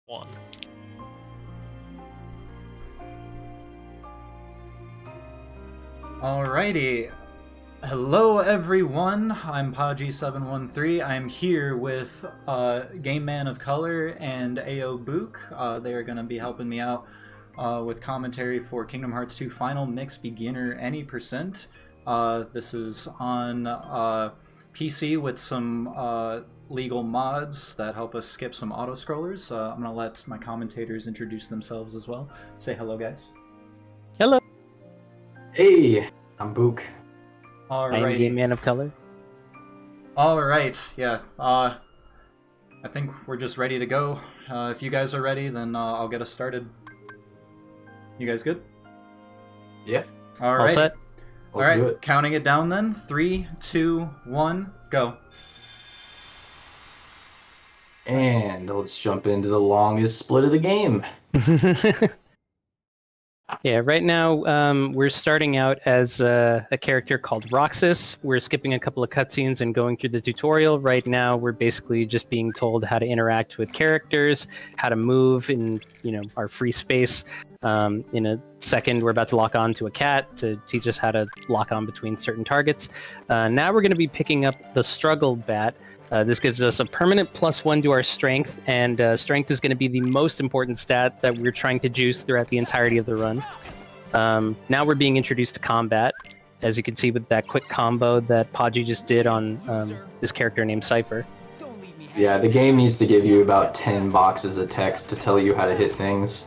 One. Alrighty. Hello everyone, I'm Podgy713. I'm here with Game Man of Color and AO Book. They are going to be helping me out with commentary for Kingdom Hearts 2 Final Mix Beginner Any Percent. This is on PC with some legal mods that help us skip some auto-scrollers. I'm going to let my commentators introduce themselves as well. Say hello, guys. Hello. Hey, I'm Book. I'm Game Man of Color. Alright, yeah. I think we're just ready to go. If you guys are ready, then I'll get us started. You guys good? Yeah. Alright. All set? Alright, counting it down then. 3, 2, 1, go. And let's jump into the longest split of the game. Yeah, right now we're starting out as a character called Roxas. We're skipping a couple of cutscenes and going through the tutorial. Right now we're basically just being told how to interact with characters, how to move in our free space. In a second we're about to lock on to a cat to teach us how to lock on between certain targets. Now we're going to be picking up the Struggle Bat. This gives us a permanent +1 to our strength, and strength is going to be the most important stat that we're trying to juice throughout the entirety of the run. Now we're being introduced to combat, as you can see with that quick combo that Podgy just did on this character named Cypher. Yeah, the game needs to give you about 10 boxes of text to tell you how to hit things.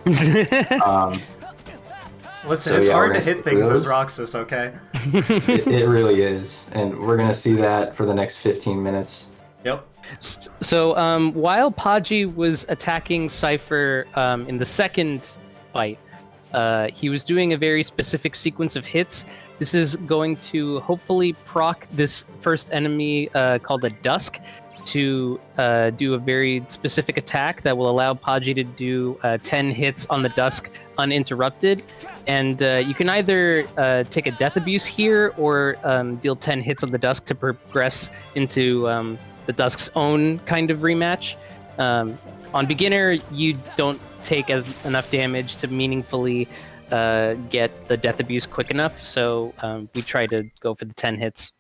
Listen, it's hard to hit things as Roxas, okay? It really is, and we're going to see that for the next 15 minutes. Yep. So while Podgy was attacking Cypher in the second fight, he was doing a very specific sequence of hits. This is going to hopefully proc this first enemy called the Dusk to do a very specific attack that will allow Podgy to do 10 hits on the Dusk uninterrupted. And you can either take a death abuse here or deal 10 hits on the Dusk to progress into the Dusk's own kind of rematch. On beginner, you don't take enough damage to meaningfully get the death abuse quick enough, so we try to go for the 10 hits.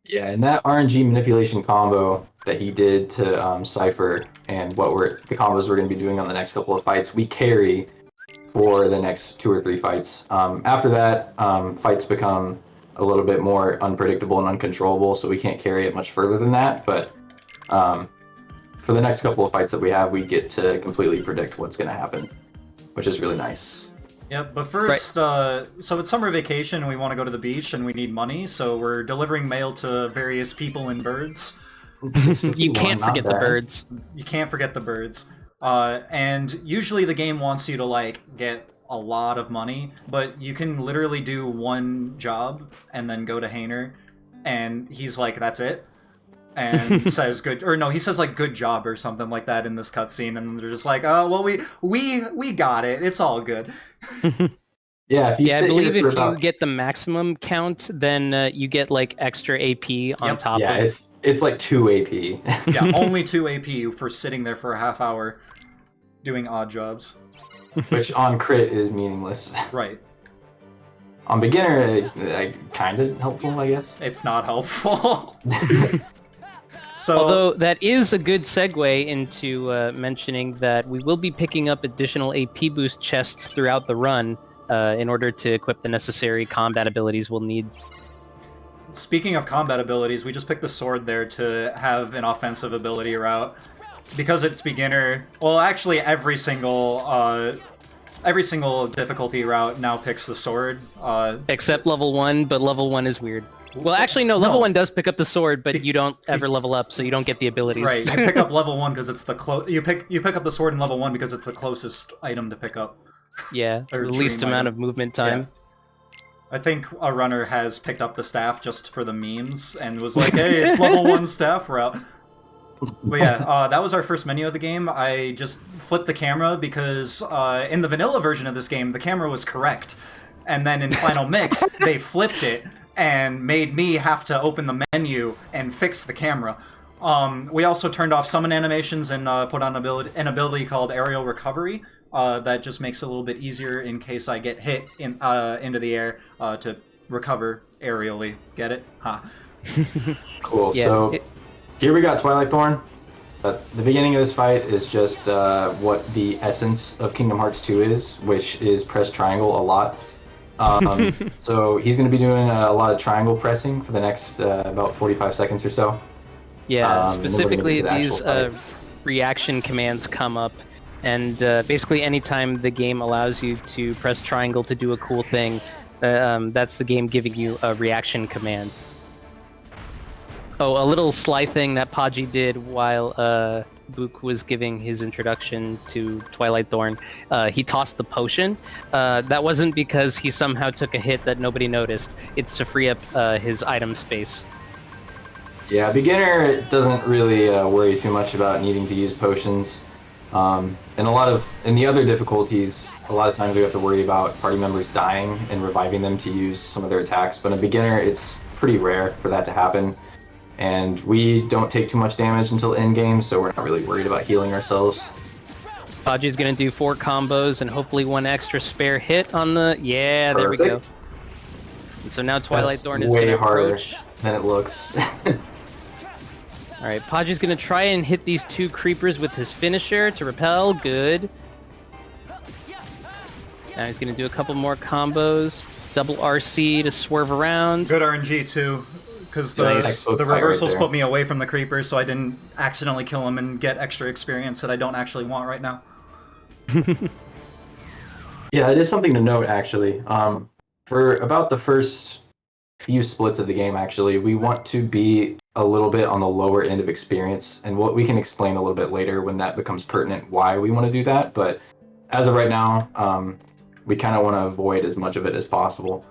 Yeah, and that RNG manipulation combo that he did to Cypher and the combos we're going to be doing on the next couple of fights, we carry for the next 2 or 3 fights. After that, fights become a little bit more unpredictable and uncontrollable, so we can't carry it much further than that, but for the next couple of fights that we have, we get to completely predict what's going to happen, which is really nice. Yep, but first, so it's summer vacation and we want to go to the beach and we need money, so we're delivering mail to various people and birds. You can't forget the birds. You can't forget the birds. And usually the game wants you to, get a lot of money, but you can literally do one job and then go to Hainer, and he's like, that's it? And says good, or no, he says good job or something like that in this cutscene, and they're just like, oh, well, we got it, it's all good. Yeah, I believe if you get the maximum count, then you get extra AP on top of it. It's like 2 AP. Yeah, only 2 AP for sitting there for a half hour doing odd jobs. Which on crit is meaningless. Right. On beginner, kind of helpful, I guess. It's not helpful. So, although that is a good segue into mentioning that we will be picking up additional AP boost chests throughout the run in order to equip the necessary combat abilities we'll need. Speaking of combat abilities, we just picked the sword there to have an offensive ability route. Because it's beginner, well, actually every single difficulty route now picks the sword. Except level 1, but level 1 is weird. Well, actually, no, level 1 does pick up the sword, but you don't ever level up, so you don't get the abilities. Right, you pick up level 1 because it's the you pick up the sword in level 1 because it's the closest item to pick up. Yeah, the least amount of movement time. Yeah. I think a runner has picked up the staff just for the memes and was like, hey, it's level 1 staff route. But yeah, that was our first menu of the game. I just flipped the camera because in the vanilla version of this game, the camera was correct. And then in Final Mix, they flipped it and made me have to open the menu and fix the camera. We also turned off summon animations and put on an ability called Aerial Recovery. That just makes it a little bit easier in case I get hit into the air to recover aerially. Get it? Ha. Cool. Yeah, So here we got Twilight Thorn. The beginning of this fight is just what the essence of Kingdom Hearts 2 is, which is press triangle a lot. So he's going to be doing a lot of triangle pressing for the next about 45 seconds or so. Yeah, And then we're gonna specifically get to the these actual fight. reaction commands come up, and basically anytime the game allows you to press triangle to do a cool thing, that's the game giving you a reaction command. Oh, a little sly thing that Podgy did while Book was giving his introduction to Twilight Thorn. He tossed the potion. That wasn't because he somehow took a hit that nobody noticed. It's to free up his item space. Yeah, beginner doesn't really worry too much about needing to use potions. And in the other difficulties, a lot of times we have to worry about party members dying and reviving them to use some of their attacks. But in a beginner, it's pretty rare for that to happen. And we don't take too much damage until end game, so we're not really worried about healing ourselves. Podgy's gonna do 4 combos and hopefully 1 extra spare hit on the... Yeah, there we go. Perfect. And so now Twilight Thorn is way gonna harder approach. than it looks. Alright, Podgy's gonna try and hit these 2 creepers with his finisher to repel. Good. Now he's gonna do a couple more combos. Double RC to swerve around. Good RNG too, because Nice. the reversals Right there. put me away from the creepers, so I didn't accidentally kill him and get extra experience that I don't actually want right now. Yeah, it is something to note, actually. For about the first few splits of the game, actually, we want to be a little bit on the lower end of experience, and what we can explain a little bit later when that becomes pertinent why we want to do that. But as of right now, we kind of want to avoid as much of it as possible.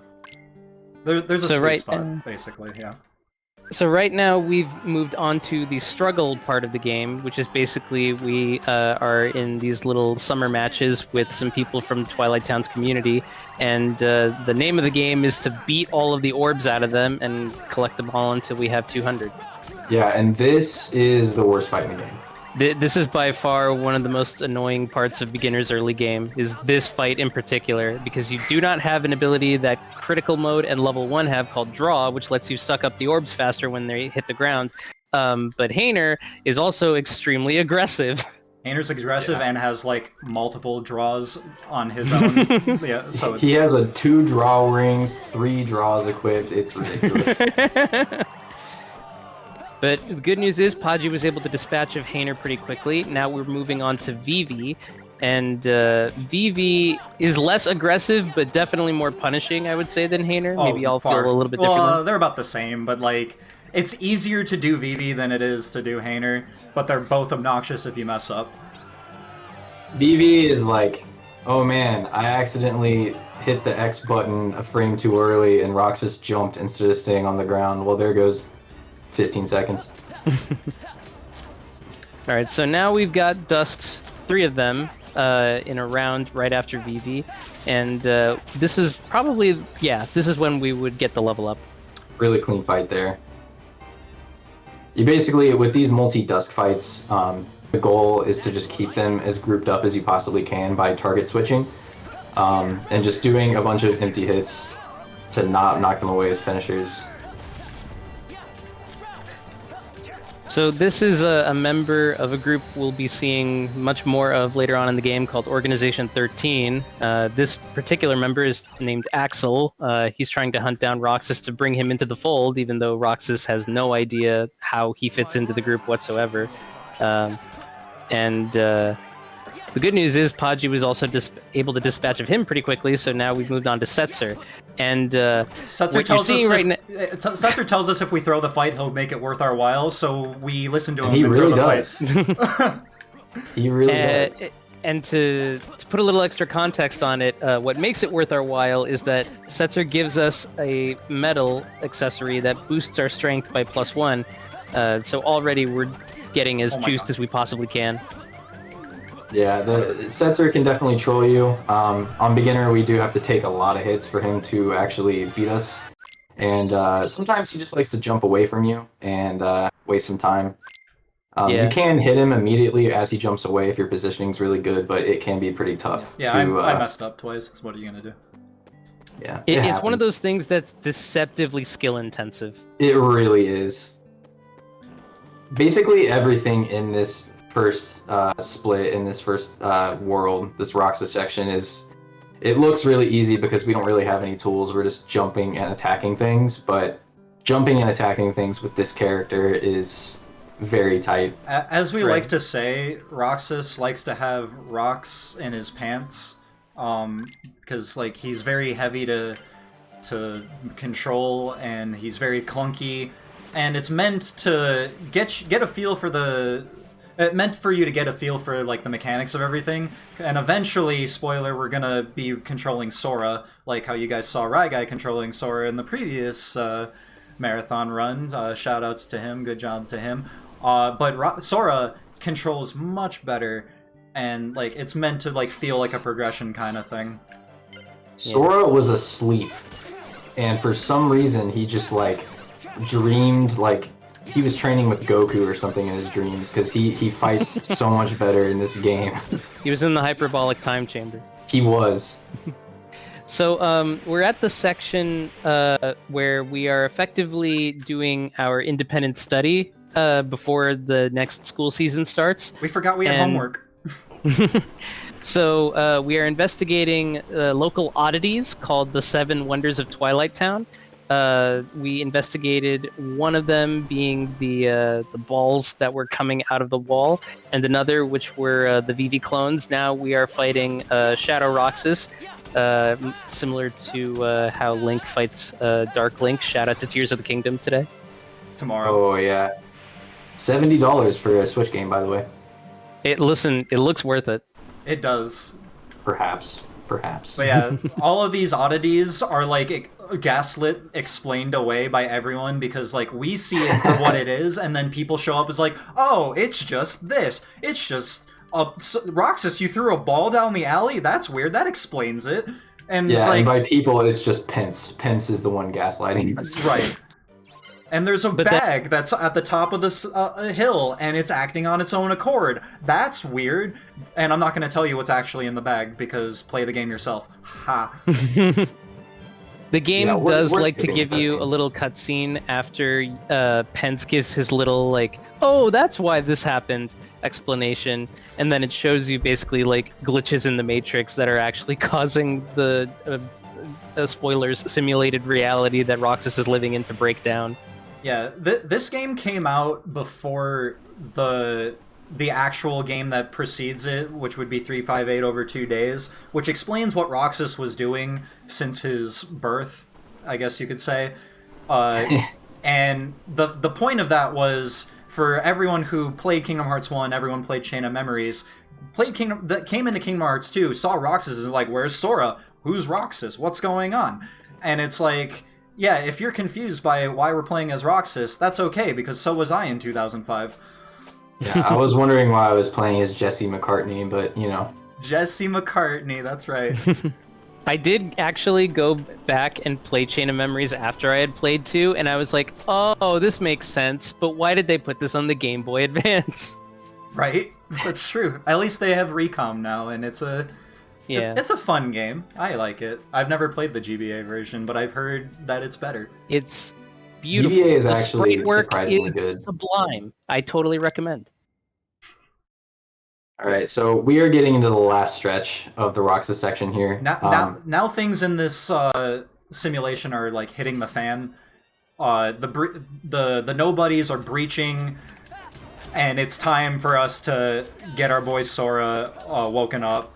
There's a So sweet right- spot, basically, yeah. So right now we've moved on to the struggle part of the game, which is basically we are in these little summer matches with some people from Twilight Town's community, and the name of the game is to beat all of the orbs out of them and collect them all until we have 200. Yeah, and this is the worst fight in the game. This is by far one of the most annoying parts of beginner's early game, is this fight in particular, because you do not have an ability that critical mode and level 1 have called draw, which lets you suck up the orbs faster when they hit the ground. But Hainer is also extremely aggressive. Hainer's aggressive and has like multiple draws on his own. Yeah, so it's... He has 2 draw rings, 3 draws equipped. It's ridiculous. But the good news is Podgy was able to dispatch of Hainer pretty quickly. Now we're moving on to Vivi, and Vivi is less aggressive, but definitely more punishing, I would say, than Hainer. Maybe y'all feel a little bit differently. Well, they're about the same, but like, it's easier to do Vivi than it is to do Hainer, but they're both obnoxious if you mess up. BB is like, oh man, I accidentally hit the X button a frame too early and Roxas jumped instead of staying on the ground. Well, there goes 15 seconds. Alright, so now we've got Dusks, 3 of them, in a round right after Vivi, and this is probably, this is when we would get the level up. Really clean fight there. You basically, with these multi-dusk fights, the goal is to just keep them as grouped up as you possibly can by target switching, and just doing a bunch of empty hits to not knock them away with finishers. So this is a member of a group we'll be seeing much more of later on in the game called Organization 13. This particular member is named Axel. He's trying to hunt down Roxas to bring him into the fold, even though Roxas has no idea how he fits into the group whatsoever. The good news is Podgy was also able to dispatch of him pretty quickly, so now we've moved on to Setzer. And Setzer tells us if we throw the fight, he'll make it worth our while, so we listen to him and really throw the does. fight. He really does. And to put a little extra context on it, what makes it worth our while is that Setzer gives us a metal accessory that boosts our strength by +1. So already we're getting as juiced as we possibly can. Yeah, the Setzer can definitely troll you. On beginner, we do have to take a lot of hits for him to actually beat us. And sometimes he just likes to jump away from you and waste some time. Yeah. You can hit him immediately as he jumps away if your positioning's really good, but it can be pretty tough. Yeah, I messed up twice. What are you gonna do? Yeah, It's one of those things that's deceptively skill intensive. It really is. Basically, everything in this first split, in this first world, this Roxas section it looks really easy because we don't really have any tools. We're just jumping and attacking things, but jumping and attacking things with this character is very tight. As we like to say, Roxas likes to have rocks in his pants, because like he's very heavy to control and he's very clunky, and it's meant to get a feel for meant for you to get a feel for like the mechanics of everything. And eventually, spoiler, we're gonna be controlling Sora, like how you guys saw Guy controlling Sora in the previous marathon run. Shout outs to him, good job to him. But Sora controls much better, and like it's meant to like feel like a progression kind of thing. Sora was asleep, and for some reason he just like dreamed like he was training with Goku or something in his dreams, because he fights so much better in this game. He was in the hyperbolic time chamber. He was. So we're at the section where we are effectively doing our independent study before the next school season starts. We forgot we had homework. So we are investigating local oddities called the Seven Wonders of Twilight Town. We investigated one of them being the balls that were coming out of the wall, and another which were the Vivi clones. Now we are fighting Shadow Roxas, similar to how Link fights Dark Link. Shout out to Tears of the Kingdom today. Tomorrow. Oh yeah, $70 for a Switch game, by the way. It looks worth it. It does. Perhaps. But yeah, all of these oddities are like gaslit, explained away by everyone, because like we see it for what it is, and then people show up as like, oh, it's just this. It's just Roxas, you threw a ball down the alley? That's weird. That explains it. And yeah, it's like, and by people, it's just Pence. Pence is the one gaslighting us. Right. And there's a bag that's at the top of this hill, and it's acting on its own accord. That's weird. And I'm not going to tell you what's actually in the bag, because play the game yourself. Ha. The game does like to give you a little cutscene after Pence gives his little, like, oh, that's why this happened explanation. And then it shows you basically, like, glitches in the Matrix that are actually causing the, spoilers, simulated reality that Roxas is living in to break down. Yeah, this game came out before the actual game that precedes it, which would be 358 over 2 days, which explains what Roxas was doing since his birth, I guess you could say. And the point of that was, for everyone who played Kingdom Hearts 1, everyone played Chain of Memories, that came into Kingdom Hearts 2, saw Roxas, and like, where's Sora? Who's Roxas? What's going on? And it's like, yeah, if you're confused by why we're playing as Roxas, that's okay, because so was I in 2005. Yeah, I was wondering why I was playing as Jesse McCartney, but, you know. Jesse McCartney, that's right. I did actually go back and play Chain of Memories after I had played 2, and I was like, oh, this makes sense, but why did they put this on the Game Boy Advance? Right? That's true. At least they have Recom now, and it's a fun game. I like it. I've never played the GBA version, but I've heard that it's better. It's beautiful. GBA is the actually sprite work surprisingly is good. Sublime. I totally recommend. All right, so we are getting into the last stretch of the Roxas section here. Now things in this simulation are like hitting the fan. The nobodies are breaching, and it's time for us to get our boy Sora woken up,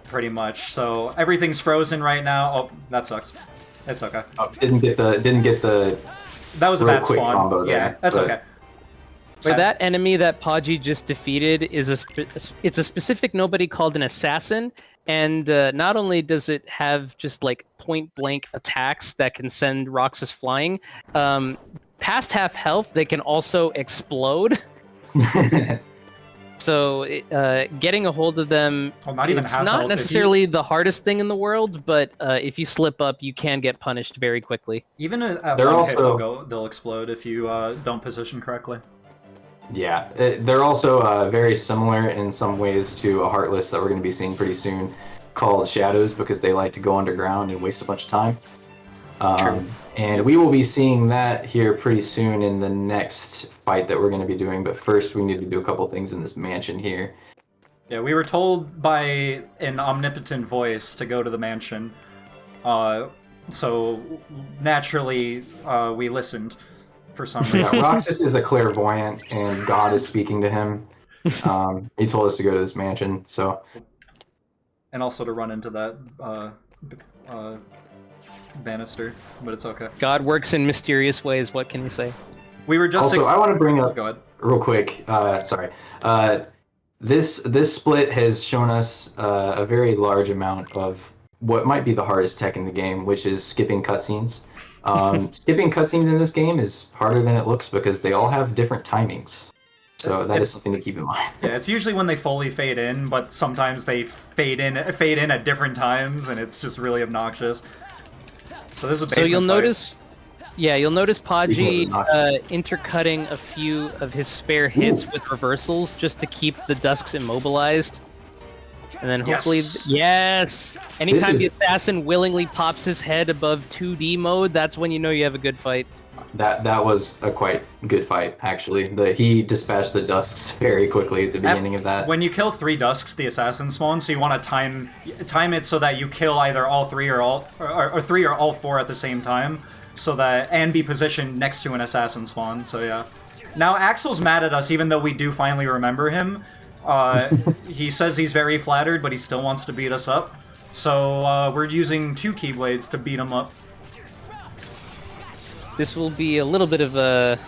pretty much. So everything's frozen right now. Oh, that sucks. It's okay. Oh, didn't get the. That was a bad spawn. Combo there, yeah, that's okay. So that enemy that Podgy just defeated is it's a specific nobody called an assassin, and not only does it have just like point blank attacks that can send Roxas flying, past half health they can also explode. So getting a hold of them, it's not necessarily the hardest thing in the world, but if you slip up, you can get punished very quickly. Even at one hit, they'll explode if you don't position correctly. Yeah, they're also very similar in some ways to a Heartless that we're going to be seeing pretty soon, called Shadows, because they like to go underground and waste a bunch of time. True. And we will be seeing that here pretty soon in the next fight that we're going to be doing. But first, we need to do a couple things in this mansion here. Yeah, we were told by an omnipotent voice to go to the mansion. So naturally, we listened for some Yeah, reason. Roxas is a clairvoyant, and God is speaking to him. He told us to go to this mansion, so... And also to run into that banister, but it's okay. God works in mysterious ways. What can you say? We were just... Also, I want to bring up, Go ahead. real quick, sorry. This split has shown us a very large amount of what might be the hardest tech in the game, which is skipping cutscenes. Skipping cutscenes in this game is harder than it looks because they all have different timings. So that is something to keep in mind. Yeah, it's usually when they fully fade in, but sometimes they fade in at different times, and it's just really obnoxious. So this is a basement You'll fight. notice, you'll notice Podgy Obnoxious. intercutting a few of his spare hits with reversals just to keep the Dusks immobilized. And then hopefully, Yes! anytime This the is- assassin willingly pops his head above 2D mode, that's when you know you have a good fight. That was a quite good fight, actually. He dispatched the Dusks very quickly at the beginning of that. When you kill 3 Dusks, the assassin spawns, so you want to time it so that you kill either all 3 or 3 or all 4 at the same time, so that and be positioned next to an assassin spawn. So yeah. Now Axel's mad at us, even though we do finally remember him. He says he's very flattered, but he still wants to beat us up. So we're using 2 Keyblades to beat him up. This will be a little bit of a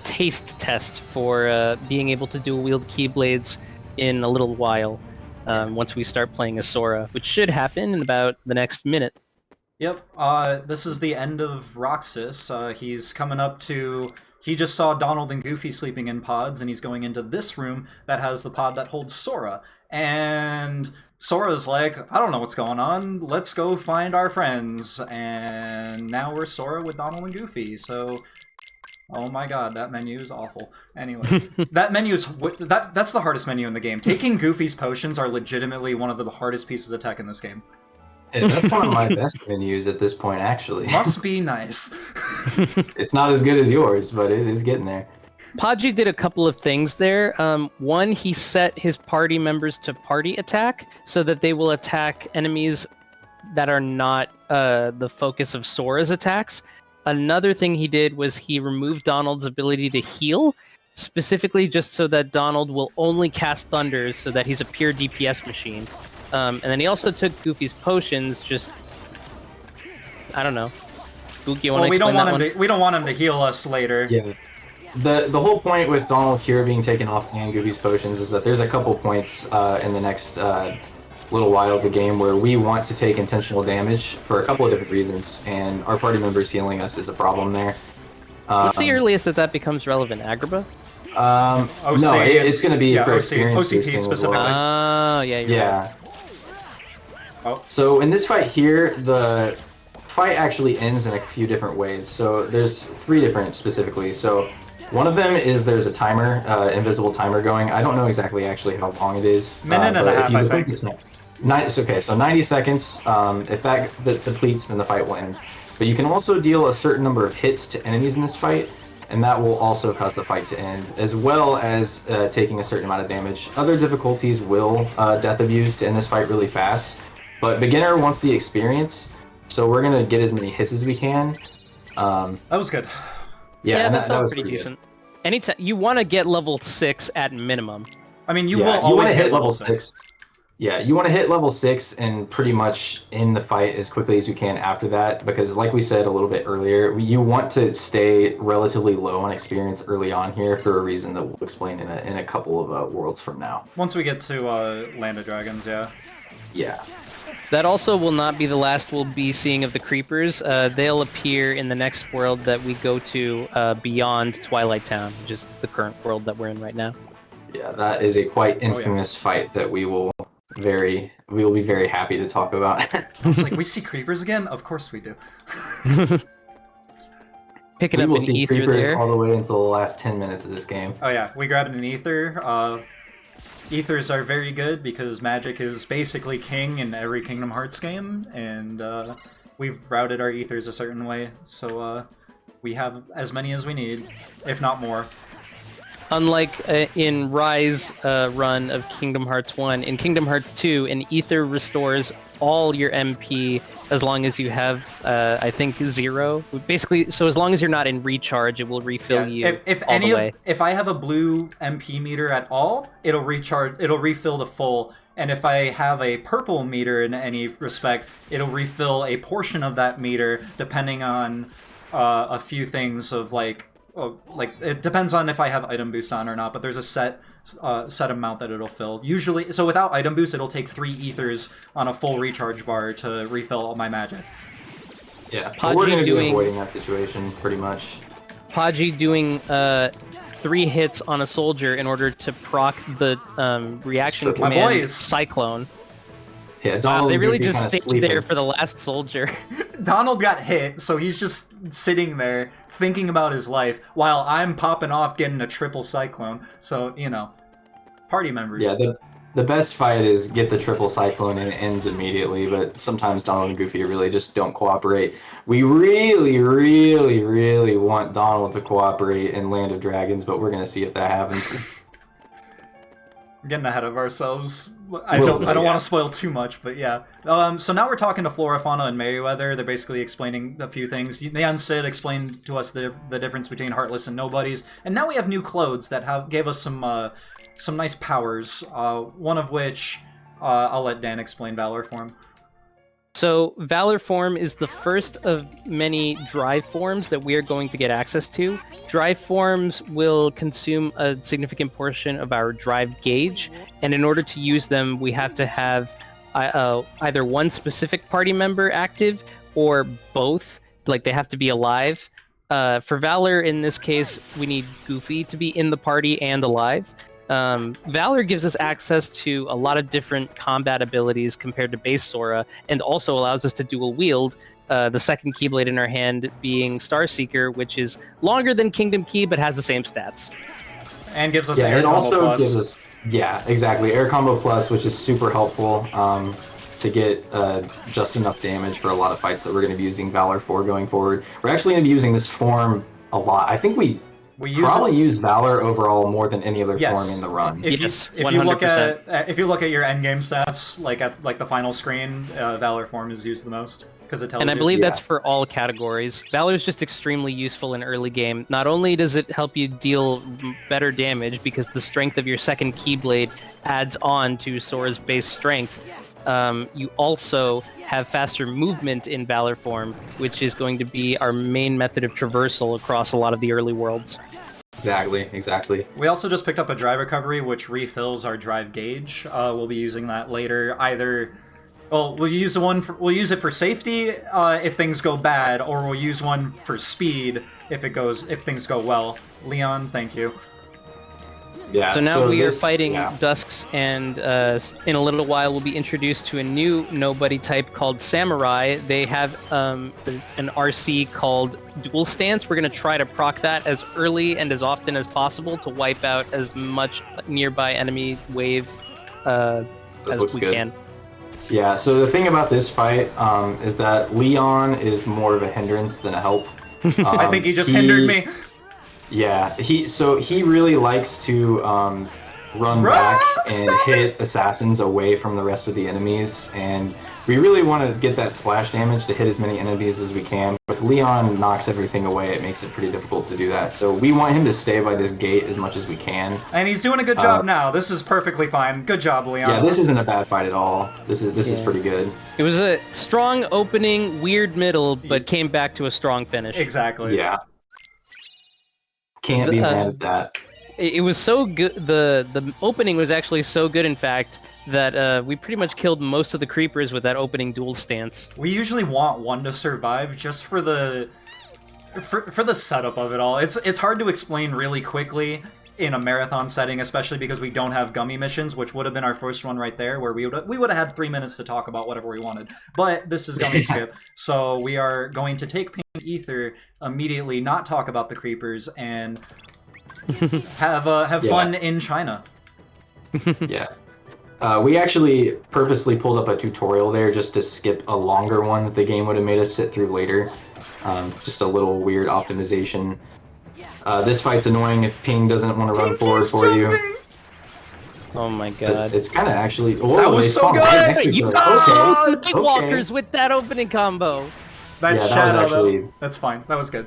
taste test for being able to dual wield Keyblades in a little while. Once we start playing as Sora, which should happen in about the next minute. Yep, this is the end of Roxas. He's coming up to... He just saw Donald and Goofy sleeping in pods, and he's going into this room that has the pod that holds Sora. And Sora's like, I don't know what's going on, let's go find our friends. And now we're Sora with Donald and Goofy, so... Oh my god, that menu is awful. Anyways, that menu is... That's the hardest menu in the game. Taking Goofy's potions are legitimately one of the hardest pieces of tech in this game. Yeah, that's one of my best menus at this point, actually. Must be nice. It's not as good as yours, but it is getting there. Podgy did a couple of things there. One, he set his party members to party attack so that they will attack enemies that are not the focus of Sora's attacks. Another thing he did was he removed Donald's ability to heal, specifically just so that Donald will only cast Thunders so that he's a pure DPS machine. And then he also took Goofy's potions, just... I don't know. Gook, you want to explain that one? We don't want him to heal us later. Yeah. The whole point with Donald Cure being taken off and Goofy's potions is that there's a couple points in the next little while of the game where we want to take intentional damage for a couple of different reasons, and our party members healing us is a problem there. What's the earliest that becomes relevant? Agrabah? No, it's going to be for experience OCP boosting as specifically. well. Oh, yeah, you're right. Oh. So in this fight here, the fight actually ends in a few different ways. So there's 3 different specifically. So one of them is there's a timer, invisible timer going. I don't know exactly actually how long it is. Minute and a half, I think. Okay, so 90 seconds. If that depletes, then the fight will end. But you can also deal a certain number of hits to enemies in this fight, and that will also cause the fight to end, as well as taking a certain amount of damage. Other difficulties will death abuse to end this fight really fast, but beginner wants the experience, so we're gonna get as many hits as we can. That was good. Yeah, and that felt was pretty decent. Anytime you want to get level 6 at minimum. I mean, you Yeah, will always hit level 6. Yeah, you want to hit level 6 and pretty much end the fight as quickly as you can after that, because like we said a little bit earlier, you want to stay relatively low on experience early on here for a reason that we'll explain in a couple of worlds from now. Once we get to Land of Dragons, yeah. Yeah. That also will not be the last we'll be seeing of the creepers. They'll appear in the next world that we go to beyond Twilight Town, which is the current world that we're in right now. Yeah, that is a quite infamous fight that we will be very happy to talk about. I was like, we see creepers again? Of course we do. picking We up will an see ether creepers there. all the way until the last 10 minutes of this game. Oh yeah, we grabbed an ether. Ethers are very good because magic is basically king in every Kingdom Hearts game, and we've routed our ethers a certain way, so we have as many as we need, if not more. Unlike in Rise run of Kingdom Hearts 1, in Kingdom Hearts 2, an ether restores all your MP as long as you have, I think, 0. Basically, so as long as you're not in recharge, it will refill you all the way. If I have a blue MP meter at all, it'll recharge, it'll refill the full. And if I have a purple meter in any respect, it'll refill a portion of that meter depending on a few things of like it depends on if I have item boost on or not, but there's a set amount that it'll fill. Usually, so without item boost, it'll take 3 ethers on a full recharge bar to refill all my magic. Yeah, but we're going to be avoiding that situation pretty much. Podgy doing 3 hits on a soldier in order to proc the reaction command Cyclone. Yeah, Donald they really just stayed there for the last soldier. Donald got hit, so he's just sitting there thinking about his life while I'm popping off getting a triple Cyclone. So, you know, party members. Yeah, the best fight is get the triple Cyclone and it ends immediately, but sometimes Donald and Goofy really just don't cooperate. We really, really, really want Donald to cooperate in Land of Dragons, but we're going to see if that happens. We're getting ahead of ourselves. I don't want to spoil too much, but yeah. So now we're talking to Flora, Fauna, and Merryweather. They're basically explaining a few things. Neon Sid explained to us the difference between Heartless and Nobodies, and now we have new clothes that gave us some nice powers. One of which I'll let Dan explain Valor Form. So Valor Form is the first of many drive forms that we are going to get access to. Drive forms will consume a significant portion of our drive gauge, and in order to use them, we have to have either one specific party member active or both. Like, they have to be alive. For Valor, in this case, we need Goofy to be in the party and alive. Valor gives us access to a lot of different combat abilities compared to base Sora, and also allows us to dual wield, the second Keyblade in our hand being Starseeker, which is longer than Kingdom Key but has the same stats. And gives us Air Combo Plus. Gives us, yeah, exactly, Air Combo Plus, which is super helpful to get just enough damage for a lot of fights that we're going to be using Valor for going forward. We're actually going to be using this form a lot. I think we probably use Valor overall more than any other form in the run. If you look at your endgame stats, like at the final screen, Valor form is used the most because it tells you. And I believe that's for all categories. Valor is just extremely useful in early game. Not only does it help you deal better damage because the strength of your second Keyblade adds on to Sora's base strength, you also have faster movement in Valor form, which is going to be our main method of traversal across a lot of the early worlds. Exactly. We also just picked up a drive recovery, which refills our drive gauge. We'll be using that later. We'll use it for safety if things go bad, or we'll use one for speed if things go well. Leon, thank you. Yeah, so now we are fighting Dusks, and in a little while we'll be introduced to a new nobody type called Samurai. They have an RC called Dual Stance. We're going to try to proc that as early and as often as possible to wipe out as much nearby enemy wave as we can. Yeah, so the thing about this fight is that Leon is more of a hindrance than a help. I think he just hindered me. Yeah, he really likes to run back and hit assassins away from the rest of the enemies, and we really want to get that splash damage to hit as many enemies as we can. If Leon knocks everything away, it makes it pretty difficult to do that. So we want him to stay by this gate as much as we can. And he's doing a good job now. This is perfectly fine. Good job, Leon. Yeah, this isn't a bad fight at all. This is pretty good. It was a strong opening, weird middle, but came back to a strong finish. Exactly. Yeah. Can't be mad at that. It was so good. The opening was actually so good, in fact, that we pretty much killed most of the creepers with that opening dual stance. We usually want one to survive just for the setup of it all. It's hard to explain really quickly, in a marathon setting, especially because we don't have gummy missions, which would have been our first one right there, where we would have had 3 minutes to talk about whatever we wanted. But this is gummy skip, so we are going to take Pink Ether immediately, not talk about the creepers, and have fun in China. Yeah. We actually purposely pulled up a tutorial there just to skip a longer one that the game would have made us sit through later. Just a little weird optimization. This fight's annoying if Ping doesn't want to run forward for you. Oh my god. It's kind of actually... Whoa, that was so good! You okay. Walkers with that opening combo. That Yeah, shadow, that was actually... though. That's fine. That was good.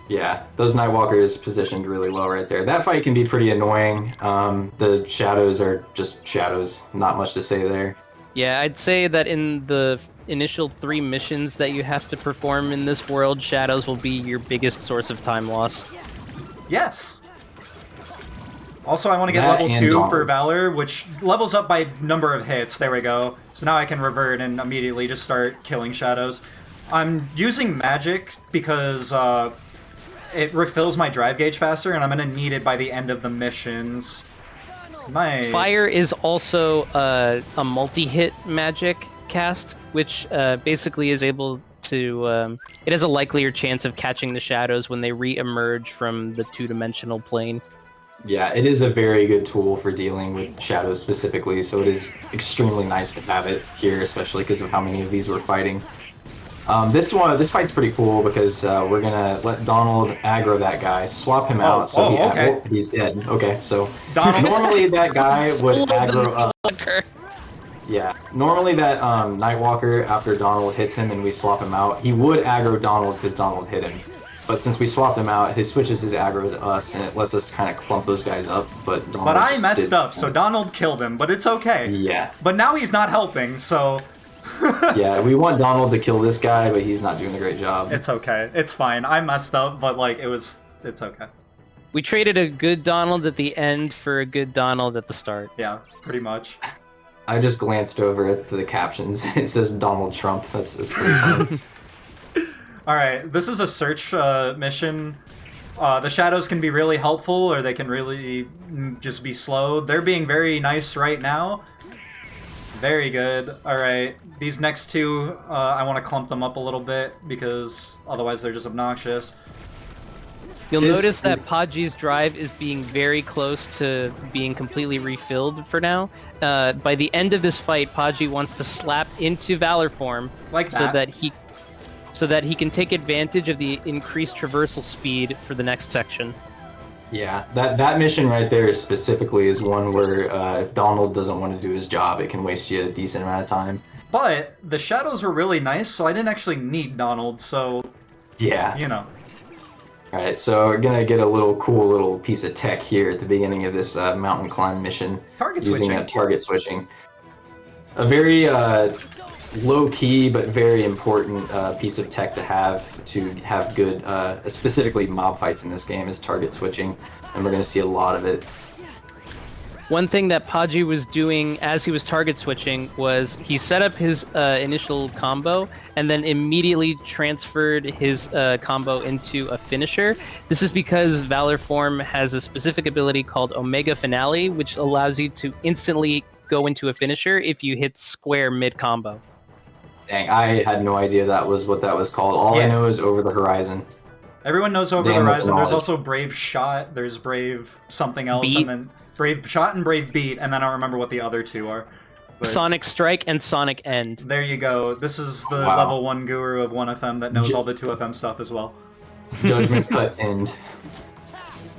Yeah, those Nightwalkers positioned really well right there. That fight can be pretty annoying. The shadows are just shadows. Not much to say there. Yeah, I'd say that in the initial 3 missions that you have to perform in this world, shadows will be your biggest source of time loss. Yes! Also, I want to get level 2 for Valor, which levels up by number of hits. There we go. So now I can revert and immediately just start killing shadows. I'm using magic because it refills my drive gauge faster, and I'm going to need it by the end of the missions. Nice. Fire is also a multi-hit magic cast, which basically is able to... it has a likelier chance of catching the shadows when they re-emerge from the 2-dimensional plane. Yeah, it is a very good tool for dealing with shadows specifically, so it is extremely nice to have it here, especially because of how many of these we're fighting. This fight's pretty cool because we're gonna let Donald aggro that guy, swap him out, so he's dead. Okay, so normally that guy would aggro us. Yeah, normally that Nightwalker, after Donald hits him and we swap him out, he would aggro Donald because Donald hit him. But since we swapped him out, he switches his aggro to us, and it lets us kind of clump those guys up. But I messed up, so Donald killed him, but it's okay. Yeah. But now he's not helping, so... Yeah, we want Donald to kill this guy, but he's not doing a great job. It's okay. It's fine. I messed up, but, like, it's okay. We traded a good Donald at the end for a good Donald at the start. Yeah, pretty much. I just glanced over at the captions. It says Donald Trump. That's pretty funny. Alright, this is a search mission. The shadows can be really helpful, or they can really just be slow. They're being very nice right now. Very good. Alright, these next 2, I want to clump them up a little bit, because otherwise they're just obnoxious. You'll notice that Podgy's drive is being very close to being completely refilled for now. By the end of this fight, Podgy wants to slap into Valor form like that. so that he can take advantage of the increased traversal speed for the next section. Yeah, that mission right there specifically is one where if Donald doesn't want to do his job, it can waste you a decent amount of time. But the shadows were really nice, so I didn't actually need Donald, so... Yeah. You know. Alright, so we're gonna get a cool little piece of tech here at the beginning of this mountain climb mission. Using target switching. A very low-key but very important piece of tech to have good, specifically mob fights in this game, is target switching, and we're going to see a lot of it. One thing that Podgy was doing as he was target switching was he set up his initial combo and then immediately transferred his combo into a finisher. This is because Valor Form has a specific ability called Omega Finale, which allows you to instantly go into a finisher if you hit square mid-combo. Dang, I had no idea that was what that was called. All I know is Over the Horizon. Everyone knows Over the Horizon. There's also Brave Shot, there's Brave something else, Beat. and then Brave Shot and Brave Beat, and then I don't remember what the other 2 are. But Sonic Strike and Sonic End. there you go. This is the level 1 guru of 1FM that knows all the 2FM stuff as well. Judgment Cut End.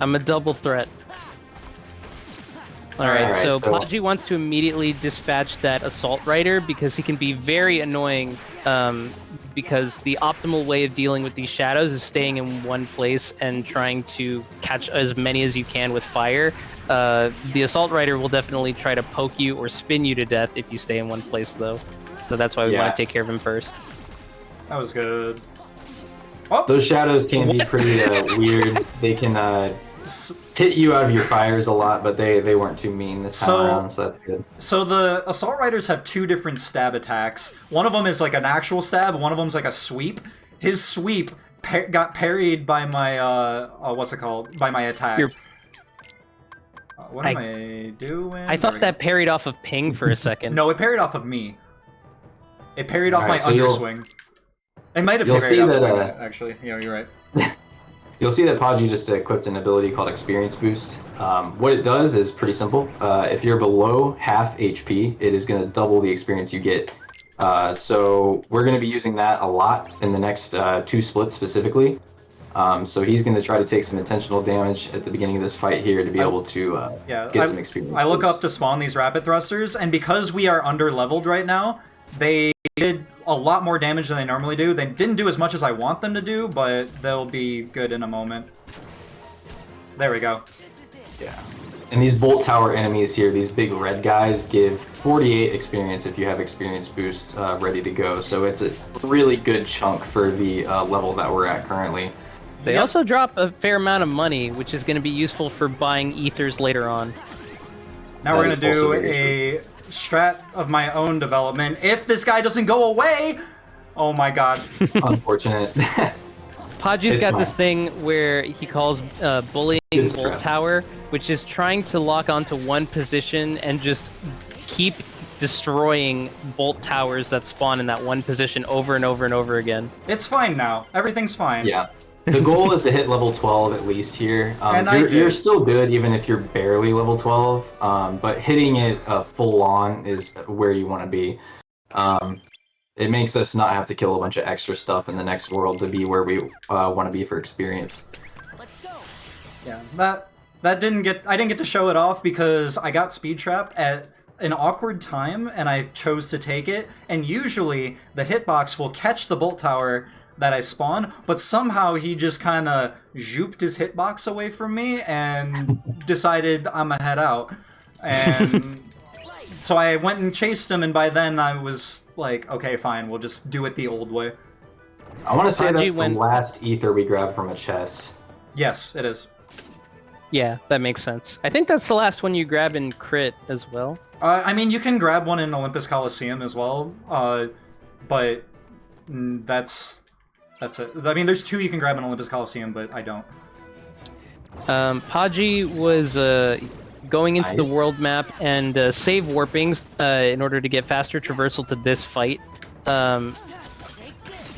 I'm a double threat. Alright, so Podgy wants to immediately dispatch that Assault Rider because he can be very annoying because the optimal way of dealing with these shadows is staying in one place and trying to catch as many as you can with fire. The Assault Rider will definitely try to poke you or spin you to death if you stay in one place, though. So that's why we want to take care of him first. That was good. Oh. Those shadows can be pretty weird. They can hit you out of your fires a lot, but they weren't too mean this time around, so that's good. So the Assault Riders have 2 different stab attacks. One of them is like an actual stab, one of them's like a sweep. His sweep got parried by my, what's it called? By my attack. What am I doing? I thought that parried off of ping for a second. No, it parried off of me. It parried off my Alright, so underswing. It might have you'll parried see off that, my net, actually. Yeah, you're right. You'll see that Podgy just equipped an ability called Experience Boost. What it does is pretty simple. If you're below half HP, it is going to double the experience you get. So we're going to be using that a lot in the next 2 splits specifically. So he's going to try to take some intentional damage at the beginning of this fight here to be able to get some experience. I look boost. up to spawn these rapid thrusters, and because we are under-leveled right now, they did a lot more damage than they normally do. They didn't do as much as I want them to do, but they'll be good in a moment. There we go. Yeah. And these Bolt Tower enemies here, these big red guys, give 48 experience if you have experience boost ready to go. So it's a really good chunk for the level that we're at currently. They also drop a fair amount of money, which is going to be useful for buying ethers later on. Now we're going to do a strat of my own development. If this guy doesn't go away! Oh my god. Unfortunate. Podgy's got this thing where he calls bullying Bolt Tower, which is trying to lock onto one position and just keep destroying Bolt Towers that spawn in that one position over and over and over again. It's fine now. Everything's fine. Yeah. The goal is to hit level 12 at least here. You're still good even if you're barely level 12, but hitting it full on is where you want to be. It makes us not have to kill a bunch of extra stuff in the next world to be where we want to be for experience. Let's go. Yeah, I didn't get to show it off because I got speed trap at an awkward time and I chose to take it. And usually the hitbox will catch the Bolt Tower that I spawn, but somehow he just kind of zooped his hitbox away from me and decided I'm gonna head out. And so I went and chased him, and by then I was like, okay, fine, we'll just do it the old way. I want to say that's the last ether we grabbed from a chest. Yes, it is. Yeah, that makes sense. I think that's the last one you grab in crit as well. I mean, you can grab one in Olympus Coliseum as well, but that's it. I mean, there's 2 you can grab in Olympus Coliseum, but I don't. Podgy was going into the world map and save warpings in order to get faster traversal to this fight.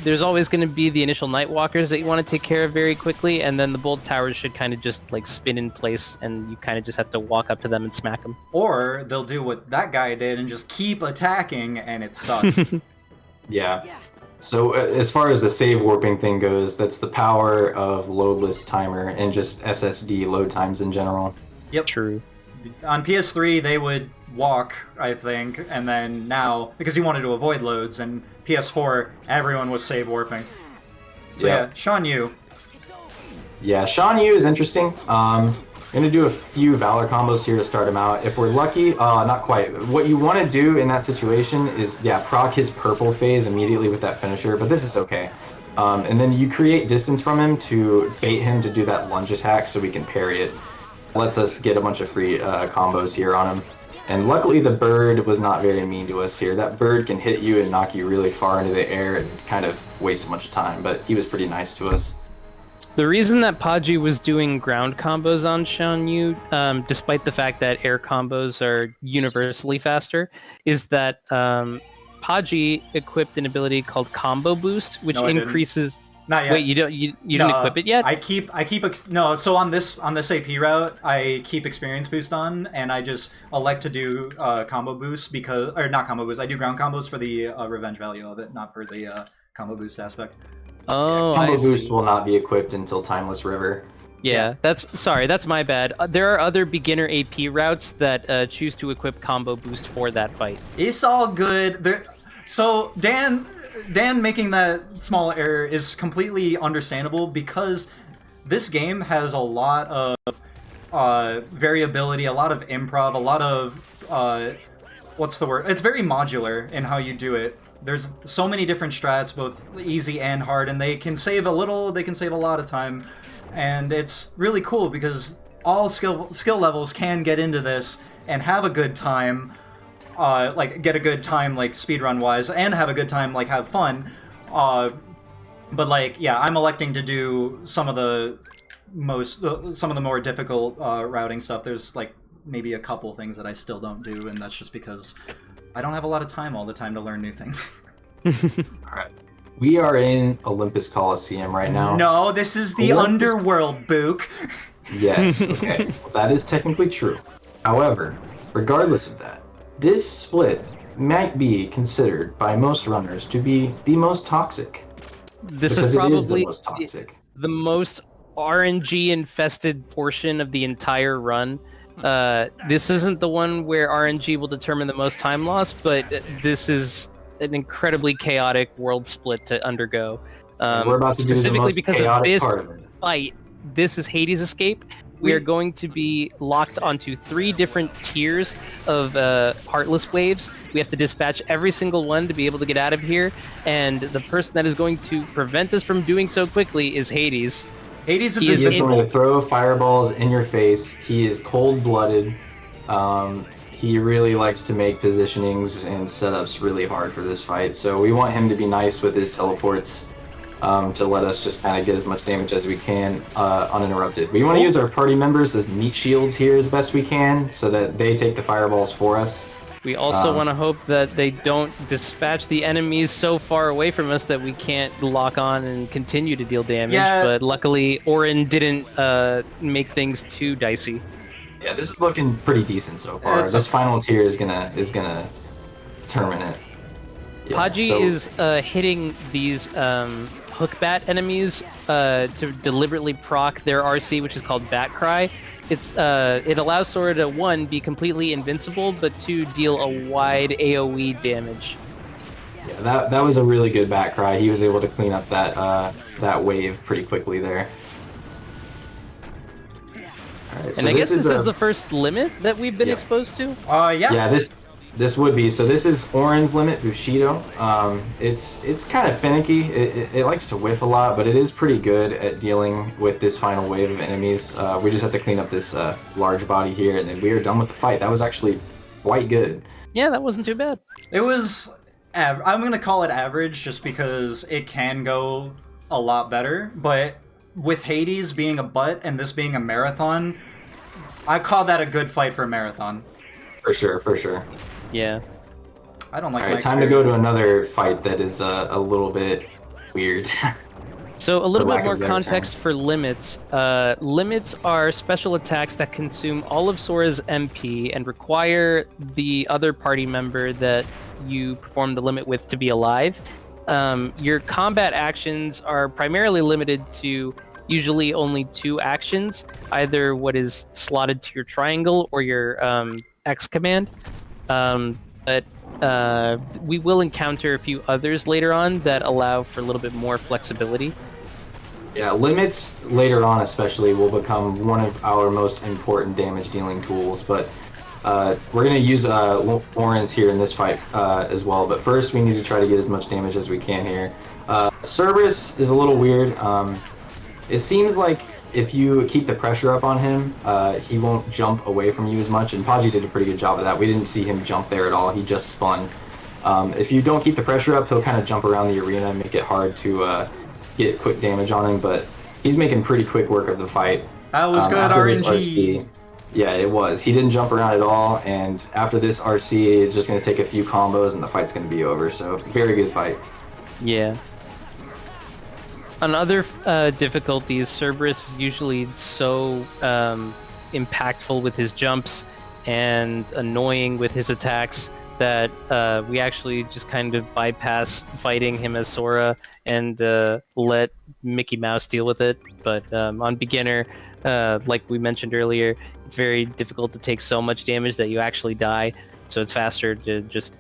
There's always going to be the initial Nightwalkers that you want to take care of very quickly, and then the Bolt Towers should kind of just like spin in place, and you kind of just have to walk up to them and smack them. Or they'll do what that guy did and just keep attacking, and it sucks. Yeah. So as far as the save warping thing goes, that's the power of loadless timer and just SSD load times in general. Yep. True. On PS3, they would walk, I think, and then now, because you wanted to avoid loads, and PS4, everyone was save warping. So yeah, Shan Yu. Yeah, Shan Yu is interesting. I'm going to do a few Valor combos here to start him out. If we're lucky, not quite. What you want to do in that situation is, proc his purple phase immediately with that finisher, but this is okay. And then you create distance from him to bait him to do that lunge attack so we can parry it. Lets us get a bunch of free combos here on him. And luckily the bird was not very mean to us here. That bird can hit you and knock you really far into the air and kind of waste a bunch of time, but he was pretty nice to us. The reason that Podgy was doing ground combos on Shan Yu, despite the fact that air combos are universally faster, is that Podgy equipped an ability called Combo Boost, which increases... Not yet. Wait, you didn't equip it yet? I keep no. So on this AP route, I keep experience boost on, and I just elect to do combo boost because, or not combo boost. I do ground combos for the revenge value of it, not for the combo boost aspect. Oh, combo boost will not be equipped until Timeless River. Yeah, that's my bad. There are other beginner AP routes that choose to equip combo boost for that fight. It's all good. So Dan making that small error is completely understandable because this game has a lot of variability, a lot of improv, a lot of what's the word? It's very modular in how you do it. There's so many different strats, both easy and hard, and they can save a little, they can save a lot of time, and it's really cool because all skill levels can get into this and have a good time. Like get a good time like speedrun wise and have a good time like have fun, but like I'm electing to do some of the more difficult routing stuff. There's like maybe a couple things that I still don't do, and that's just because I don't have a lot of time all the time to learn new things. Alright. We are in Olympus Coliseum right now. No, this is the underworld, Book. Yes, okay. Well, that is technically true. However, regardless of that, this split might be considered by most runners to be the most toxic. This because is probably it is the most toxic. the most RNG infested portion of the entire run. This isn't the one where RNG will determine the most time lost, but this is an incredibly chaotic world split to undergo. We're about to do the specifically most because of chaotic this part of it. fight. This is Hades' Escape. We are going to be locked onto 3 different tiers of Heartless waves. We have to dispatch every single one to be able to get out of here, and the person that is going to prevent us from doing so quickly is Hades. Hades He is going to throw fireballs in your face. He is cold-blooded. He really likes to make positionings and setups really hard for this fight, so we want him to be nice with his teleports. To let us just kind of get as much damage as we can uninterrupted. We want to use our party members as meat shields here as best we can so that they take the fireballs for us. We also want to hope that they don't dispatch the enemies so far away from us that we can't lock on and continue to deal damage, but luckily Orin didn't make things too dicey. Yeah, this is looking pretty decent so far. This final tier is gonna determine it. Yeah, Podgy is hitting these hook bat enemies to deliberately proc their RC, which is called Bat Cry. It allows Sora to 1, be completely invincible, but 2, deal a wide AoE damage. Yeah, that was a really good Bat Cry. He was able to clean up that wave pretty quickly there. Alright, so and I guess this is the first limit that we've been exposed to? Yeah. Yeah, this would be. So this is Orin's limit, Bushido. It's kind of finicky. It likes to whiff a lot, but it is pretty good at dealing with this final wave of enemies. We just have to clean up this large body here, and then we are done with the fight. That was actually quite good. Yeah, that wasn't too bad. It was... I'm going to call it average just because it can go a lot better, but with Hades being a butt and this being a marathon, I call that a good fight for a marathon. For sure. Yeah. I don't like All right, time to go to another fight that is a little bit weird. So a little bit more context for limits. Limits are special attacks that consume all of Sora's MP and require the other party member that you perform the limit with to be alive. Your combat actions are primarily limited to usually only 2 actions, either what is slotted to your triangle or your X command. But we will encounter a few others later on that allow for a little bit more flexibility. Yeah, limits later on especially will become one of our most important damage dealing tools, but we're going to use Orin's here in this fight as well, but first we need to try to get as much damage as we can here. Cerberus is a little weird. It seems like if you keep the pressure up on him, he won't jump away from you as much, and Podgy did a pretty good job of that. We didn't see him jump there at all, he just spun. If you don't keep the pressure up, he'll kind of jump around the arena and make it hard to get quick damage on him, but he's making pretty quick work of the fight. That was good RNG. Yeah, it was. He didn't jump around at all, and after this RC, it's just going to take a few combos and the fight's going to be over, so very good fight. Yeah. On other difficulties, Cerberus is usually so impactful with his jumps and annoying with his attacks that we actually just kind of bypass fighting him as Sora and let Mickey Mouse deal with it. But on beginner, like we mentioned earlier, it's very difficult to take so much damage that you actually die. So it's faster to just,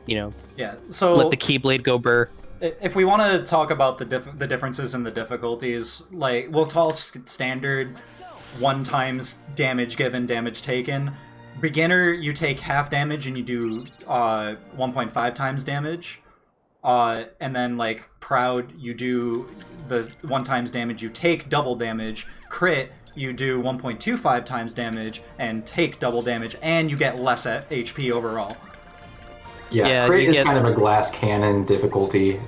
so let the Keyblade go burr. If we want to talk about the differences in the difficulties, like, we'll call standard 1 times damage given, damage taken. Beginner, you take half damage and you do 1.5 times damage. And then, like, Proud, you do the 1 times damage, you take double damage. Crit, you do 1.25 times damage and take double damage, and you get less HP overall. Yeah, Crit is kind of a glass cannon difficulty.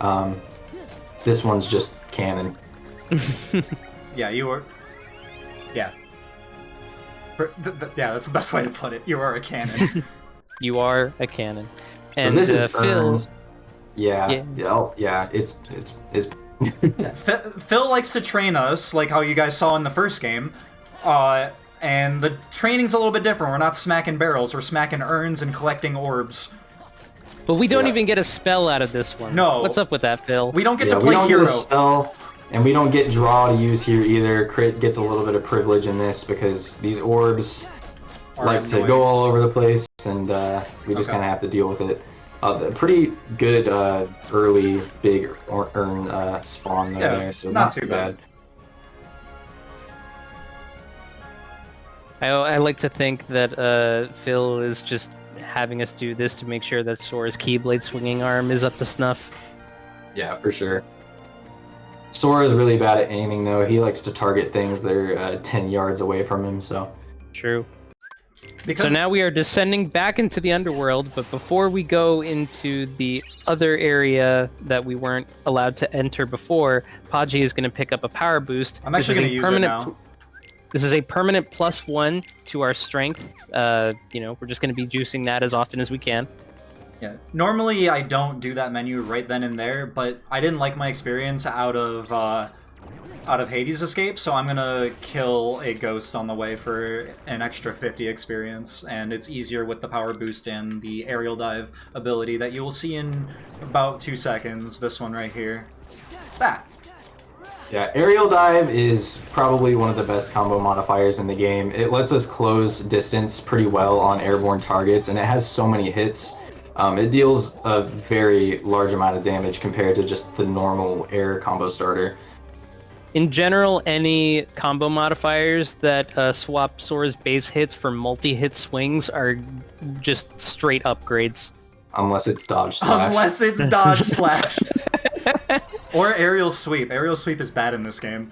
This one's just cannon. Yeah, you were... Yeah. Yeah, that's the best way to put it. You are a cannon. You are a cannon. So And this is Phil, Ern's. Yeah. It's Phil likes to train us, like how you guys saw in the first game. And the training's a little bit different. We're not smacking barrels, we're smacking urns and collecting orbs. but we don't even get a spell out of this one. No. What's up with that, Phil? We don't get to we play don't hero. get a spell, and we don't get draw to use here either. Crit gets a little bit of privilege in this because these orbs like to go all over the place, and we just kind of have to deal with it. Pretty good early big urn spawn there, so not too bad. I like to think that Phil is just having us do this to make sure that Sora's Keyblade swinging arm is up to snuff. Yeah, for sure. Sora's really bad at aiming, though. He likes to target things that are 10 yards away from him, so... True. So now we are descending back into the underworld, but before we go into the other area that we weren't allowed to enter before, Podgy is going to pick up a power boost. I'm actually going to use it now. This is a permanent +1 to our strength. We're just going to be juicing that as often as we can. Yeah. Normally I don't do that menu right then and there, but I didn't like my experience out of Hades' Escape, so I'm gonna kill a ghost on the way for an extra 50 experience, and it's easier with the power boost and the aerial dive ability that you will see in about 2 seconds. This one right here. That. Yeah, aerial dive is probably one of the best combo modifiers in the game. It lets us close distance pretty well on airborne targets, and it has so many hits. It deals a very large amount of damage compared to just the normal air combo starter. In general, any combo modifiers that swap Sora's base hits for multi-hit swings are just straight upgrades. Unless it's dodge slash. Unless it's dodge slash. Or aerial sweep. Aerial sweep is bad in this game.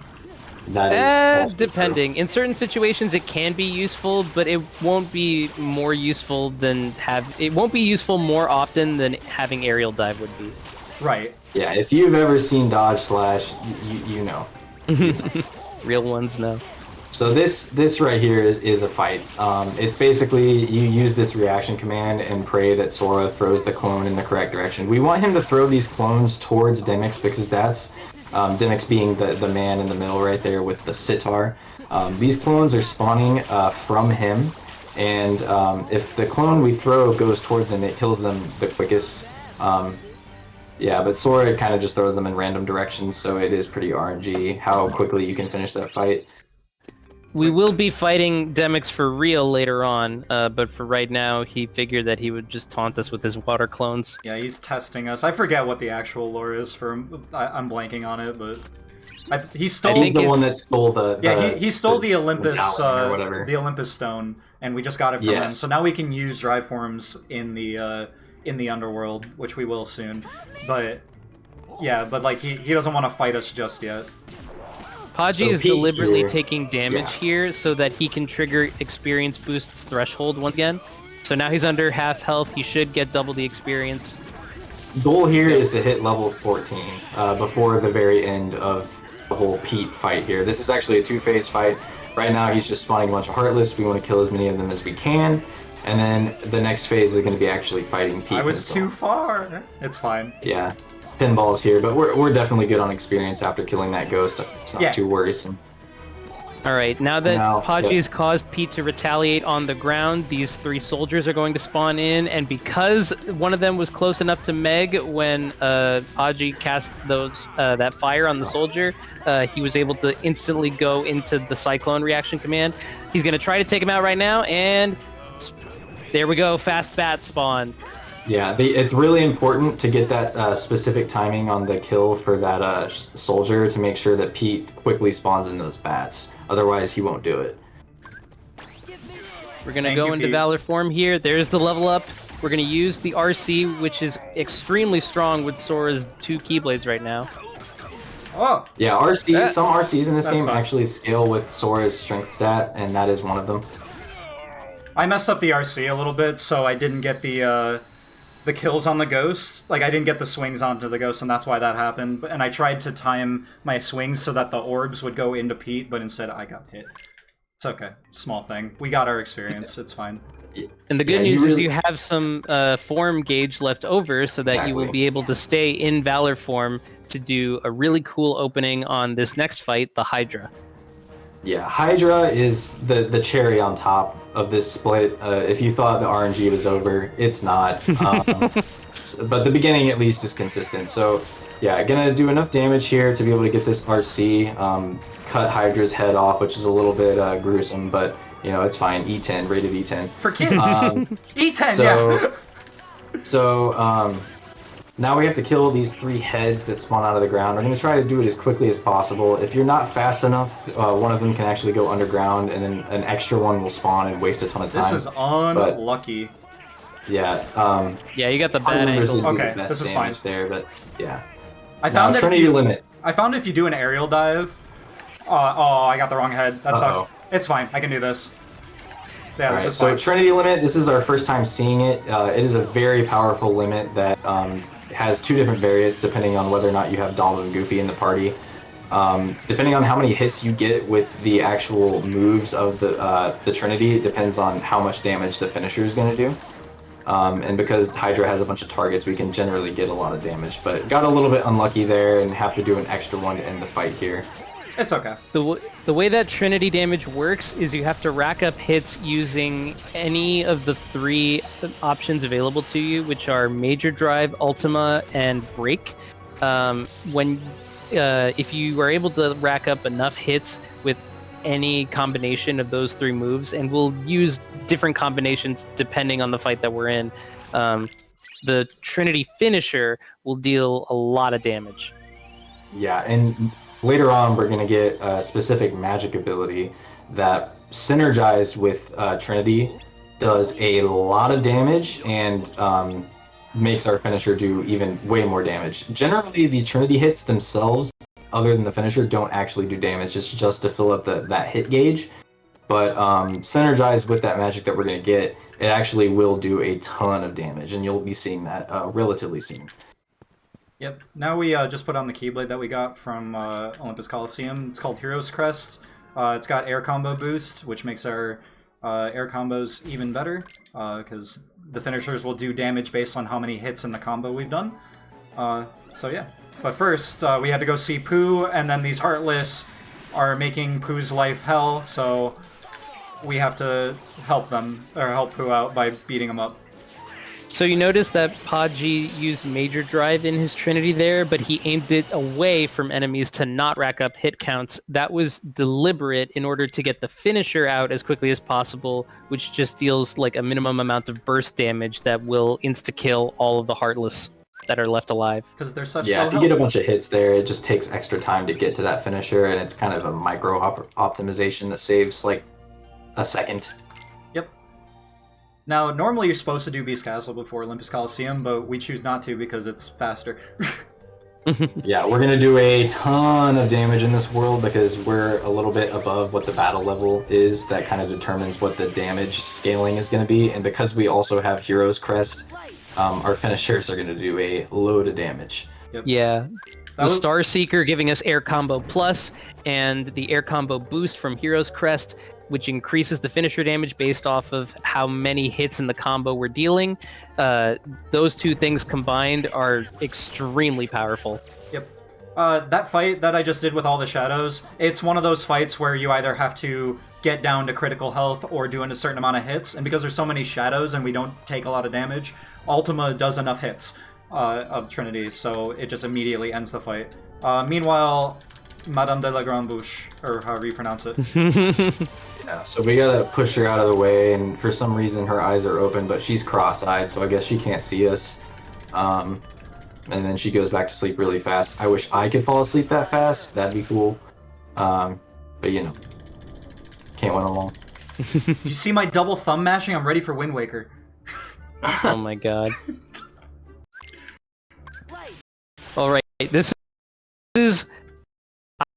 That is depending. In certain situations, it can be useful, but it won't be more useful than it won't be useful more often than having aerial dive would be. Right. Yeah, if you've ever seen dodge slash, you know. Real ones know. So this right here is a fight. It's basically you use this reaction command and pray that Sora throws the clone in the correct direction. We want him to throw these clones towards Demyx because that's Demyx being the man in the middle right there with the sitar. These clones are spawning from him, and if the clone we throw goes towards him, it kills them the quickest. Yeah, but Sora kind of just throws them in random directions, so it is pretty RNG how quickly you can finish that fight. We will be fighting Demyx for real later on, but for right now, he figured that he would just taunt us with his water clones. Yeah, he's testing us. I forget what the actual lore is for him. I'm blanking on it, but he stole. He's the one that stole the. Yeah, he stole the Olympus, or whatever. The Olympus stone, and we just got it from him. So now we can use drive forms in the underworld, which we will soon. But yeah, but like he doesn't want to fight us just yet. Podgy is deliberately taking damage here so that he can trigger experience boost's threshold once again. So now he's under half health. He should get double the experience. Goal here is to hit level 14 before the very end of the whole Pete fight here. This is actually a two-phase fight. Right now he's just spawning a bunch of Heartless. We want to kill as many of them as we can. And then the next phase is going to be actually fighting Pete. I was too far. It's fine. Yeah. Pinballs here, but we're definitely good on experience after killing that ghost. It's not too worrisome. Alright, now that Podgy has caused Pete to retaliate on the ground, these three soldiers are going to spawn in, and because one of them was close enough to Meg when Podgy cast that fire on the soldier, he was able to instantly go into the Cyclone reaction command. He's going to try to take him out right now, and there we go, fast bat spawn. Yeah, it's really important to get that specific timing on the kill for that soldier to make sure that Pete quickly spawns in those bats. Otherwise, he won't do it. We're going to go into Valor form here. There's the level up. We're going to use the RC, which is extremely strong with Sora's 2 Keyblades right now. Oh! Yeah, RCs. Some RCs in this game actually scale with Sora's strength stat, and that is one of them. I messed up the RC a little bit, so I didn't get the kills on the ghosts. Like, I didn't get the swings onto the ghosts, and that's why that happened. And I tried to time my swings so that the orbs would go into Pete, but instead I got hit. It's okay. Small thing. We got our experience. It's fine. And the good news is you have some form gauge left over so that you will be able to stay in Valor form to do a really cool opening on this next fight, the Hydra. Yeah, Hydra is the cherry on top of this split. If you thought the RNG was over, it's not. But the beginning, at least, is consistent. So, yeah, gonna do enough damage here to be able to get this RC, cut Hydra's head off, which is a little bit gruesome, but, you know, it's fine. E10, rated E10. For kids! E10, yeah! So, now we have to kill these 3 heads that spawn out of the ground. We're going to try to do it as quickly as possible. If you're not fast enough, one of them can actually go underground, and then an extra one will spawn and waste a ton of time. This is unlucky. Yeah. Yeah, you got the bad angle. Okay, this is fine. There, but yeah. I found that Trinity limit. I found if you do an aerial dive. Oh, I got the wrong head. That sucks. It's fine. I can do this. Yeah, this is fine. So Trinity limit. This is our first time seeing it. It is a very powerful limit that has 2 different variants depending on whether or not you have Donald and Goofy in the party. Depending on how many hits you get with the actual moves of the Trinity, it depends on how much damage the finisher is going to do. And because Hydra has a bunch of targets, we can generally get a lot of damage. But got a little bit unlucky there and have to do an extra one to end the fight here. It's okay. The way that Trinity damage works is you have to rack up hits using any of the 3 options available to you, which are Major Drive, Ultima, and Break. If you are able to rack up enough hits with any combination of those 3 moves, and we'll use different combinations depending on the fight that we're in, the Trinity finisher will deal a lot of damage. Yeah, and later on, we're going to get a specific magic ability that, synergized with Trinity, does a lot of damage and makes our finisher do even way more damage. Generally, the Trinity hits themselves, other than the finisher, don't actually do damage, just to fill up that hit gauge. But synergized with that magic that we're going to get, it actually will do a ton of damage, and you'll be seeing that relatively soon. Yep. Now we just put on the Keyblade that we got from Olympus Coliseum. It's called Hero's Crest. It's got air combo boost, which makes our air combos even better, because the finishers will do damage based on how many hits in the combo we've done. So yeah. But first, we had to go see Pooh, and then these Heartless are making Pooh's life hell, so we have to help them, or help Pooh out by beating him up. So you notice that Podgy used Major Drive in his Trinity there, but he aimed it away from enemies to not rack up hit counts. That was deliberate in order to get the finisher out as quickly as possible, which just deals like a minimum amount of burst damage that will insta-kill all of the Heartless that are left alive. Because they're such Yeah, low if you get a bunch of hits there, it just takes extra time to get to that finisher, and it's kind of a micro optimization that saves like a second. Yep. Now, normally you're supposed to do Beast Castle before Olympus Coliseum, but we choose not to because it's faster. Yeah, we're going to do a ton of damage in this world because we're a little bit above what the battle level is. That kind of determines what the damage scaling is going to be, and because we also have Hero's Crest, our finishers are going to do a load of damage. Yep. Yeah. The Star Seeker giving us Air Combo Plus, and the Air Combo Boost from Hero's Crest, which increases the finisher damage based off of how many hits in the combo we're dealing. Those 2 things combined are extremely powerful. Yep. That fight that I just did with all the shadows, it's one of those fights where you either have to get down to critical health or doing a certain amount of hits, and because there's so many shadows and we don't take a lot of damage, Ultima does enough hits of Trinity, so it just immediately ends the fight. Meanwhile, Madame de la Grande Bouche, or however you pronounce it. Yeah, so we gotta push her out of the way, and for some reason her eyes are open, but she's cross-eyed, so I guess she can't see us. And then she goes back to sleep really fast. I wish I could fall asleep that fast. That'd be cool. But you know, can't win them all. You see my double thumb mashing? I'm ready for Wind Waker. Oh my god. Alright, this is,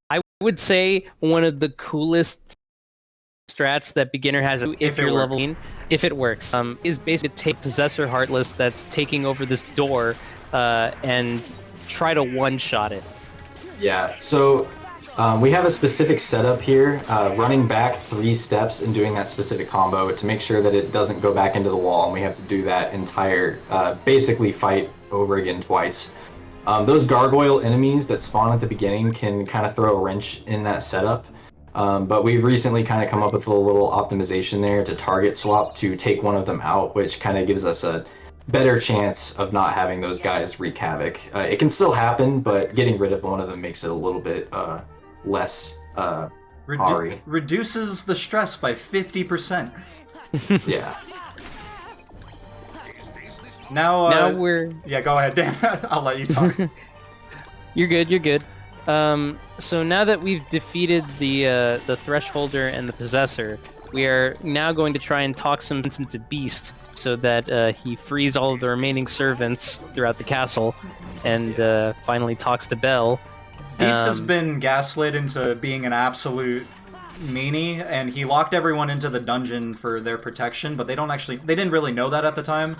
I would say, one of the coolest strats that beginner has if you're leveling, if it works. Is basically take Possessor Heartless that's taking over this door and try to one-shot it. Yeah, so We have a specific setup here, running back 3 steps and doing that specific combo to make sure that it doesn't go back into the wall, and we have to do that entire, basically fight over again twice. Those gargoyle enemies that spawn at the beginning can kind of throw a wrench in that setup, but we've recently kind of come up with a little optimization there to target swap to take one of them out, which kind of gives us a better chance of not having those guys wreak havoc. It can still happen, but getting rid of one of them makes it a little bit less reduces the stress by 50%. Yeah. Now we're... Yeah, go ahead, Dan. I'll let you talk. You're good, you're good. So now that we've defeated the Thresholder and the Possessor, we are now going to try and talk some sense into Beast so that he frees all of the remaining servants throughout the castle and finally talks to Belle. Beast has been gaslit into being an absolute meanie, and he locked everyone into the dungeon for their protection, but they didn't really know that at the time.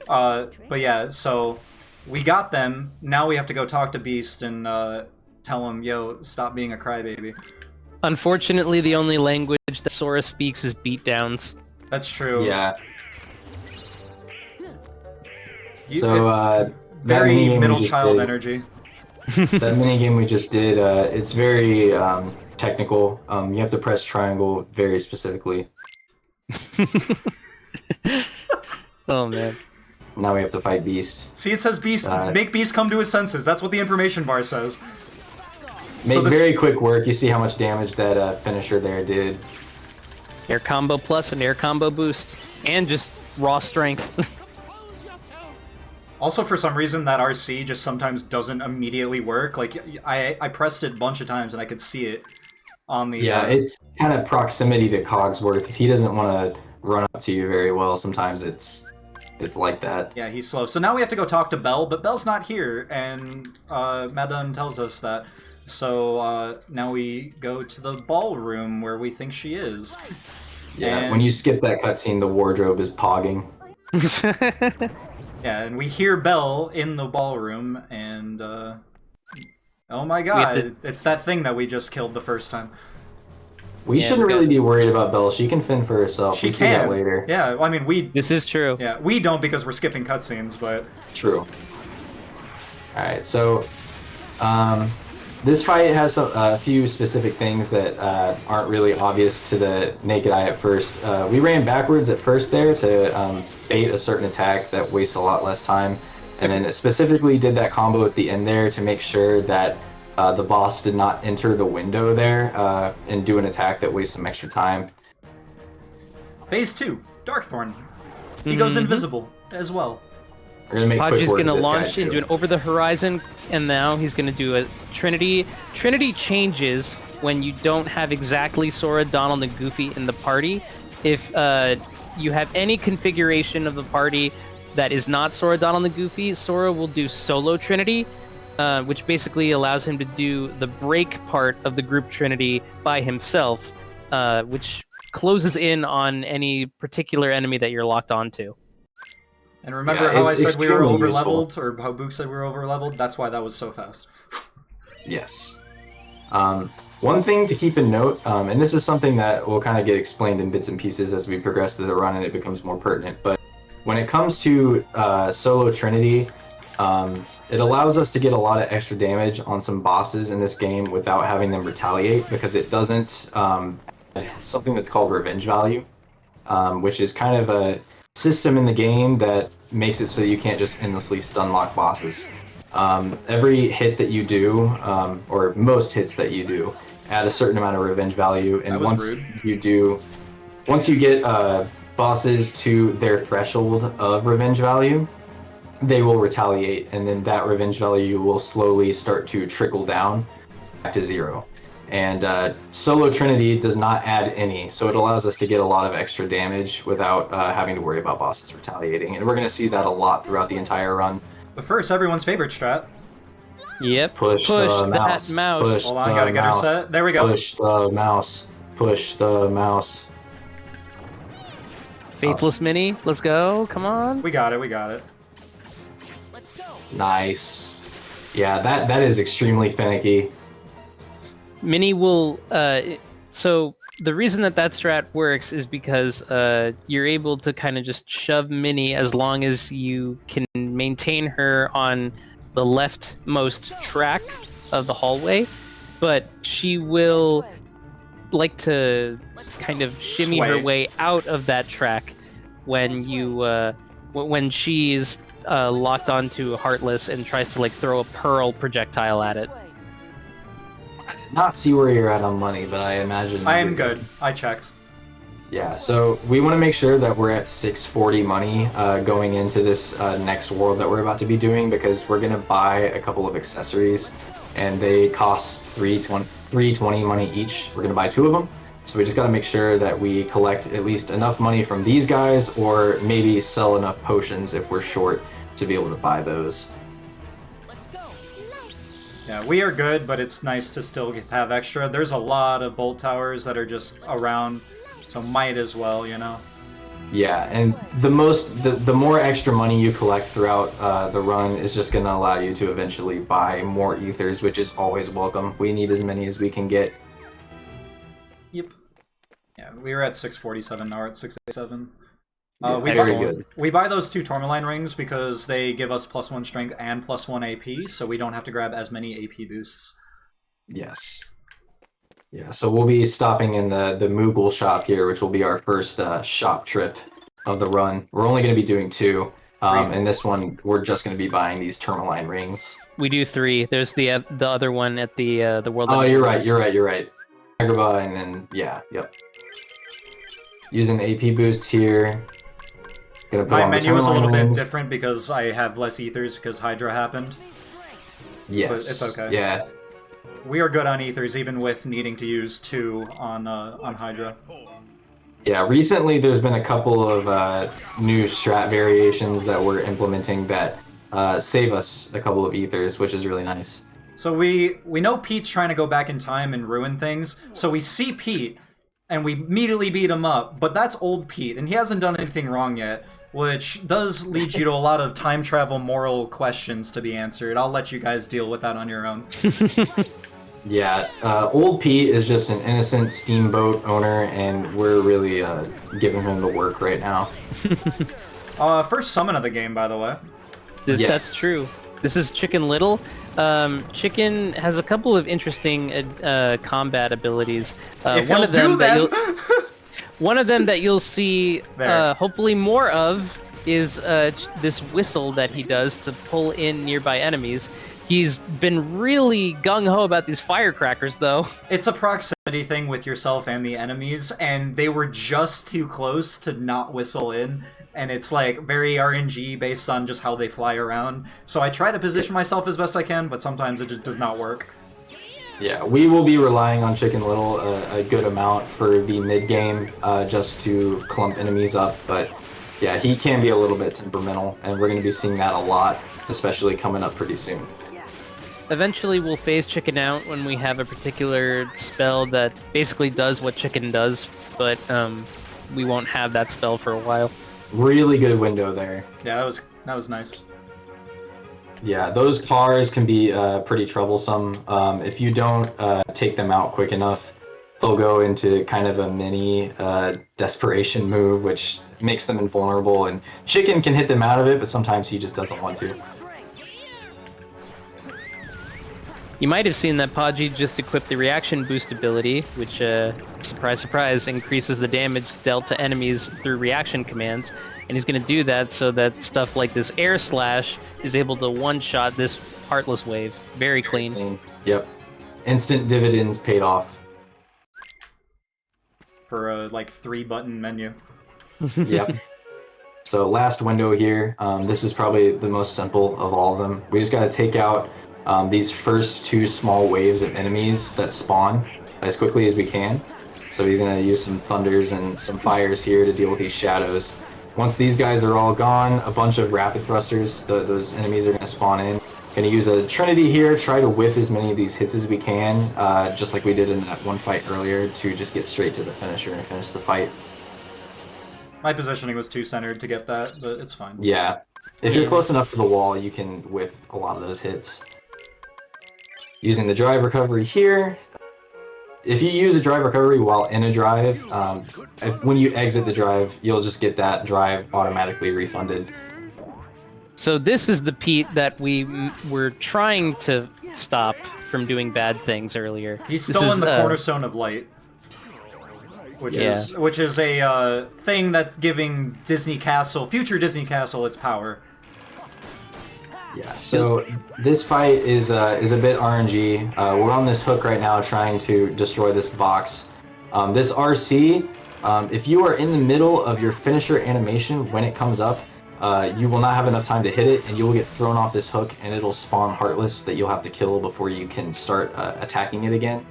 But yeah, so we got them. Now we have to go talk to Beast and tell him, yo, stop being a crybaby. Unfortunately, the only language that Sora speaks is beatdowns. That's true. Yeah. So, very middle child energy. That minigame we just did, it's very technical. You have to press triangle very specifically. Oh, man. Now we have to fight Beast. See, it says Beast, make Beast come to his senses. That's what the information bar says. Make very quick work. You see how much damage that finisher there did. Air combo plus and air combo boost. And just raw strength. Also, for some reason, that RC just sometimes doesn't immediately work. Like, I pressed it a bunch of times and I could see it on the... Yeah, it's kind of proximity to Cogsworth. If he doesn't want to run up to you very well, sometimes it's like that. Yeah, he's slow. So now we have to go talk to Belle, but Belle's not here, and Madan tells us that. So now we go to the ballroom where we think she is. Yeah, and... when you skip that cutscene, the wardrobe is pogging. Yeah, and we hear Belle in the ballroom, and oh my god, it's that thing that we just killed the first time. We shouldn't really be worried about Belle. She can fend for herself. She can. See that later. Yeah, I mean, This is true. Yeah, we don't because we're skipping cutscenes, but... True. Alright, so... this fight has a few specific things that aren't really obvious to the naked eye at first. We ran backwards at first there to bait a certain attack that wastes a lot less time. And then it specifically did that combo at the end there to make sure that the boss did not enter the window there and do an attack that wastes some extra time. Phase 2, Darkthorn. He goes invisible as well. We're gonna make Podgy's quick work gonna of this guy, launch too. into an over the horizon, and now he's gonna do a Trinity. Trinity changes when you don't have exactly Sora, Donald, and Goofy in the party. If you have any configuration of the party that is not Sora, Donald, and Goofy, Sora will do solo Trinity, which basically allows him to do the break part of the group Trinity by himself, which closes in on any particular enemy that you're locked onto. And remember how I said we were over-leveled, or how Book said we were over-leveled? That's why that was so fast. Yes. One thing to keep in note, and this is something that will kind of get explained in bits and pieces as we progress through the run and it becomes more pertinent, but when it comes to solo Trinity, it allows us to get a lot of extra damage on some bosses in this game without having them retaliate, because it doesn't something that's called revenge value, which is kind of a system in the game that makes it so you can't just endlessly stun lock bosses. Every hit that you do, or most hits that you do, add a certain amount of revenge value, and once you get bosses to their threshold of revenge value, they will retaliate, and then that revenge value will slowly start to trickle down back to 0. And solo Trinity does not add any, so it allows us to get a lot of extra damage without having to worry about bosses retaliating. And we're going to see that a lot throughout the entire run. But first, everyone's favorite strat. Yep. Push the that mouse. Push Hold on, gotta get her set. There we go. Push the mouse. Push the mouse. Faithless Mini, let's go. Come on. We got it, we got it. Nice. Yeah, that is extremely finicky. Mini will. So the reason that strat works is because you're able to kind of just shove Mini as long as you can maintain her on the leftmost track of the hallway, but she will like to kind of shimmy her Sway. way out of that track when you when she's locked onto Heartless and tries to like throw a pearl projectile at it. I did not see where you're at on money, but I imagine I am you're good. I checked. Yeah, so we want to make sure that we're at 640 money going into this next world that we're about to be doing, because we're going to buy a couple of accessories and they cost 320 money each. We're going to buy 2 of them. So we just got to make sure that we collect at least enough money from these guys, or maybe sell enough potions if we're short to be able to buy those. Yeah, we are good, but it's nice to still have extra. There's a lot of bolt towers that are just around, so might as well, you know? Yeah, and the more extra money you collect throughout the run is just going to allow you to eventually buy more ethers, which is always welcome. We need as many as we can get. Yep. Yeah, we were at 647, now we're at 687. Yeah, we, very buy, good. we buy those 2 Tourmaline rings because they give us +1 strength and +1 AP, so we don't have to grab as many AP boosts. Yes. Yeah, so we'll be stopping in the Moogle shop here, which will be our first shop trip of the run. We're only going to be doing 2, and this one we're just going to be buying these Tourmaline rings. We do 3. There's the other one at the world. Oh, you're right. Agrabah, and then yep. Using AP boosts here. My menu is a little bit different because I have less ethers because Hydra happened. Yes. But it's okay. Yeah. We are good on ethers, even with needing to use 2 on Hydra. Yeah, recently there's been a couple of new strat variations that we're implementing that save us a couple of ethers, which is really nice. So we know Pete's trying to go back in time and ruin things, so we see Pete, and we immediately beat him up, but that's old Pete, and he hasn't done anything wrong yet, which does lead you to a lot of time travel moral questions to be answered. I'll let you guys deal with that on your own. Yeah, old Pete is just an innocent steamboat owner, and we're really giving him the work right now. First summon of the game, by the way. Yes. That's true. This is Chicken Little. Chicken has a couple of interesting combat abilities. One of them that you'll see hopefully more of is this whistle that he does to pull in nearby enemies. He's been really gung-ho about these firecrackers, though. It's a proximity thing with yourself and the enemies, and they were just too close to not whistle in, and it's like very RNG based on just how they fly around. So I try to position myself as best I can, but sometimes it just does not work. Yeah, we will be relying on Chicken Little a good amount for the mid-game just to clump enemies up, but yeah, he can be a little bit temperamental, and we're going to be seeing that a lot, especially coming up pretty soon. Eventually we'll phase Chicken out when we have a particular spell that basically does what Chicken does, but we won't have that spell for a while. Really good window there. Yeah, that was nice. Yeah, those cars can be pretty troublesome. If you don't take them out quick enough, they'll go into kind of a mini desperation move, which makes them invulnerable, and Chicken can hit them out of it, but sometimes he just doesn't want to. You might have seen that Podgy just equipped the reaction boost ability, which, surprise surprise, increases the damage dealt to enemies through reaction commands, and he's going to do that so that stuff like this air slash is able to one-shot this Heartless wave. Very clean. Yep. Instant dividends paid off. For a, like, 3-button menu. Yep. So last window here, this is probably the most simple of all of them. We just got to take out these first 2 small waves of enemies that spawn as quickly as we can. So he's going to use some thunders and some fires here to deal with these shadows. Once these guys are all gone, a bunch of rapid thrusters, those enemies are going to spawn in. Going to use a Trinity here, try to whiff as many of these hits as we can, just like we did in that one fight earlier, to just get straight to the finisher and finish the fight. My positioning was too centered to get that, but it's fine. Yeah. If you're close enough to the wall, you can whiff a lot of those hits. Using the drive recovery here, if you use a drive recovery while in a drive, when you exit the drive, you'll just get that drive automatically refunded. So this is the Pete that we were trying to stop from doing bad things earlier. He's stolen the cornerstone of light, which is a thing that's giving Disney Castle, future Disney Castle, its power. Yeah. So this fight is a bit RNG. We're on this hook right now, trying to destroy this box. This RC, if you are in the middle of your finisher animation when it comes up, you will not have enough time to hit it, and you will get thrown off this hook, and it'll spawn Heartless that you'll have to kill before you can start attacking it again.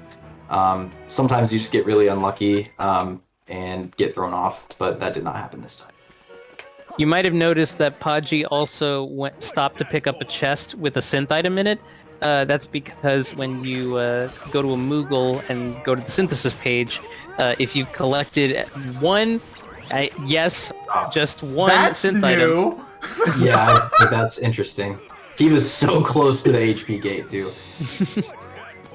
Sometimes you just get really unlucky and get thrown off, but that did not happen this time. You might have noticed that Podgy also stopped to pick up a chest with a synth item in it. That's because when you go to a Moogle and go to the synthesis page, if you've collected one, just one synth item. Yeah, that's interesting. He was so close to the HP gate, too.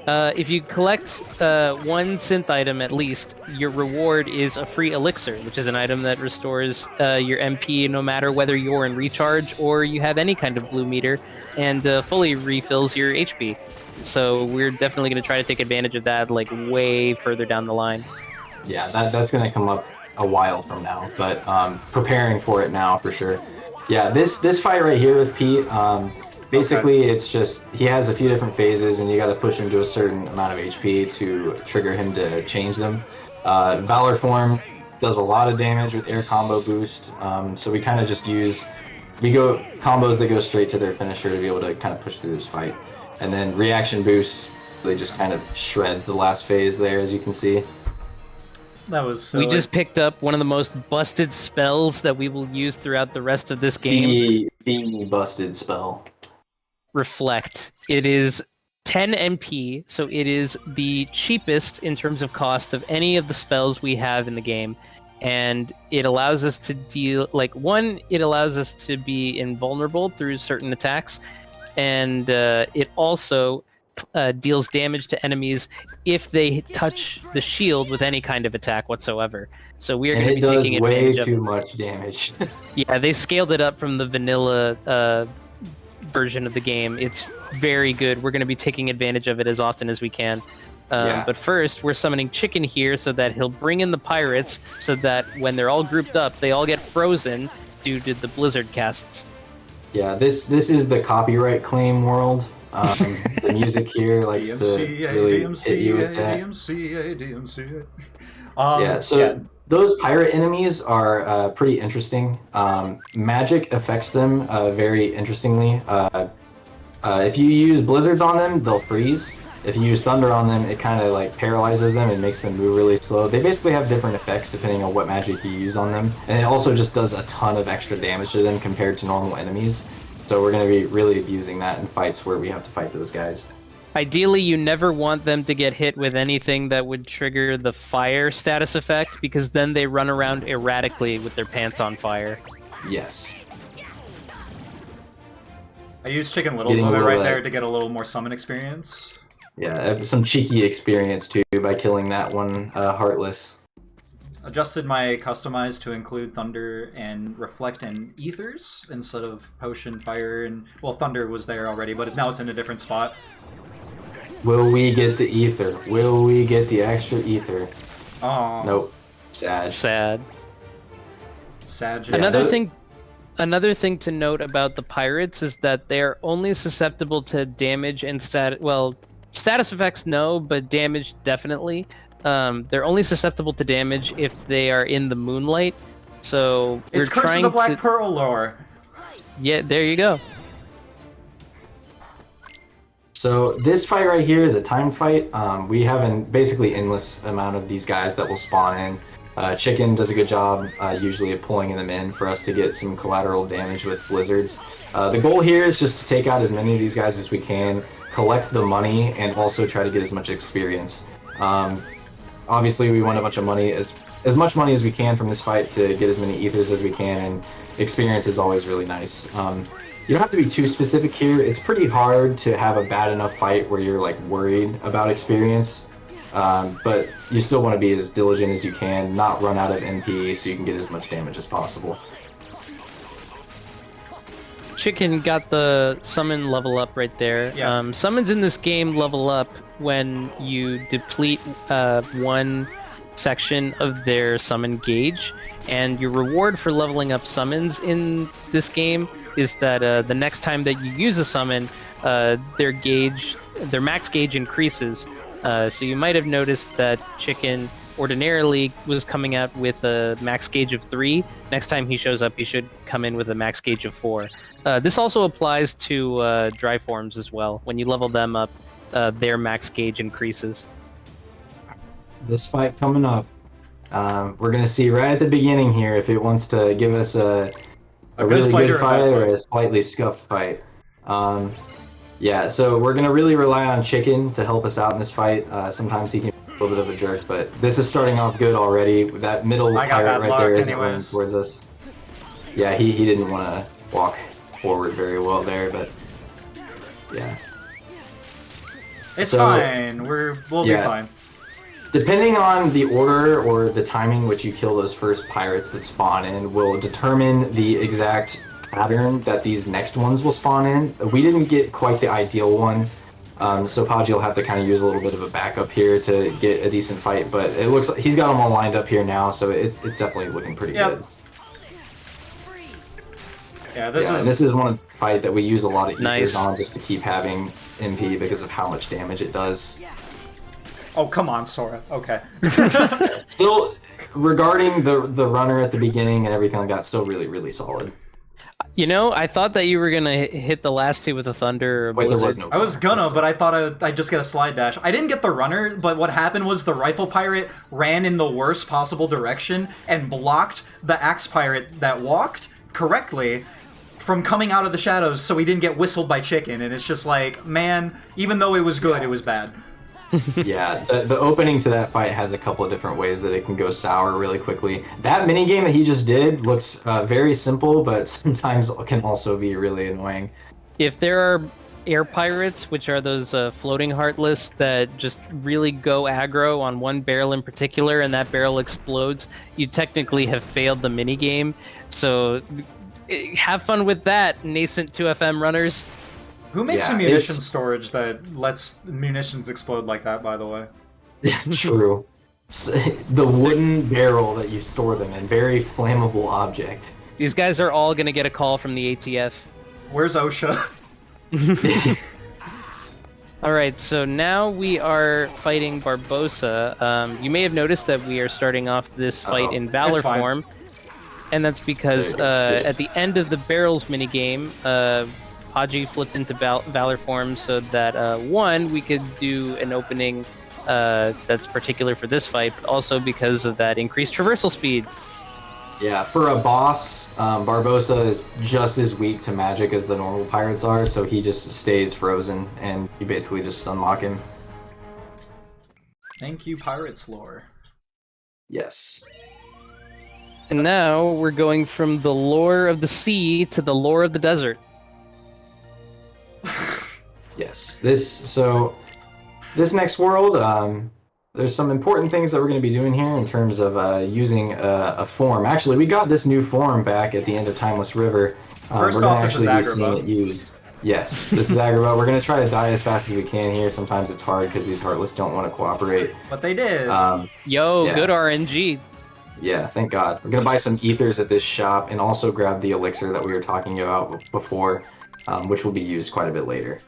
If you collect one synth item at least, your reward is a free elixir, which is an item that restores your MP no matter whether you're in recharge or you have any kind of blue meter, and fully refills your HP. So we're definitely going to try to take advantage of that, like, way further down the line. Yeah, that's going to come up a while from now, but preparing for it now for sure. Yeah, this fight right here with Pete, basically it's just he has a few different phases, and you got to push him to a certain amount of HP to trigger him to change them. Valor Form does a lot of damage with air combo boost, so we kind of just go combos that go straight to their finisher to be able to kind of push through this fight. And then reaction boost, they just kind of shreds the last phase there, as you can see. That was so we just picked up one of the most busted spells that we will use throughout the rest of this game. The busted spell. Reflect. It is 10 MP, so it is the cheapest in terms of cost of any of the spells we have in the game. And it allows us to deal, it allows us to be invulnerable through certain attacks. And it also deals damage to enemies if they touch the shield with any kind of attack whatsoever. So we are going to be taking advantage of it. It does way too much damage. Yeah, they scaled it up from the vanilla version of the game. It's very good. We're going to be taking advantage of it as often as we can. But first, we're summoning Chicken here so that he'll bring in the pirates, so that when they're all grouped up, they all get frozen due to the blizzard casts. Yeah, this is the copyright claim world. The music here likes to really hit you with that. Yeah, so those pirate enemies are pretty interesting. Magic affects them very interestingly. If you use blizzards on them, they'll freeze. If you use thunder on them, it kind of like paralyzes them and makes them move really slow. They basically have different effects depending on what magic you use on them, and it also just does a ton of extra damage to them compared to normal enemies. So we're going to be really abusing that in fights where we have to fight those guys. Ideally, you never want them to get hit with anything that would trigger the fire status effect, because then they run around erratically with their pants on fire. Yes. I used Chicken Littles on it right there to get a little more summon experience. Yeah, some cheeky experience too by killing that one Heartless. Adjusted my customize to include Thunder and Reflect and Ethers instead of Potion, Fire, and... Well, Thunder was there already, but now it's in a different spot. Will we get the Ether? Will we get the extra Ether? Oh. Nope. Sad. Sad. Sad. Another thing to note about the pirates is that they're only susceptible to damage and status effects, no, but damage definitely. They're only susceptible to damage if they are in the moonlight. So it's Curse of the Black Pearl lore. Yeah, there you go. So this fight right here is a time fight. We have a basically endless amount of these guys that will spawn in. Chicken does a good job usually of pulling them in for us to get some collateral damage with blizzards. The goal here is just to take out as many of these guys as we can, collect the money, and also try to get as much experience. Obviously, we want a bunch of money, as much money as we can from this fight to get as many ethers as we can, and experience is always really nice. You don't have to be too specific here. It's pretty hard to have a bad enough fight where you're like worried about experience. but you still want to be as diligent as you can, not run out of MP so you can get as much damage as possible. Chicken got the summon level up right there. Yeah. Summons in this game level up when you deplete one section of their summon gauge, and your reward for leveling up summons in this game is that the next time that you use a summon, their max gauge increases. So you might have noticed that Chicken ordinarily was coming out with a max gauge of 3. Next time he shows up, he should come in with a max gauge of 4. This also applies to dry forms as well. When you level them up, their max gauge increases. This fight coming up, we're going to see right at the beginning here if it wants to give us a really good fight or a slightly scuffed fight. Yeah, so we're going to really rely on Chicken to help us out in this fight. Sometimes he can be a little bit of a jerk, but this is starting off good already. That middle pirate right there isn't running towards us. Yeah, he didn't want to walk forward very well there, but yeah. It's fine. We'll be fine. Depending on the order or the timing which you kill those first pirates that spawn in will determine the exact pattern that these next ones will spawn in. We didn't get quite the ideal one, so Podgy will have to kind of use a little bit of a backup here to get a decent fight, but it looks like he's got them all lined up here now, so it's definitely looking pretty good. Yeah, this is one fight that we use a lot of ethers on just to keep having MP because of how much damage it does. Oh, come on, Sora. Okay. Still, regarding the runner at the beginning and everything like that, still really, really solid. You know, I thought that you were gonna hit the last two with a thunder or blizzard. There was no I was gonna, but I thought I'd just get a slide dash. I didn't get the runner, but what happened was the rifle pirate ran in the worst possible direction and blocked the axe pirate that walked correctly from coming out of the shadows, so he didn't get whistled by Chicken. And it's just like, man, even though it was good, it was bad. Yeah, the opening to that fight has a couple of different ways that it can go sour really quickly. That minigame that he just did looks very simple, but sometimes can also be really annoying. If there are air pirates, which are those floating heartless that just really go aggro on one barrel in particular, and that barrel explodes, you technically have failed the minigame. So have fun with that, nascent 2FM runners. Who makes a munition storage that lets munitions explode like that, by the way? True. The wooden barrel that you store them in, very flammable object. These guys are all going to get a call from the ATF. Where's OSHA? Alright, so now we are fighting Barbosa. You may have noticed that we are starting off this fight in Valor form. And that's because at the end of the barrels minigame, Podgy flipped into Valor form so that, one, we could do an opening that's particular for this fight, but also because of that increased traversal speed. Yeah, for a boss, Barbosa is just as weak to magic as the normal pirates are, so he just stays frozen, and you basically just unlock him. Thank you, Pirates lore. Yes. And now we're going from the lore of the sea to the lore of the desert. Yes, this next world, there's some important things that we're going to be doing here in terms of using a form. Actually, we got this new form back at the end of Timeless River. First off, this is Agrabah. It used. Yes, this is Agrabah. We're going to try to die as fast as we can here. Sometimes it's hard because these Heartless don't want to cooperate. But they did. Good RNG. Yeah, thank God. We're going to buy some ethers at this shop and also grab the elixir that we were talking about before, which will be used quite a bit later.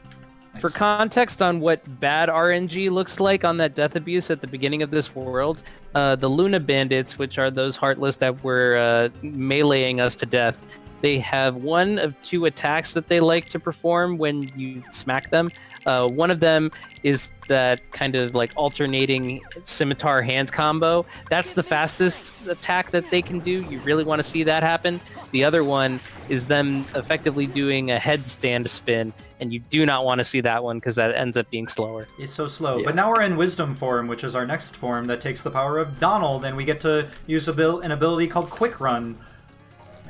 For context on what bad RNG looks like on that death abuse at the beginning of this world, the Luna Bandits, which are those Heartless that were meleeing us to death, they have one of two attacks that they like to perform when you smack them. One of them is that kind of like alternating scimitar hand combo. That's the fastest attack that they can do. You really want to see that happen. The other one is them effectively doing a headstand spin, and you do not want to see that one because that ends up being slower. It's so slow. Yeah. But now we're in Wisdom form, which is our next form that takes the power of Donald, and we get to use an ability called Quick Run.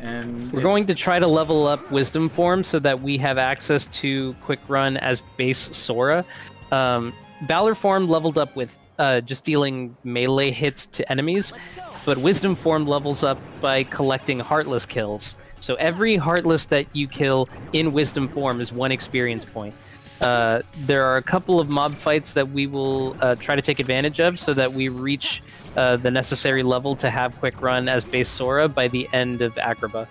And we're going to try to level up Wisdom form so that we have access to Quick Run as base Sora. Valor form leveled up with just dealing melee hits to enemies, but Wisdom Form levels up by collecting Heartless kills. So every Heartless that you kill in Wisdom Form is 1 experience point. There are a couple of mob fights that we will try to take advantage of so that we reach the necessary level to have Quick Run as base Sora by the end of Agrabah.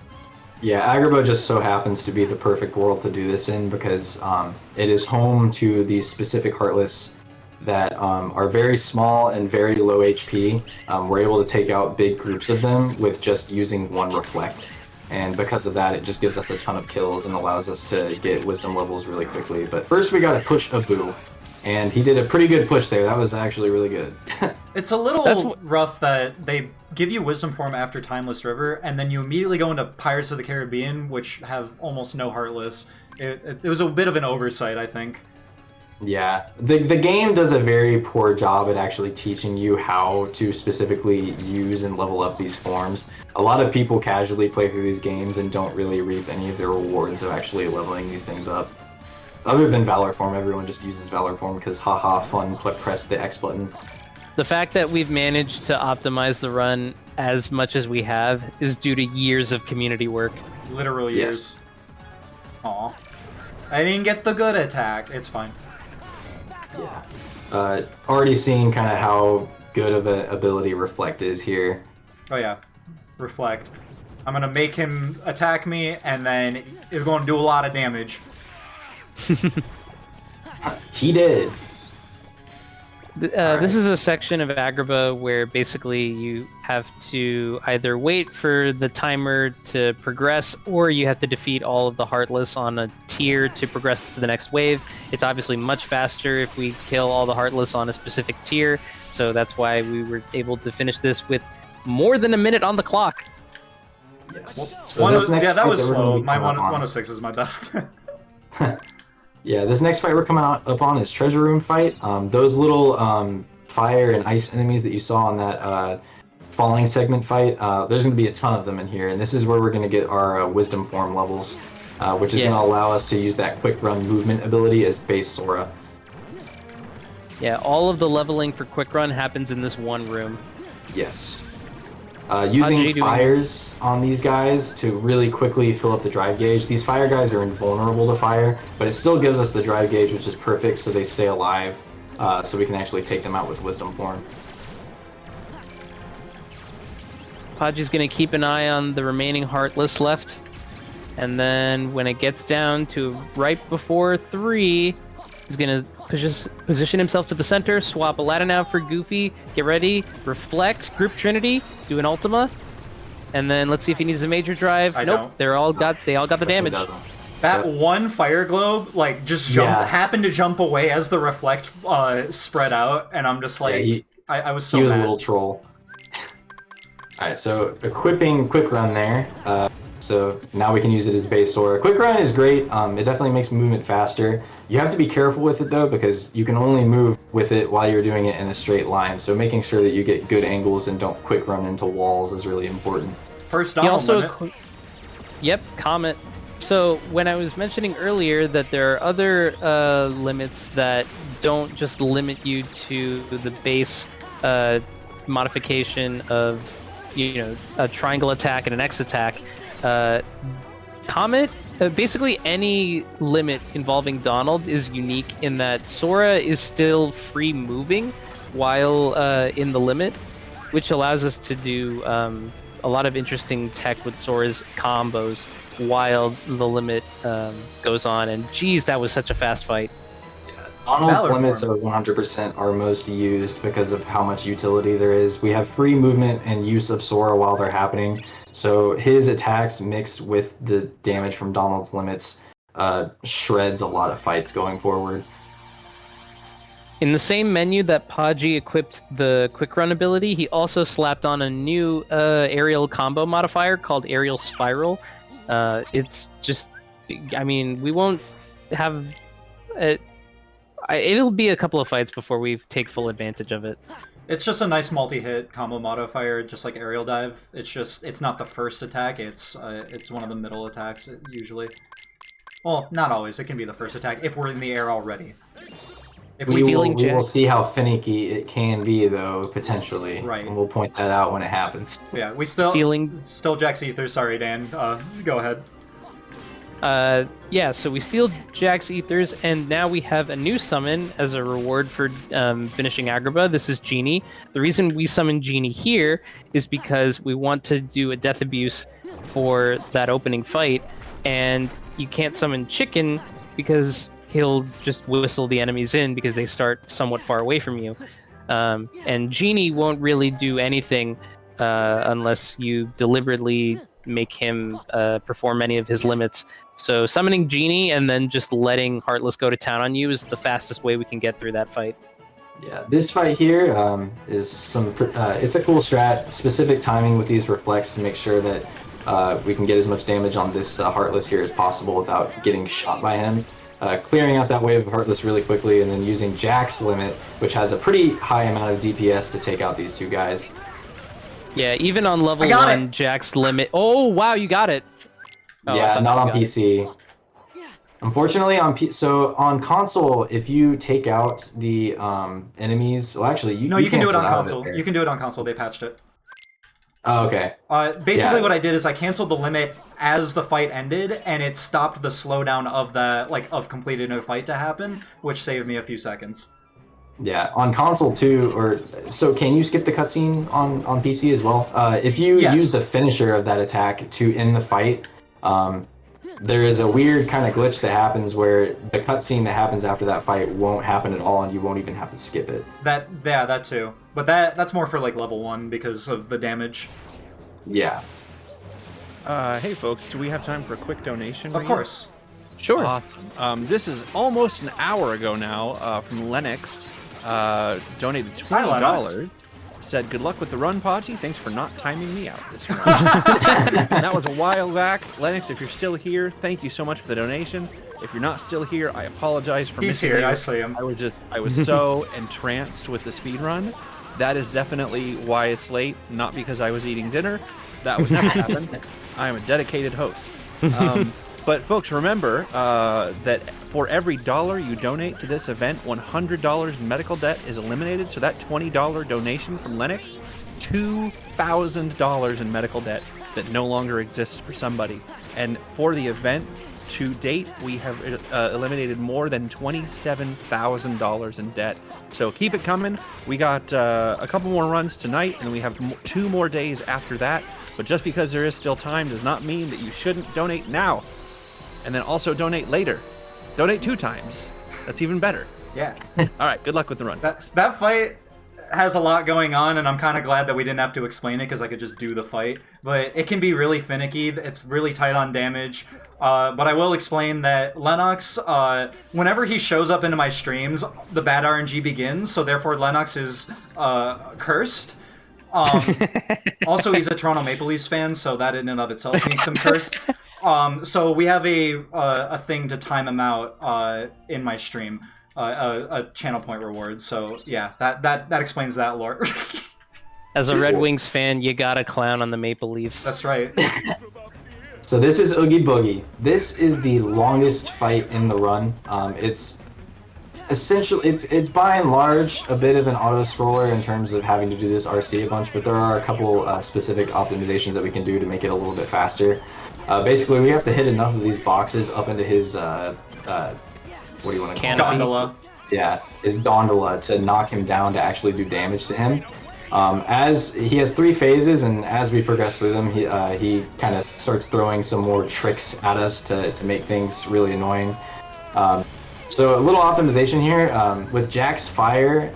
Yeah, Agrabah just so happens to be the perfect world to do this in because it is home to these specific Heartless that are very small and very low HP. We're able to take out big groups of them with just using 1 Reflect. And because of that, it just gives us a ton of kills and allows us to get wisdom levels really quickly. But first we gotta push Abu. And he did a pretty good push there. That was actually really good. It's a little rough that they give you Wisdom Form after Timeless River, and then you immediately go into Pirates of the Caribbean, which have almost no Heartless. It was a bit of an oversight, I think. Yeah, the game does a very poor job at actually teaching you how to specifically use and level up these forms. A lot of people casually play through these games and don't really reap any of the rewards of actually leveling these things up. Other than Valor Form, everyone just uses Valor Form because haha, fun, press the X button. The fact that we've managed to optimize the run as much as we have is due to years of community work. Literal years. Yes. Aw. I didn't get the good attack. It's fine. Yeah. Already seeing kind of how good of an ability Reflect is here. Oh yeah, Reflect. I'm gonna make him attack me, and then it's going to do a lot of damage. He did. This is a section of Agrabah where basically you have to either wait for the timer to progress, or you have to defeat all of the Heartless on a tier to progress to the next wave. It's obviously much faster if we kill all the Heartless on a specific tier, so that's why we were able to finish this with more than a minute on the clock. Yes. So that was slow. My 106 is my best. Yeah, this next fight we're coming up on is Treasure Room fight. Those little fire and ice enemies that you saw on that falling segment fight, there's going to be a ton of them in here, and this is where we're going to get our Wisdom Form levels, which is going to allow us to use that Quick Run movement ability as base Sora. Yeah, all of the leveling for Quick Run happens in this one room. Yes. Using fires on these guys to really quickly fill up the drive gauge. These fire guys are invulnerable to fire, but it still gives us the drive gauge, which is perfect, so they stay alive, so we can actually take them out with Wisdom Form. Podgy's going to keep an eye on the remaining Heartless left, and then when it gets down to right before 3, he's going to position himself to the center, swap Aladdin out for Goofy, get ready, reflect, group Trinity, do an Ultima, and then let's see if he needs a major drive. Nope, they all got the damage. That one fire globe, like, just happened to jump away as the reflect spread out, and I'm just like, I was so mad. He was a little troll. Alright, so equipping Quick Run there. So now we can use it as base Sora. Quick Run is great. It definitely makes movement faster. You have to be careful with it though, because you can only move with it while you're doing it in a straight line. So making sure that you get good angles and don't quick run into walls is really important. First Donald limit. Yep, Comet. So when I was mentioning earlier that there are other limits that don't just limit you to the base modification of, a triangle attack and an X attack. Comet, basically any limit involving Donald is unique in that Sora is still free moving while in the limit, which allows us to do a lot of interesting tech with Sora's combos while the limit goes on. And geez, that was such a fast fight. Donald's limits are 100% our most used because of how much utility there is. We have free movement and use of Sora while they're happening. So his attacks mixed with the damage from Donald's limits shreds a lot of fights going forward. In the same menu that Podgy equipped the Quick Run ability, he also slapped on a new aerial combo modifier called Aerial Spiral. It's just, we won't have... it'll be a couple of fights before we take full advantage of it. It's just a nice multi-hit combo modifier, just like Aerial Dive. It's not the first attack, it's one of the middle attacks, usually. Well, not always, it can be the first attack if we're in the air already. If We Stealing will Jax. see how finicky it can be, though, potentially. Right. And we'll point that out when it happens. Yeah, we still Stealing- still Jax Ether. Sorry, Dan. Go ahead. Yeah, so we steal Jack's Ethers, and now we have a new summon as a reward for finishing Agrabah. This is Genie. The reason we summon Genie here is because we want to do a Death Abuse for that opening fight, and you can't summon Chicken because he'll just whistle the enemies in because they start somewhat far away from you. And Genie won't really do anything unless you deliberately make him perform any of his limits. So summoning Genie and then just letting Heartless go to town on you is the fastest way we can get through that fight. Yeah, this fight here is it's a cool strat, specific timing with these reflects to make sure that we can get as much damage on this Heartless here as possible without getting shot by him. Clearing out that wave of Heartless really quickly and then using Jack's limit, which has a pretty high amount of DPS to take out these two guys. Yeah, even on level 1, Jack's limit. Oh, wow, you got it. Oh, yeah, not on PC. Unfortunately, on console, if you take out the enemies, well, actually, you can do it on cancel out of console. there. You can do it on console. They patched it. Oh, okay. Basically, Yeah. what I did is I canceled the limit as the fight ended, and it stopped the slowdown of completing a fight to happen, which saved me a few seconds. Yeah, on console too, so can you skip the cutscene on PC as well? If you use the finisher of that attack to end the fight, there is a weird kind of glitch that happens where the cutscene that happens after that fight won't happen at all, and you won't even have to skip it. That too. But that's more for like level 1 because of the damage. Yeah. Hey folks, do we have time for a quick donation? Of course. Sure. Awesome. This is almost an hour ago now from Lennox. Donated Hi, $20. Said, good luck with the run, Podgy. Thanks for not timing me out this round. That was a while back. Lennox, if you're still here, thank you so much for the donation. If you're not still here, I apologize for He's missing here. you. I see him. I was so entranced with the speed run. That is definitely why it's late, not because I was eating dinner. That would never happen. I am a dedicated host. But folks, remember that for every dollar you donate to this event, $100 in medical debt is eliminated. So that $20 donation from Lennox, $2,000 in medical debt that no longer exists for somebody. And for the event, to date, we have eliminated more than $27,000 in debt. So keep it coming. We got a couple more runs tonight, and we have 2 more days after that. But just because there is still time does not mean that you shouldn't donate now. And then also donate later. Donate 2 times. That's even better. Yeah. All right, good luck with the run. That fight has a lot going on, and I'm kind of glad that we didn't have to explain it because I could just do the fight. But it can be really finicky. It's really tight on damage. But I will explain that Lennox, whenever he shows up into my streams, the bad RNG begins. So therefore, Lennox is cursed. Also, he's a Toronto Maple Leafs fan, so that in and of itself makes him cursed. So we have a thing to time him out in my stream, a channel point reward. So yeah, that explains that lore. As a Red Wings fan, you gotta clown on the Maple Leafs. That's right. So this is Oogie Boogie. This is the longest fight in the run. It's essentially, it's by and large a bit of an auto scroller in terms of having to do this RC a bunch, but there are a couple specific optimizations that we can do to make it a little bit faster. Basically, we have to hit enough of these boxes up into his what do you want to call it? Gondola. Yeah, his gondola to knock him down to actually do damage to him. As he has 3 phases, and as we progress through them, he kind of starts throwing some more tricks at us to make things really annoying. So a little optimization here with Jack's fire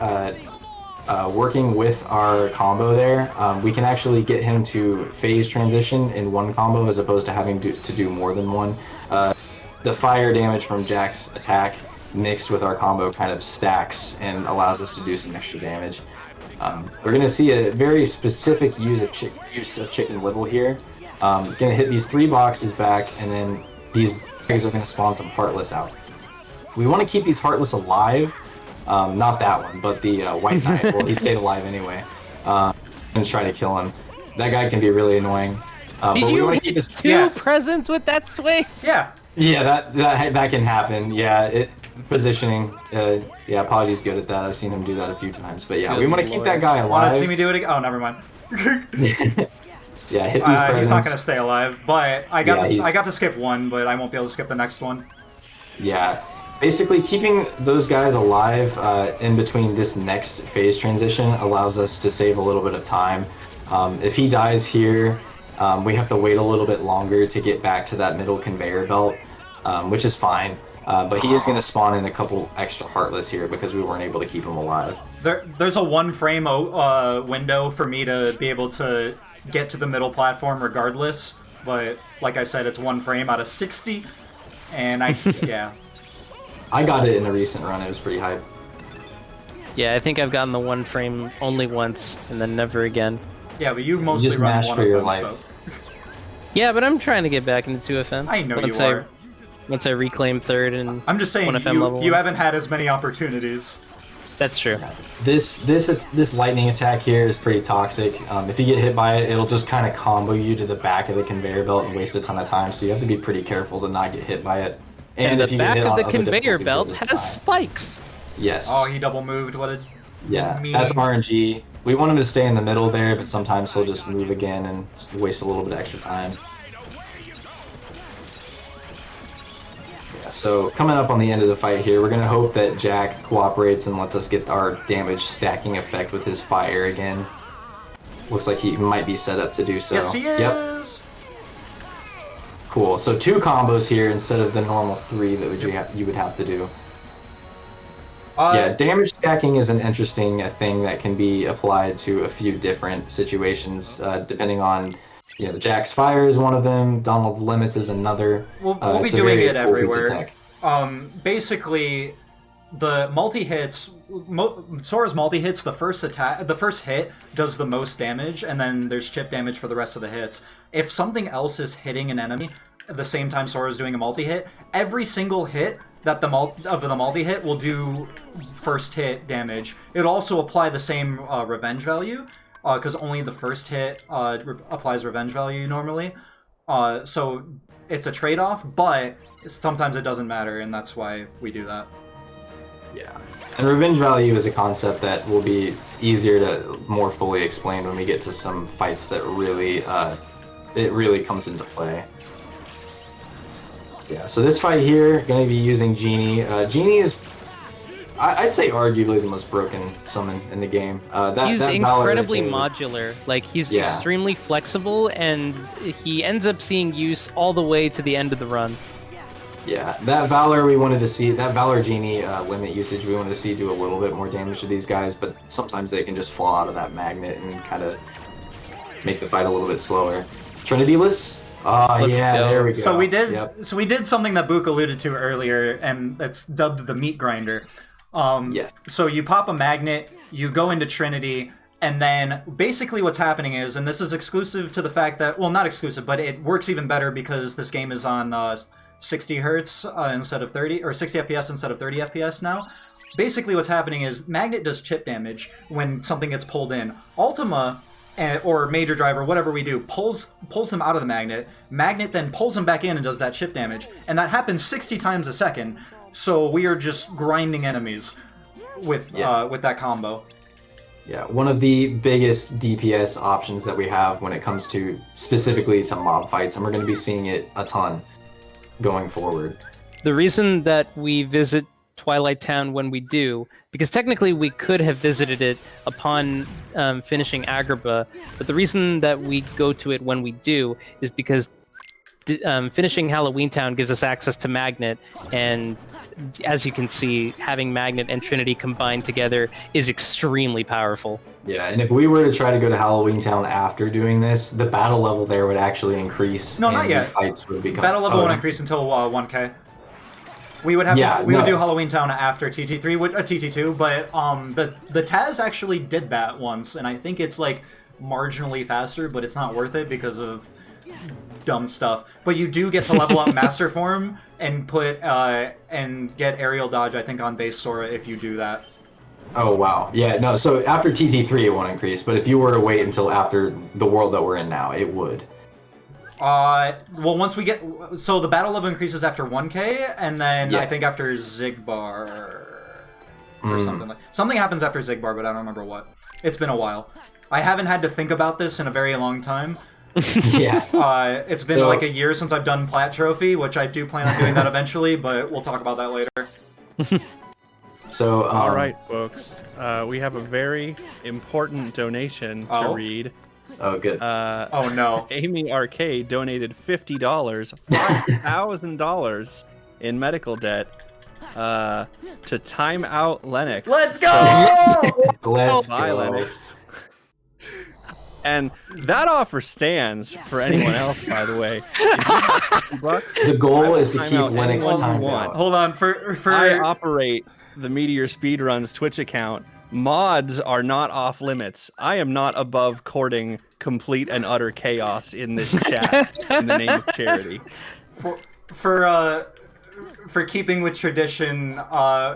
working with our combo there. We can actually get him to phase transition in one combo as opposed to having to do more than one. The fire damage from Jack's attack mixed with our combo kind of stacks and allows us to do some extra damage. We're going to see a very specific use of Chicken Little here. Going to hit these 3 boxes back, and then these bags are going to spawn some Heartless out. We want to keep these Heartless alive. Not that one, but the White Knight. Well, he stayed alive anyway. And try to kill him. That guy can be really annoying. Did you hit his... 2 presents with that swing? Yeah. Yeah, that can happen. Yeah, positioning. Yeah, Podgy's good at that. I've seen him do that a few times. But yeah, Good we want to keep that lord. guy Want to see alive. me do it again? Oh, never mind. Yeah, hit these He's not presents. gonna stay alive, but I got Yeah, I got to skip one, but I won't be able to skip the next one. Yeah, basically keeping those guys alive in between this next phase transition allows us to save a little bit of time. If he dies here, we have to wait a little bit longer to get back to that middle conveyor belt, which is fine. But he is going to spawn in a couple extra Heartless here because we weren't able to keep him alive. There's a 1 frame window for me to be able to get to the middle platform regardless, but like I said, it's 1 frame out of 60, and yeah. I got it in a recent run. It was pretty hype. Yeah, I think I've gotten the 1 frame only once and then never again. Yeah, but you mostly just run mash 1 for of your them, life. so... Yeah, but I'm trying to get back into 2FM. I know once you are. Once I reclaim 3rd and I'm just saying, 1FM level you 1. haven't had as many opportunities. That's true. This lightning attack here is pretty toxic. If you get hit by it, it'll just kind of combo you to the back of the conveyor belt and waste a ton of time. So you have to be pretty careful to not get hit by it. And if the you get back hit of on the other conveyor difficulties, belt you'll just has die. spikes. Yes. Oh, he double moved. What a Yeah, mean... that's RNG. We want him to stay in the middle there, but sometimes he'll just move again and waste a little bit of extra time. Yeah, so coming up on the end of the fight here, we're going to hope that Jack cooperates and lets us get our damage stacking effect with his fire again. Looks like he might be set up to do so. Yes, he is! Cool, so 2 combos here instead of the normal 3 that you would have to do. Yeah, damage stacking is an interesting thing that can be applied to a few different situations, depending on, you know, Jack's fire is one of them, Donald's limits is another. We'll be it's a doing very it cool piece of everywhere. tech. Basically, the multi-hits, Sora's multi-hits, the first hit does the most damage, and then there's chip damage for the rest of the hits. If something else is hitting an enemy at the same time Sora's doing a multi-hit, every single hit that the multi-hit will do first hit damage. It'll also apply the same revenge value, because only the first hit applies revenge value normally. So it's a trade-off, but sometimes it doesn't matter, and that's why we do that. Yeah, and revenge value is a concept that will be easier to more fully explain when we get to some fights that really, it really comes into play. Yeah, so this fight here, going to be using Genie. Genie is, I'd say, arguably the most broken summon in the game. He's that incredibly Valor modular. Like, he's Yeah. extremely flexible, and he ends up seeing use all the way to the end of the run. Yeah, that Valor we wanted to see, that Valor Genie limit usage we wanted to see do a little bit more damage to these guys, but sometimes they can just fall out of that magnet and kind of make the fight a little bit slower. Trinityless? Oh, Let's yeah, go. there we go. So we did. Yep. So we did something that Book alluded to earlier, and that's dubbed the meat grinder. Yes. So you pop a magnet, you go into Trinity, and then basically what's happening is, and this is exclusive to the fact that, well, not exclusive, but it works even better because this game is on 60 hertz instead of 30, or 60 FPS instead of 30 FPS now. Basically what's happening is magnet does chip damage when something gets pulled in. Ultima, or Major Driver, whatever we do, pulls them out of the magnet. Magnet then pulls them back in and does that chip damage. And that happens 60 times a second, so we are just grinding enemies with that combo. Yeah, one of the biggest DPS options that we have when it comes to specifically to mob fights, and we're going to be seeing it a ton going forward. The reason that we visit Twilight Town when we do, because technically we could have visited it upon finishing Agrabah, but the reason that we go to it when we do is because finishing Halloween Town gives us access to Magnet, and as you can see, having Magnet and Trinity combined together is extremely powerful. Yeah, and if we were to try to go to Halloween Town after doing this, the battle level there would actually increase. No, and not yet. the fights would become... Battle level Oh, won't no. increase until 1K. We would have Yeah, we would no. do Halloween Town after TT3, TT2, but the Taz actually did that once, and I think it's like marginally faster, but it's not worth it because of dumb stuff. But you do get to level up Master Form and put and get aerial dodge, I think, on base Sora if you do that. Oh, wow. Yeah, no, so after TT3 it won't increase, but if you were to wait until after the world that we're in now, it would. Well, once we get... So the battle level increases after 1k, and then I think after Zigbar... Or something like... Something happens after Zigbar, but I don't remember what. It's been a while. I haven't had to think about this in a very long time. Yeah. It's been like a year since I've done Plat Trophy, which I do plan on doing that eventually, but we'll talk about that later. So, all right, folks. We have a very important donation to read. Oh, good. Oh, no. Amy Arcade donated $50, $5,000 in medical debt to Time Out Lennox. Let's go! Let's Bye, go. Lennox. And that offer stands for anyone else, by the way. The goal is to keep Lennox timed out. Hold on, I operate the Meteor Speedruns Twitch account. Mods are not off limits. I am not above courting complete and utter chaos in this chat in the name of charity. For keeping with tradition,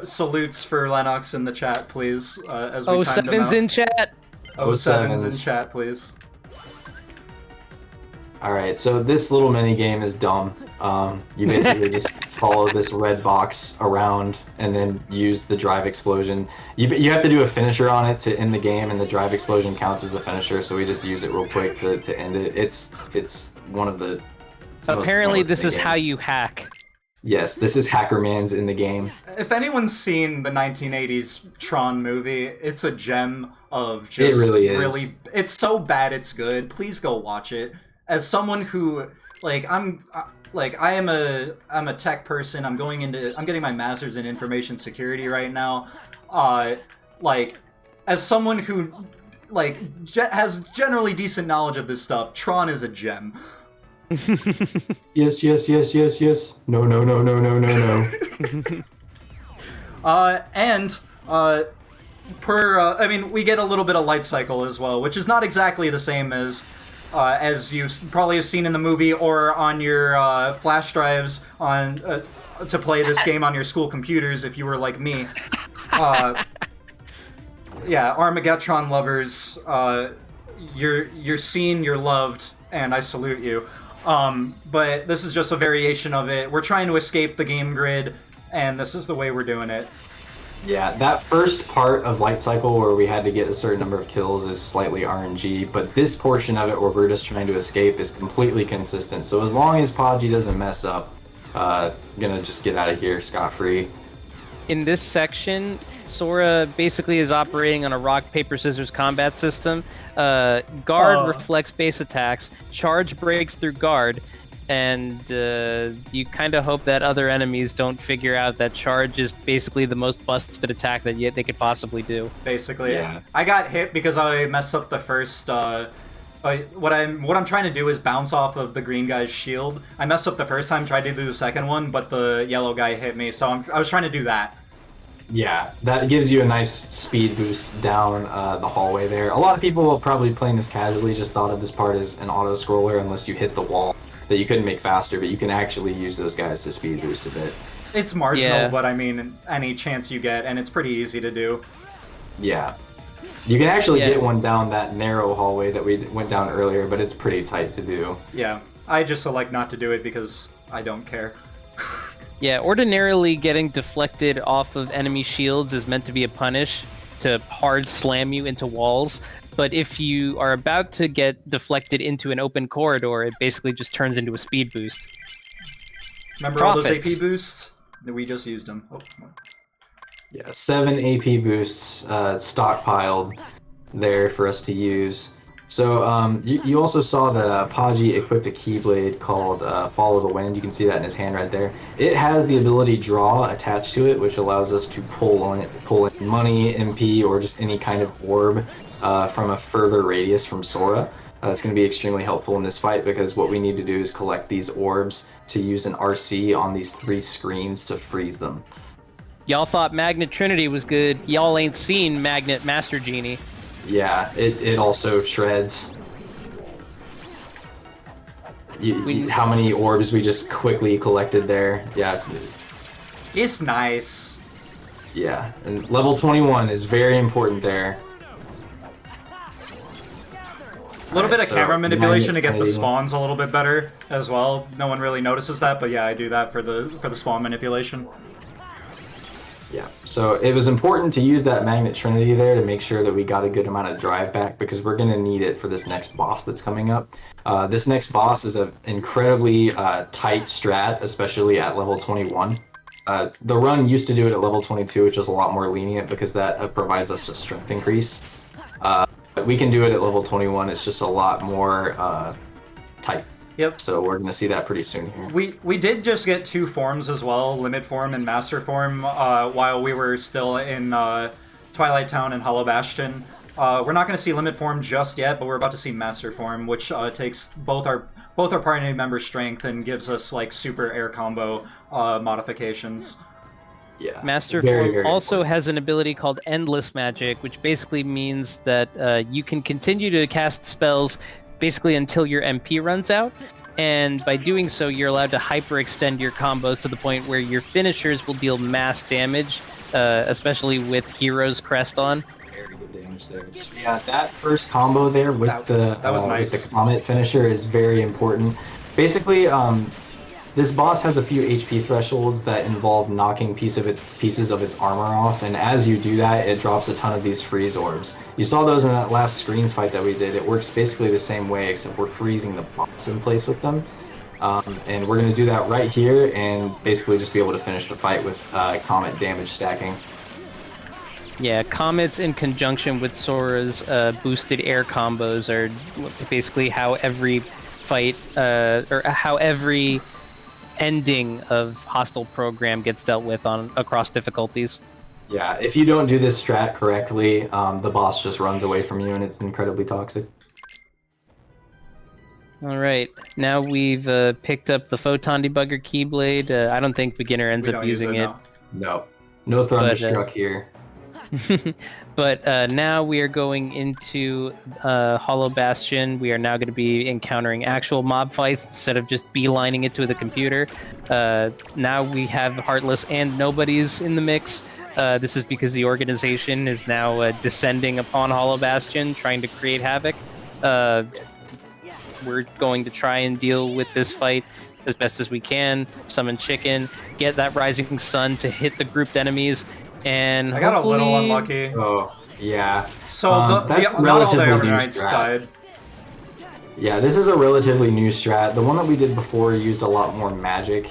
salutes for Lennox in the chat, please. As we timed him 07's out. in chat. 07's in chat, please. Alright, so this little mini game is dumb. You basically just follow this red box around and then use the drive explosion. You have to do a finisher on it to end the game, and the drive explosion counts as a finisher, so we just use it real quick to end it. It's one of the Apparently, this is game. how you hack. Yes, this is Hackerman's in the game. If anyone's seen the 1980s Tron movie, it's a gem of just It really is. It's so bad it's good. Please go watch it. As someone who I'm a tech person. I'm getting my master's in information security right now. As someone who has generally decent knowledge of this stuff, Tron is a gem. Yes, yes, yes, yes, yes. No, no, no, no, no, no, no. I mean, we get a little bit of light cycle as well, which is not exactly the same as you probably have seen in the movie or on your flash drives on to play this game on your school computers if you were like me. Yeah, Armageddon lovers, you're seen, you're loved, and I salute you. But this is just a variation of it. We're trying to escape the game grid, and this is the way we're doing it. Yeah, that first part of Light Cycle where we had to get a certain number of kills is slightly RNG, but this portion of it where we're just trying to escape is completely consistent. So as long as Podgy doesn't mess up, gonna just get out of here scot-free. In this section, Sora basically is operating on a rock, paper, scissors combat system. Guard reflects base attacks, charge breaks through guard, and you kind of hope that other enemies don't figure out that charge is basically the most busted attack that they could possibly do. Basically, Yeah. I got hit because I messed up the first. What I'm trying to do is bounce off of the green guy's shield. I messed up the first time, tried to do the second one, but the yellow guy hit me. So I was trying to do that. Yeah, that gives you a nice speed boost down the hallway there. A lot of people probably playing this casually just thought of this part as an auto-scroller unless you hit the wall that you couldn't make faster, but you can actually use those guys to speed boost a bit. It's marginal, Yeah. but I mean, any chance you get, and it's pretty easy to do. Yeah. You can actually Yeah. get one down that narrow hallway that we went down earlier, but it's pretty tight to do. Yeah, I just select not to do it because I don't care. Yeah, ordinarily getting deflected off of enemy shields is meant to be a punish to hard slam you into walls. But if you are about to get deflected into an open corridor, it basically just turns into a speed boost. Remember all those Profits. AP boosts? We just used them. Oh. Yeah, 7 AP boosts stockpiled there for us to use. So you also saw that Podgy equipped a Keyblade called Follow the Wind. You can see that in his hand right there. It has the ability Draw attached to it, which allows us to pull in money, MP, or just any kind of orb from a further radius from Sora. That's going to be extremely helpful in this fight because what we need to do is collect these orbs to use an RC on these 3 screens to freeze them. Y'all thought Magnet Trinity was good. Y'all ain't seen Magnet Master Genie. Yeah, it also shreds. How many orbs we just quickly collected there. Yeah. It's nice. Yeah, and level 21 is very important there. A little bit of so camera manipulation to get the Trinity. spawns a little bit better as well. No one really notices that, but yeah, I do that for the spawn manipulation. Yeah, so it was important to use that Magnet Trinity there to make sure that we got a good amount of drive back because we're going to need it for this next boss that's coming up. This next boss is an incredibly tight strat, especially at level 21. The run used to do it at level 22, which is a lot more lenient because that provides us a strength increase. But we can do it at level 21, it's just a lot more tight. Yep. So we're going to see that pretty soon here. We did just get 2 forms as well, Limit Form and Master Form, while we were still in Twilight Town and Hollow Bastion. We're not going to see Limit Form just yet, but we're about to see Master Form, which takes both our party members' strength and gives us like super air combo modifications. Yeah. Master very Form also important. has an ability called Endless Magic, which basically means that you can continue to cast spells basically until your MP runs out, and by doing so, you're allowed to hyperextend your combos to the point where your finishers will deal mass damage, especially with Hero's Crest on. Very good damage there. So yeah, that first combo there with That was nice. with the Comet finisher is very important. Basically, this boss has a few HP thresholds that involve knocking pieces of its armor off, and as you do that, it drops a ton of these freeze orbs. You saw those in that last screens fight that we did. It works basically the same way, except we're freezing the boss in place with them. And we're going to do that right here, and basically just be able to finish the fight with Comet damage stacking. Yeah, Comets in conjunction with Sora's boosted air combos are basically how every fight, or how every ending of hostile program gets dealt with across difficulties. Yeah, if you don't do this strat correctly, the boss just runs away from you, and it's incredibly toxic. All right, now we've picked up the Photon Debugger Keyblade. I don't think beginner ends We up don't use using it. No Thunderstruck here. But now we are going into Hollow Bastion. We are now going to be encountering actual mob fights instead of just beelining it to the computer. Now we have Heartless and Nobodies in the mix. This is because the organization is now descending upon Hollow Bastion, trying to create havoc. We're going to try and deal with this fight as best as we can. Summon Chicken, get that Rising Sun to hit the grouped enemies, and I got a little hopefully- unlucky. Oh, yeah. So That's not all the relatively new Overnights strat. died. Yeah, this is a relatively new strat. The one that we did before used a lot more magic.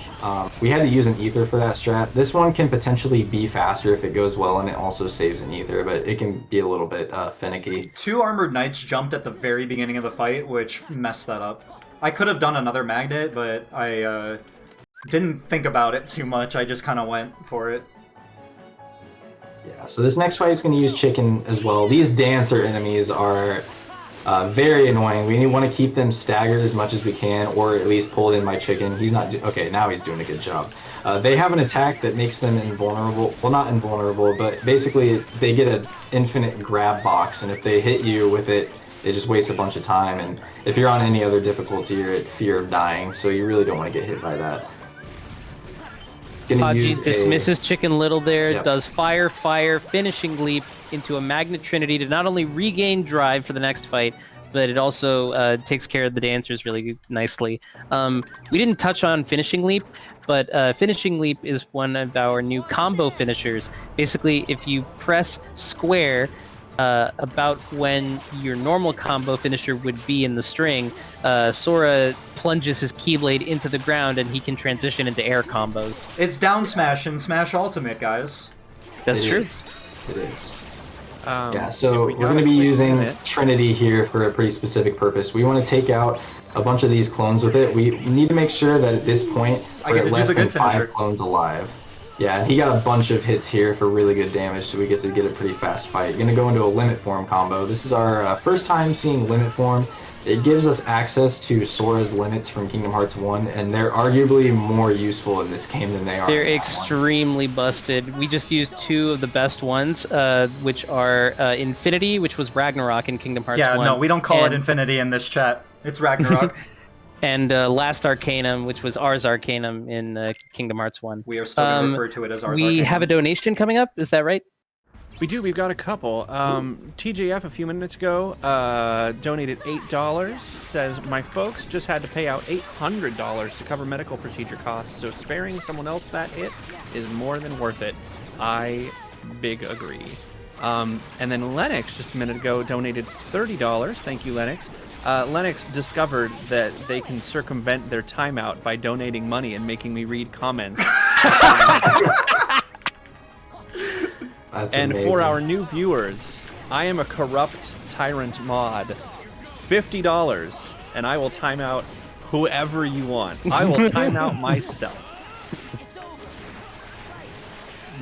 We had to use an ether for that strat. This one can potentially be faster if it goes well, and it also saves an ether, but it can be a little bit finicky. 2 Armored Knights jumped at the very beginning of the fight, which messed that up. I could have done another magnet, but I didn't think about it too much. I just kind of went for it. Yeah, so this next fight is going to use Chicken as well. These dancer enemies are very annoying. We want to keep them staggered as much as we can, or at least pulled in by Chicken. He's not... Okay, now he's doing a good job. They have an attack that makes them invulnerable. Well, not invulnerable, but basically they get an infinite grab box, and if they hit you with it, it just wastes a bunch of time. And if you're on any other difficulty, you're at fear of dying, so you really don't want to get hit by that. Podgy dismisses Chicken Little there, Yep. does fire, finishing leap into a Magnet Trinity to not only regain drive for the next fight, but it also takes care of the dancers really nicely. We didn't touch on finishing leap, but finishing leap is one of our new combo finishers. Basically, if you press square about when your normal combo finisher would be in the string, Sora plunges his Keyblade into the ground and he can transition into air combos. It's down smash and smash ultimate, guys. That's true. It is. Yeah, Yeah, so we're going to be using Trinity here for a pretty specific purpose. We want to take out a bunch of these clones with it. We need to make sure that at this point I we're get at to do less the than good finisher. 5 clones alive. Yeah, and he got a bunch of hits here for really good damage, so we get to get a pretty fast fight. Gonna go into a Limit Form combo. This is our first time seeing Limit Form. It gives us access to Sora's limits from Kingdom Hearts 1, and they're arguably more useful in this game than they are They're in that extremely busted. We just used 2 of the best ones, which are Infinity, which was Ragnarok in Kingdom Hearts 1. Yeah, no, we don't call it and- Infinity in this chat. It's Ragnarok. And Last Arcanum, which was Ars Arcanum in Kingdom Hearts 1. We are still going to refer to it as ours. We have a donation coming up, is that right? We do. We've got a couple. TJF a few minutes ago donated $8. Says, my folks just had to pay out $800 to cover medical procedure costs, so sparing someone else that hit is more than worth it. I big agree. And then Lennox just a minute ago donated $30. Thank you, Lennox. Lennox discovered that they can circumvent their timeout by donating money and making me read comments. That's and amazing. for our new viewers, I am a corrupt tyrant mod. $50, and I will time out whoever you want. I will time out myself.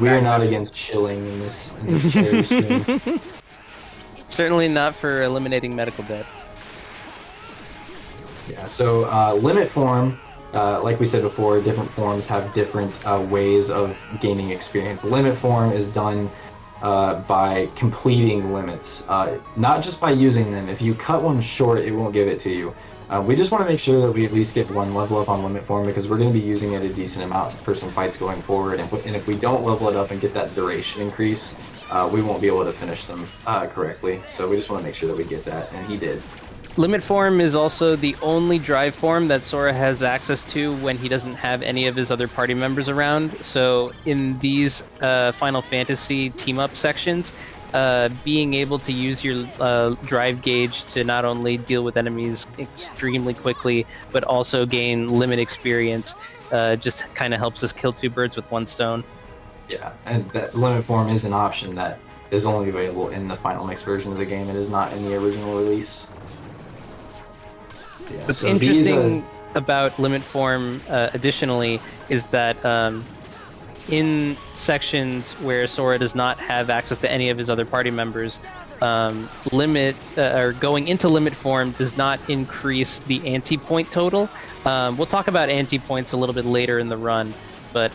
We are not against shilling in this cherry stream. Certainly not for eliminating medical debt. Yeah, so limit form, like we said before, different forms have different ways of gaining experience. Limit form is done by completing limits, not just by using them. If you cut one short, it won't give it to you. We just want to make sure that we at least get one level up on limit form because we're going to be using it a decent amount for some fights going forward. And if we don't level it up and get that duration increase, we won't be able to finish them correctly. So we just want to make sure that we get that, and he did. Limit form is also the only drive form that Sora has access to when he doesn't have any of his other party members around. So in these Final Fantasy team-up sections, being able to use your drive gauge to not only deal with enemies extremely quickly, but also gain limit experience, just kind of helps us kill two birds with one stone. Yeah, and that limit form is an option that is only available in the final mix version of the game. It is not in the original release. Yeah, What's so interesting about limit form, additionally, is that in sections where Sora does not have access to any of his other party members, or going into limit form does not increase the anti-point total. We'll talk about anti-points a little bit later in the run, but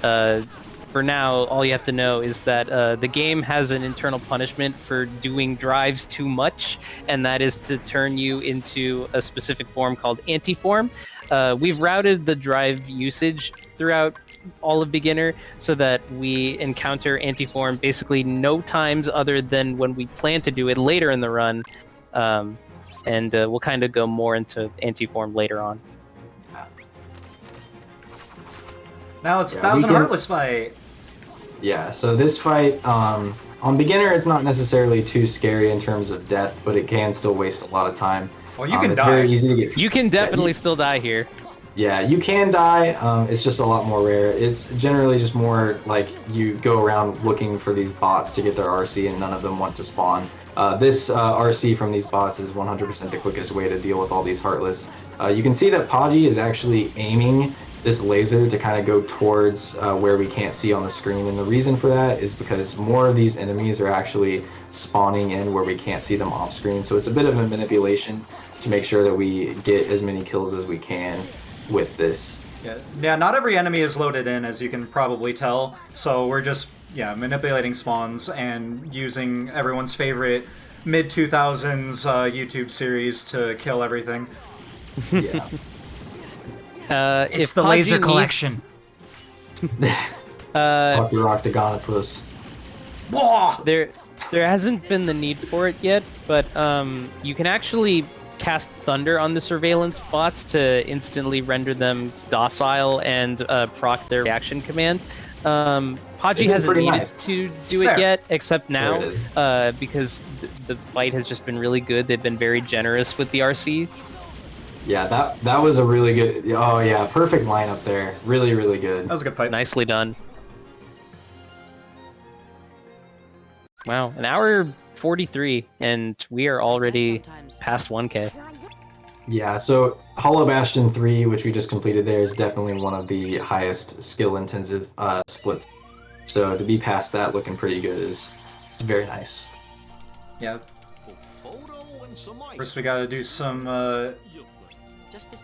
for now, all you have to know is that the game has an internal punishment for doing drives too much, and that is to turn you into a specific form called anti-form. We've routed the drive usage throughout all of beginner so that we encounter anti-form basically no times other than when we plan to do it later in the run, and we'll kind of go more into anti-form later on. Now it's Thousand Heartless fight. Yeah, so this fight, on beginner, it's not necessarily too scary in terms of death, but it can still waste a lot of time. Well, you can it's die. Very easy to get. You can definitely still die here. Yeah, you can die. It's just a lot more rare. It's generally just more like you go around looking for these bots to get their RC, and none of them want to spawn. This RC from these bots is 100% the quickest way to deal with all these Heartless. You can see that Podgy is actually aiming this laser to kind of go towards where we can't see on the screen, and the reason for that is because more of these enemies are actually spawning in where we can't see them off screen, so it's a bit of a manipulation to make sure that we get as many kills as we can with this. Yeah, not every enemy is loaded in, as you can probably tell, so we're just manipulating spawns and using everyone's favorite mid-2000s YouTube series to kill everything. Yeah. It's the laser collection. Dr. Octagonopus. There hasn't been the need for it yet, but you can actually cast Thunder on the surveillance bots to instantly render them docile and proc their reaction command. Podgy hasn't needed to do it yet, except now, because the fight has just been really good. They've been very generous with the RC. Yeah, that was a really good. Oh yeah, perfect lineup there. Really, really good. That was a good fight. Nicely done. Wow, an hour 43, and we are already past 1K. Yeah, so Hollow Bastion 3, which we just completed there, is definitely one of the highest skill-intensive splits. So to be past that looking pretty good is very nice. Yeah. First we gotta do some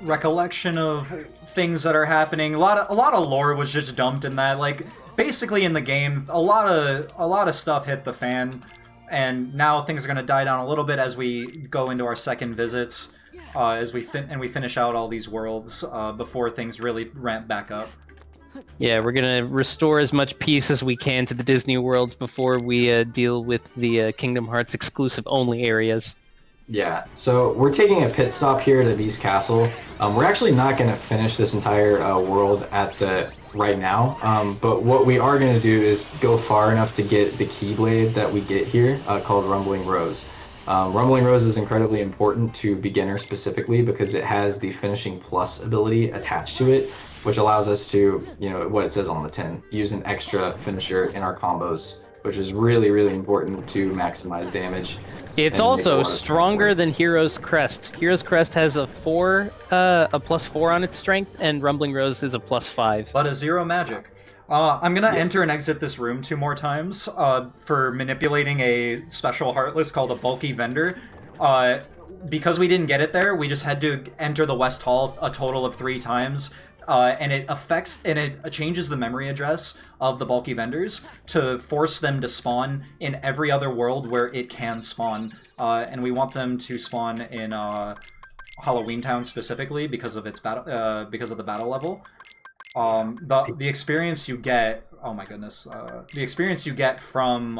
recollection of things that are happening. A lot of lore was just dumped in that. Like, basically in the game, a lot of stuff hit the fan, and now things are gonna die down a little bit as we go into our second visits, as we finish out all these worlds before things really ramp back up. Yeah, we're gonna restore as much peace as we can to the Disney worlds before we deal with the Kingdom Hearts exclusive only areas. Yeah, so we're taking a pit stop here at Beast Castle. We're actually not going to finish this entire world right now, but what we are going to do is go far enough to get the Keyblade that we get here, called Rumbling Rose. Rumbling Rose is incredibly important to beginners specifically because it has the Finishing Plus ability attached to it, which allows us to, what it says on the tin, use an extra finisher in our combos, which is really, really important to maximize damage. It's also stronger than Hero's Crest. Hero's Crest has a +4 on its strength, and Rumbling Rose is a +5. But a 0 magic. I'm gonna enter and exit this room 2 more times for manipulating a special Heartless called a Bulky Vendor. Because we didn't get it there, we just had to enter the West Hall a total of 3 times. And it changes the memory address of the bulky vendors to force them to spawn in every other world where it can spawn. And we want them to spawn in Halloween Town specifically because of its because of the battle level. The experience you get, oh my goodness, the experience you get from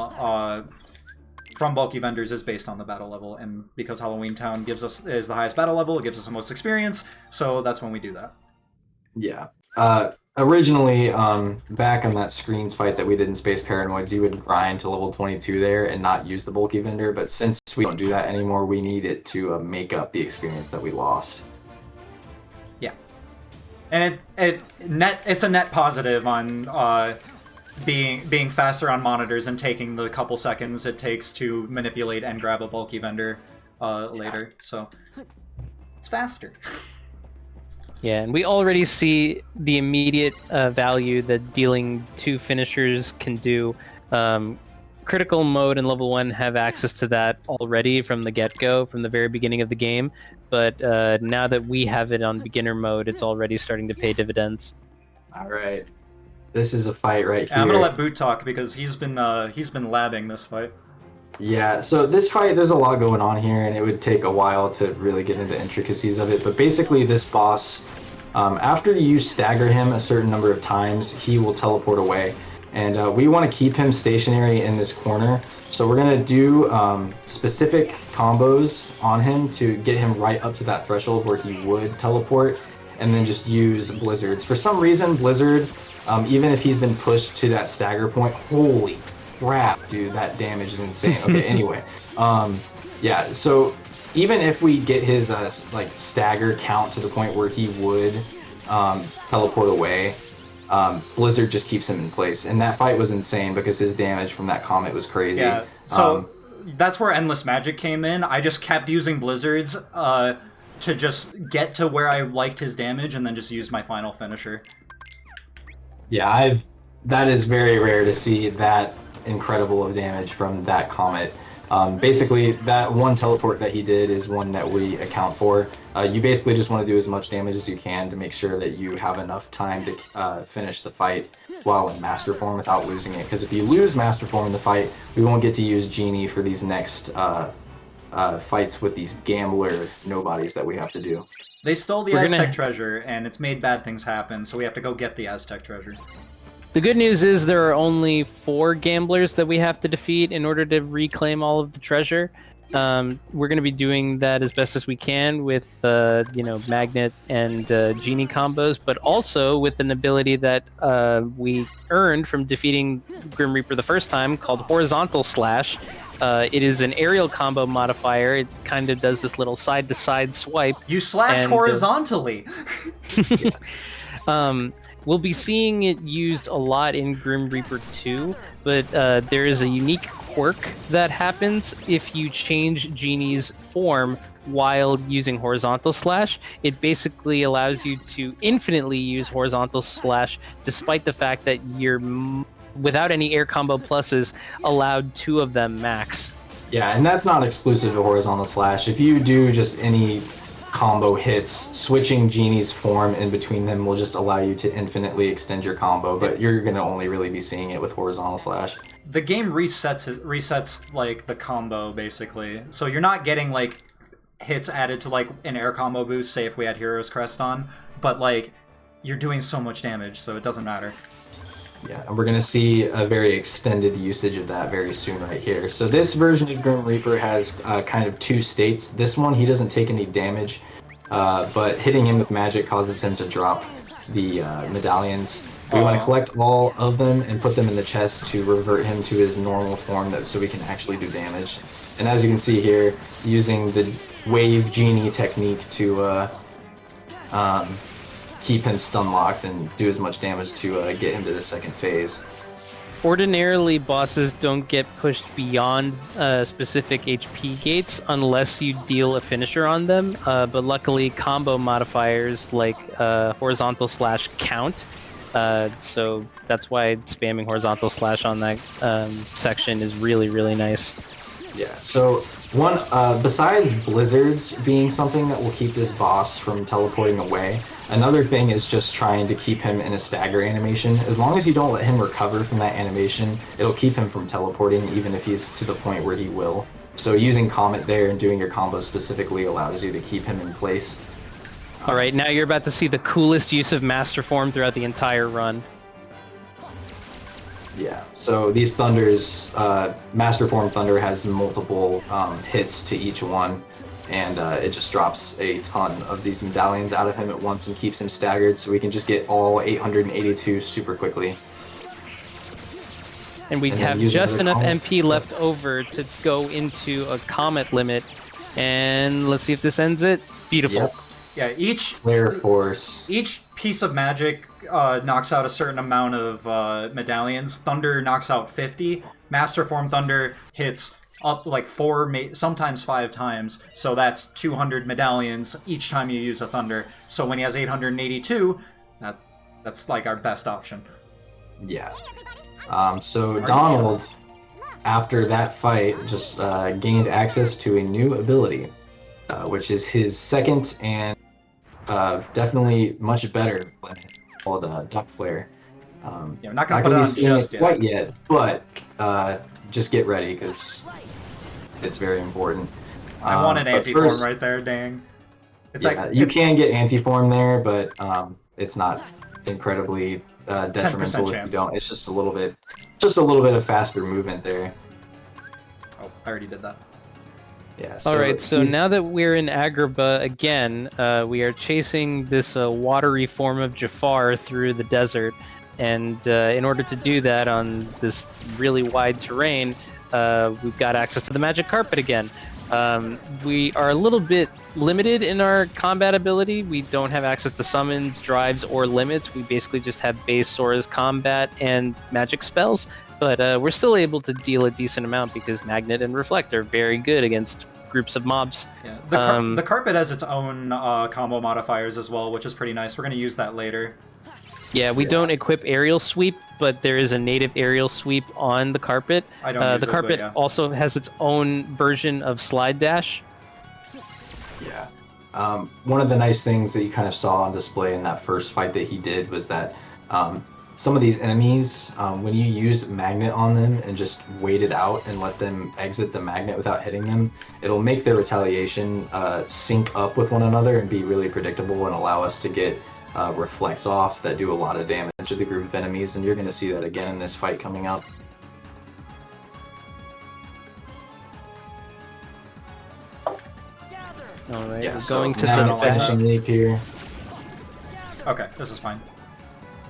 bulky vendors is based on the battle level, and because Halloween Town is the highest battle level, it gives us the most experience. So that's when we do that. Yeah. Originally, back on that screens fight that we did in Space Paranoids, you would grind to level 22 there and not use the bulky vendor, but since we don't do that anymore, we need it to make up the experience that we lost. Yeah. And it's a net positive on being faster on monitors and taking the couple seconds it takes to manipulate and grab a bulky vendor later. So it's faster. Yeah, and we already see the immediate value that dealing 2 finishers can do. Critical mode and level 1 have access to that already from the get-go, from the very beginning of the game. But now that we have it on beginner mode, it's already starting to pay dividends. All right, this is a fight right here. I'm gonna let Boot talk because he's been labbing this fight. Yeah, so this fight, there's a lot going on here, and it would take a while to really get into the intricacies of it. But basically, this boss, after you stagger him a certain number of times, he will teleport away. And we want to keep him stationary in this corner. So we're going to do specific combos on him to get him right up to that threshold where he would teleport, and then just use Blizzards. For some reason, Blizzard, even if he's been pushed to that stagger point, holy crap, dude, that damage is insane. Okay, anyway, yeah, so even if we get his stagger count to the point where he would teleport away, Blizzard just keeps him in place, and that fight was insane because his damage from that comet was crazy. Yeah, so that's where Endless Magic came in. I just kept using Blizzards to just get to where I liked his damage, and then just use my final finisher. Yeah, that is very rare to see that incredible of damage from that comet. Basically, that one teleport that he did is one that we account for. You basically just want to do as much damage as you can to make sure that you have enough time to finish the fight while in Master Form without losing it. Because if you lose Master Form in the fight, we won't get to use Genie for these next fights with these gambler nobodies that we have to do. They stole the Aztec treasure, and it's made bad things happen, so we have to go get the Aztec treasure. The good news is there are only 4 gamblers that we have to defeat in order to reclaim all of the treasure. We're going to be doing that as best as we can with, Magnet and Genie combos, but also with an ability that we earned from defeating Grim Reaper the first time called Horizontal Slash. It is an aerial combo modifier. It kind of does this little side-to-side swipe. You slash horizontally! We'll be seeing it used a lot in Grim Reaper 2, but there is a unique quirk that happens if you change Genie's form while using Horizontal Slash. It basically allows you to infinitely use Horizontal Slash, despite the fact that you're, without any air combo pluses, allowed 2 of them max. Yeah, and that's not exclusive to Horizontal Slash. If you do just any combo hits, switching Genie's form in between them will just allow you to infinitely extend your combo, but you're going to only really be seeing it with Horizontal Slash. The game resets like the combo basically, so you're not getting like hits added to like an air combo boost, say if we had Hero's Crest on, but like you're doing so much damage, so it doesn't matter. Yeah, and we're going to see a very extended usage of that very soon right here. So this version of Grim Reaper has kind of two states. This one, he doesn't take any damage, but hitting him with magic causes him to drop the medallions. We want to collect all of them and put them in the chest to revert him to his normal form so we can actually do damage. And as you can see here, using the Wave Genie technique to keep him stun locked and do as much damage to get him to the second phase. Ordinarily, bosses don't get pushed beyond specific HP gates unless you deal a finisher on them, but luckily combo modifiers like horizontal slash count, so that's why spamming horizontal slash on that section is really, really nice. Yeah, so one, besides blizzards being something that will keep this boss from teleporting away, another thing is just trying to keep him in a stagger animation. As long as you don't let him recover from that animation, it'll keep him from teleporting even if he's to the point where he will. So using Comet there and doing your combo specifically allows you to keep him in place. Alright, now you're about to see the coolest use of Master Form throughout the entire run. Yeah, so these Thunders, Master Form Thunder has multiple hits to each one, and it just drops a ton of these medallions out of him at once and keeps him staggered, so we can just get all 882 super quickly. And we have just enough MP left over to go into a Comet limit, and let's see if this ends it. Beautiful. Yep. Yeah, each Flare Force. Each piece of magic knocks out a certain amount of medallions. Thunder knocks out 50. Master Form Thunder hits up like 4, sometimes 5 times. So that's 200 medallions each time you use a Thunder. So when he has 882, that's like our best option. Yeah. So Donald, after that fight, just gained access to a new ability, which is his second and definitely much better than called Duck Flare. Yeah, I'm not gonna put it on just yet. Quite yet, but just get ready because it's very important. I want an anti-form right there, dang. It's like you can get anti-form there, but it's not incredibly detrimental if you don't. It's just a little bit of faster movement there. Oh, I already did that. Yeah. Alright, so now that we're in Agrabah again, we are chasing this watery form of Jafar through the desert, and in order to do that on this really wide terrain, we've got access to the magic carpet again. We are a little bit limited in our combat ability. We don't have access to summons, drives, or limits. We basically just have base Sora's combat and magic spells. But we're still able to deal a decent amount because Magnet and Reflect are very good against groups of mobs. Yeah. The carpet has its own combo modifiers as well, which is pretty nice. We're going to use that later. Yeah, we don't equip Aerial Sweep, but there is a native Aerial Sweep on the carpet. I don't use the carpet also has its own version of Slide Dash. Yeah. One of the nice things that you kind of saw on display in that first fight that he did was that some of these enemies, when you use Magnet on them and just wait it out and let them exit the Magnet without hitting them, it'll make their retaliation sync up with one another and be really predictable and allow us to get reflects off that do a lot of damage to the group of enemies, and you're going to see that again in this fight coming up. Alright, Yeah, we're so going to now the finishing leap here. Okay, this is fine.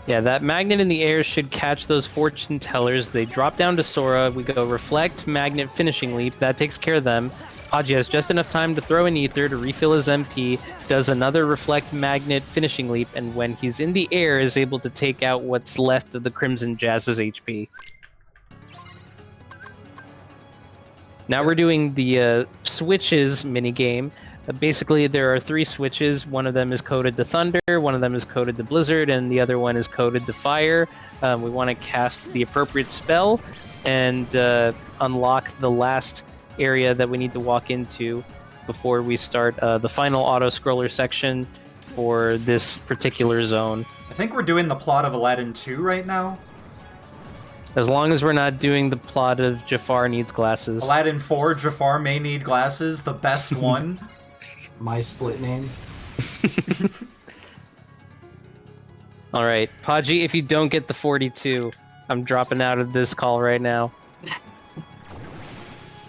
Yeah, that Magnet in the air should catch those fortune tellers. They drop down to Sora. We go Reflect, Magnet, Finishing Leap. That takes care of them. Podgy has just enough time to throw an Ether to refill his MP, does another Reflect, Magnet, Finishing Leap, and when he's in the air is able to take out what's left of the Crimson Jazz's HP. Now we're doing the switches minigame. Basically, there are 3 switches. One of them is coded to Thunder, one of them is coded to Blizzard, and the other one is coded to Fire. We want to cast the appropriate spell and unlock the last area that we need to walk into before we start the final auto-scroller section for this particular zone. I think we're doing the plot of Aladdin 2 right now. As long as we're not doing the plot of Jafar needs glasses. Aladdin 4, Jafar may need glasses, the best one. My split name. All right, Podgy, if you don't get the 42, I'm dropping out of this call right now.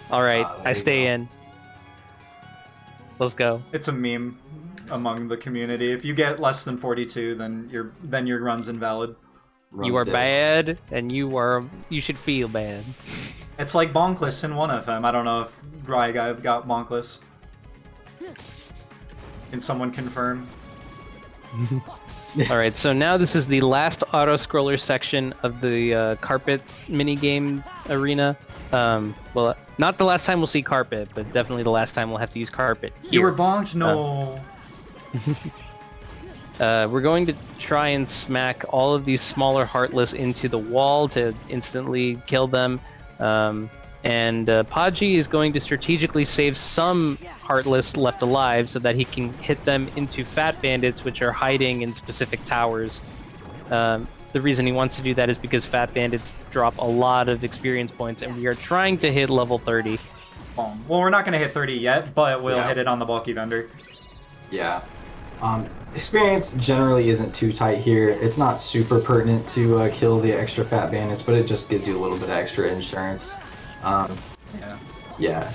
All right, I stay in. Let's go. It's a meme among the community. If you get less than 42, then your run's invalid. You are bad, and you should feel bad. It's like Bonkless in 1FM. I don't know if Rye Guy got Bonkless. Can someone confirm? Alright, so now this is the last auto-scroller section of the carpet minigame arena. Well, not the last time we'll see carpet, but definitely the last time we'll have to use carpet. Here. You were bonked? No. We're going to try and smack all of these smaller Heartless into the wall to instantly kill them. And Podgy is going to strategically save some Heartless left alive so that he can hit them into Fat Bandits, which are hiding in specific towers. The reason he wants to do that is because Fat Bandits drop a lot of experience points, and we are trying to hit level 30. Well, we're not going to hit 30 yet, but we'll hit it on the bulky vendor. Yeah. Experience generally isn't too tight here. It's not super pertinent to kill the extra Fat Bandits, but it just gives you a little bit of extra insurance. Yeah.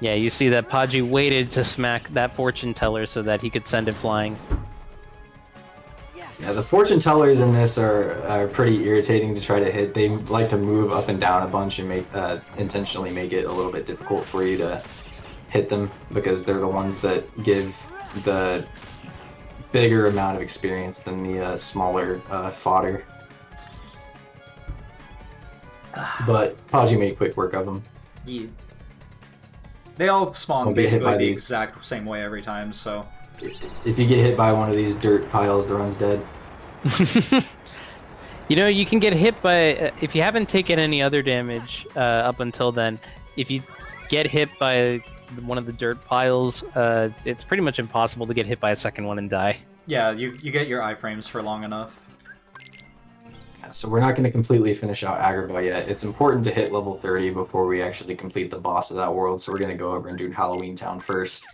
Yeah, you see that Podgy waited to smack that fortune teller so that he could send it flying. Yeah, the fortune tellers in this are pretty irritating to try to hit. They like to move up and down a bunch and make intentionally make it a little bit difficult for you to hit them because they're the ones that give the bigger amount of experience than the smaller fodder. But Podgy made quick work of them. Yeah. They all spawn basically the exact same way every time, so... If you get hit by one of these dirt piles, the run's dead. You know, you can get hit by... if you haven't taken any other damage up until then, if you get hit by one of the dirt piles, it's pretty much impossible to get hit by a second one and die. Yeah, you get your iframes for long enough. So we're not going to completely finish out Agrabah yet. It's important to hit level 30 before we actually complete the boss of that world, so we're going to go over and do Halloween Town first.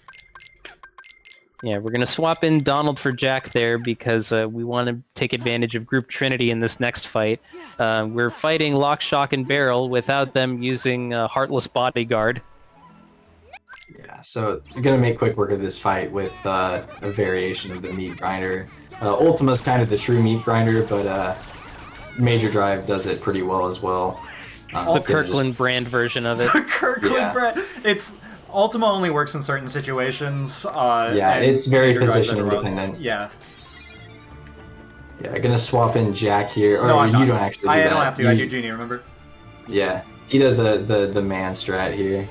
Yeah, we're going to swap in Donald for Jack there because we want to take advantage of Group Trinity in this next fight. We're fighting Lock, Shock, and Barrel without them using Heartless Bodyguard. Yeah, so we're going to make quick work of this fight with a variation of the Meat Grinder. Ultima's kind of the true Meat Grinder, but Major Drive does it pretty well as well. It's the Kirkland brand version of it. The Kirkland brand! It's... Ultima only works in certain situations. Yeah, it's very position independent. Yeah. Yeah, I'm gonna swap in Jack here. Or no, you don't actually do that. I don't have to, I do Genie, remember? Yeah, he does the man strat here.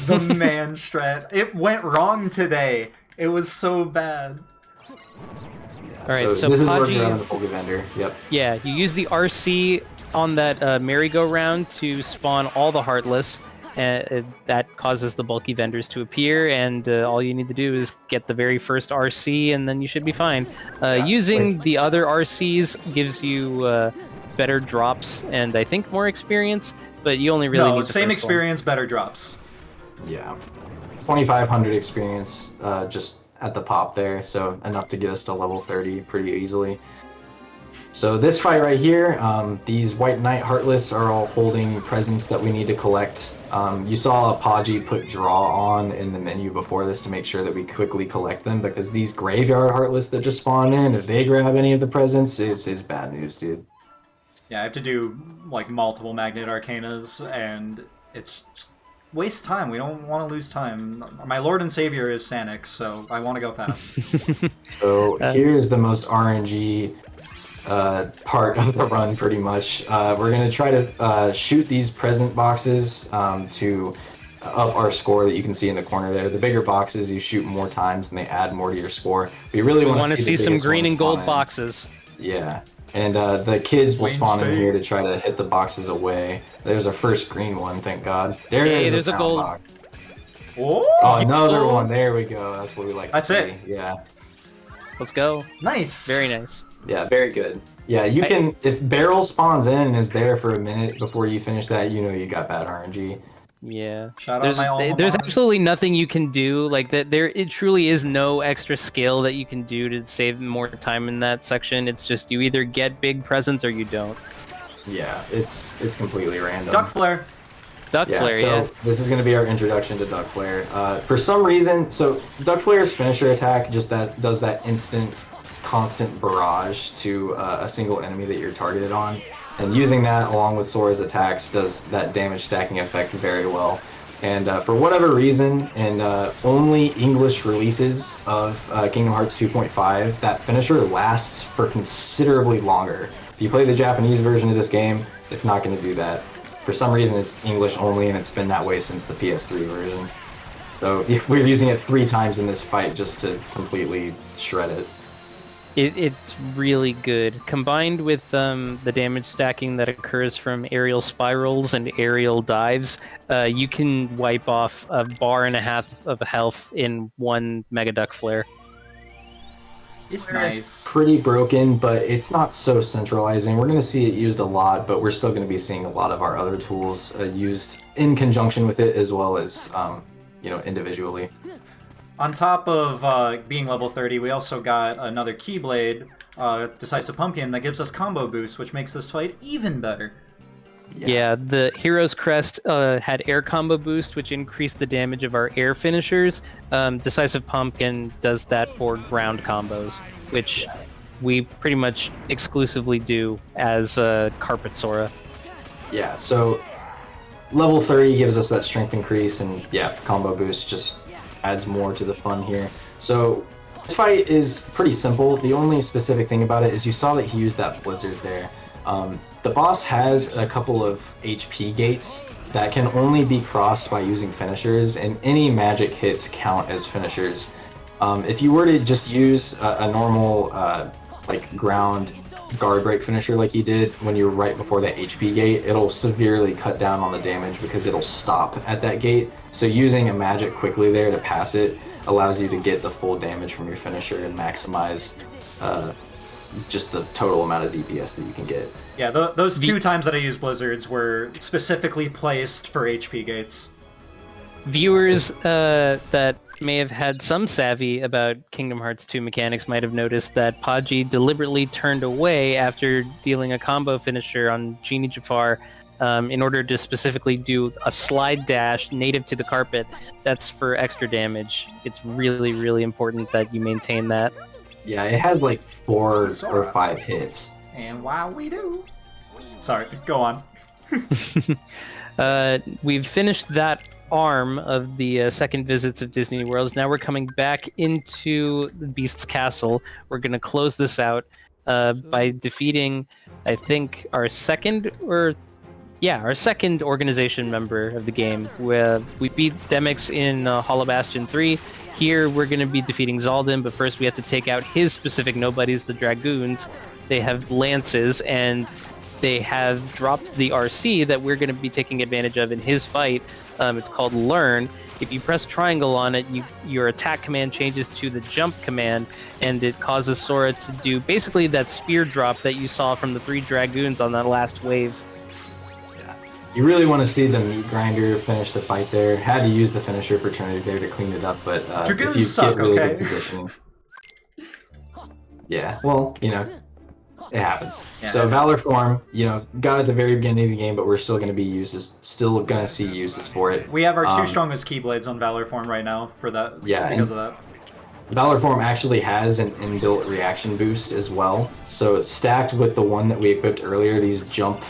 The man strat. It went wrong today. It was so bad. Alright, so this is Podgy... working around the Folga vendor. Yep. Yeah, you use the RC on that merry-go-round to spawn all the Heartless. That causes the bulky vendors to appear, and all you need to do is get the very first RC, and then you should be fine. Using the other RCs gives you better drops, and I think more experience, but you only really need the same first experience, better drops. Yeah. 2,500 experience just at the pop there, so enough to get us to level 30 pretty easily. So this fight right here, these White Knight Heartless are all holding presents that we need to collect. You saw Podgy put draw on in the menu before this to make sure that we quickly collect them, because these Graveyard Heartless that just spawn in, if they grab any of the presents, it's bad news, dude. Yeah, I have to do like multiple Magnet Arcanas, and it's just waste time. We don't want to lose time. My Lord and Savior is Sanix, so I want to go fast. So here's the most RNG part of the run, pretty much. We're going to try to shoot these present boxes to up our score that you can see in the corner there. The bigger boxes you shoot more times and they add more to your score. We really want to see some green and gold boxes. Yeah. And the kids will spawn in here to try to hit the boxes away. There's our first green one, thank God. There's a gold box. Oh, another one. There we go. That's what we like to see. That's it. Yeah. Let's go. Nice. Very nice. Yeah, very good. Yeah, you can, if Barrel spawns in and is there for a minute before you finish that, you know you got bad RNG. Yeah. Shout out my alma There's mater. absolutely nothing you can do. Like that, it truly is no extra skill that you can do to save more time in that section. It's just you either get big presents or you don't. Yeah, it's completely random. Duck flare. Duck flare, so yeah. this is going to be our introduction to Duck Flare. For some reason, so Duck Flare's finisher attack does that instant, constant barrage to a single enemy that you're targeted on, and using that along with Sora's attacks does that damage stacking effect very well. And for whatever reason, in only English releases of Kingdom Hearts 2.5, that finisher lasts for considerably longer. If you play the Japanese version of this game, it's not going to do that. For some reason, it's English only, and it's been that way since the PS3 version. So we're using it 3 times in this fight just to completely shred it. It's really good. Combined with the damage stacking that occurs from aerial spirals and aerial dives, you can wipe off a bar and a half of health in one Mega Duck Flare. It's nice. Pretty broken, but it's not so centralizing. We're going to see it used a lot, but we're still going to be seeing a lot of our other tools used in conjunction with it, as well as individually. On top of being level 30, we also got another Keyblade, Decisive Pumpkin, that gives us combo boost, which makes this fight even better. Yeah, the Hero's Crest had air combo boost, which increased the damage of our air finishers. Decisive Pumpkin does that for ground combos, which we pretty much exclusively do as Carpet Sora. Yeah, so level 30 gives us that strength increase, and yeah, combo boost just adds more to the fun here. So this fight is pretty simple. The only specific thing about it is you saw that he used that blizzard there. The boss has a couple of HP gates that can only be crossed by using finishers, and any magic hits count as finishers. If you were to just use a normal ground guard break finisher like he did when you're right before that HP gate, it'll severely cut down on the damage because it'll stop at that gate. So using a magic quickly there to pass it allows you to get the full damage from your finisher and maximize just the total amount of DPS that you can get. Yeah, those 2 times that I used blizzards were specifically placed for HP gates. Viewers that may have had some savvy about Kingdom Hearts 2 mechanics might have noticed that Podgy deliberately turned away after dealing a combo finisher on Genie Jafar in order to specifically do a slide dash native to the carpet. That's for extra damage. It's really, really important that you maintain that. Yeah, it has like 4 or 5 hits. And while we do... Sorry, go on. We've finished that arm of the second visits of Disney Worlds. Now we're coming back into the Beast's Castle. We're going to close this out by defeating, I think, our second organization member of the game. We beat Demix in Hollow Bastion 3. Here we're going to be defeating Zaldin, but first we have to take out his specific nobodies, the Dragoons. They have lances, and they have dropped the RC that we're going to be taking advantage of in his fight. It's called Learn. If you press triangle on it, your attack command changes to the jump command, and it causes Sora to do basically that spear drop that you saw from the 3 Dragoons on that last wave. Yeah, you really want to see the meat grinder finish the fight there. Had to use the finisher for Trinity there to clean it up, but Dragoons if you suck, get really okay? good positioning, yeah, well, it happens. Yeah. So Valor Form, got at the very beginning of the game, but we're still going to see uses for it. We have our 2 strongest Keyblades on Valor Form right now for that. Yeah, because of that. Valor Form actually has an inbuilt reaction boost as well. So it's stacked with the one that we equipped earlier, these jump...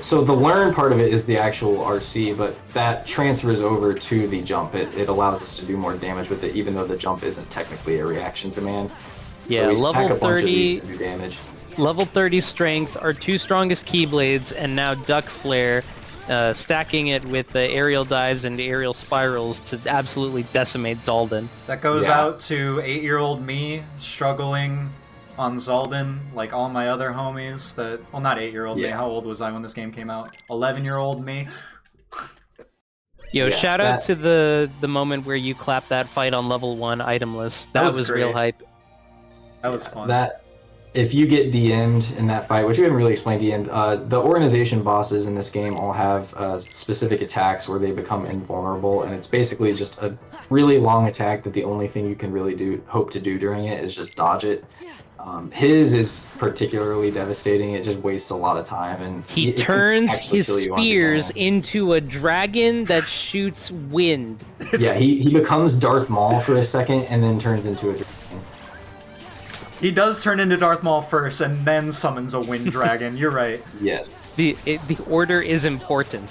so the Learn part of it is the actual RC, but that transfers over to the jump. It allows us to do more damage with it, even though the jump isn't technically a reaction command. Yeah, so we level stack a bunch of 30 these to do damage. Level 30 strength, our 2 strongest Keyblades, and now Duck Flare, stacking it with the aerial dives and aerial spirals to absolutely decimate Zaldin. That goes out to 8-year-old me struggling on Zaldin, like all my other homies that... Well, not 8-year-old me. How old was I when this game came out? 11-year-old me. Yo, shout out to the moment where you clapped that fight on level 1 itemless. That was real hype. That was fun. if you get DM'd in that fight, which we haven't really explained DM'd, the organization bosses in this game all have specific attacks where they become invulnerable, and it's basically just a really long attack that the only thing you can really hope to do during it is just dodge it. His is particularly devastating. It just wastes a lot of time, and he turns his spears into a dragon that shoots wind. Yeah, he becomes Darth Maul for a second, and then turns into a dragon. He does turn into Darth Maul first, and then summons a wind dragon. You're right. Yes. The order is important.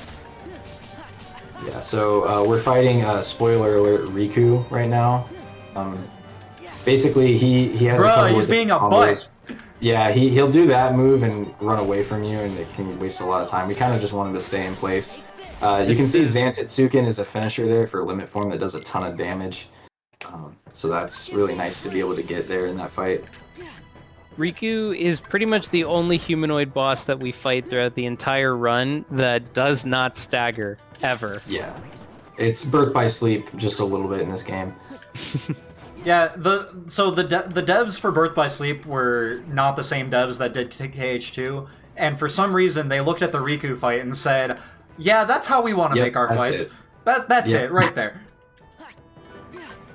Yeah. So we're fighting. Spoiler alert: Riku right now. Basically, he has. Bruh, he's being a butt. Yeah, he'll do that move and run away from you, and it can waste a lot of time. We kind of just want him to stay in place. You can see Zantetsuken is a finisher there for limit form that does a ton of damage. So that's really nice to be able to get there in that fight. Riku is pretty much the only humanoid boss that we fight throughout the entire run that does not stagger, ever. Yeah. It's birth by sleep just a little bit in this game. Yeah, the devs for Birth by Sleep were not the same devs that did KH2, and for some reason they looked at the Riku fight and said, yeah, that's how we want to make our fights. That's it, right there.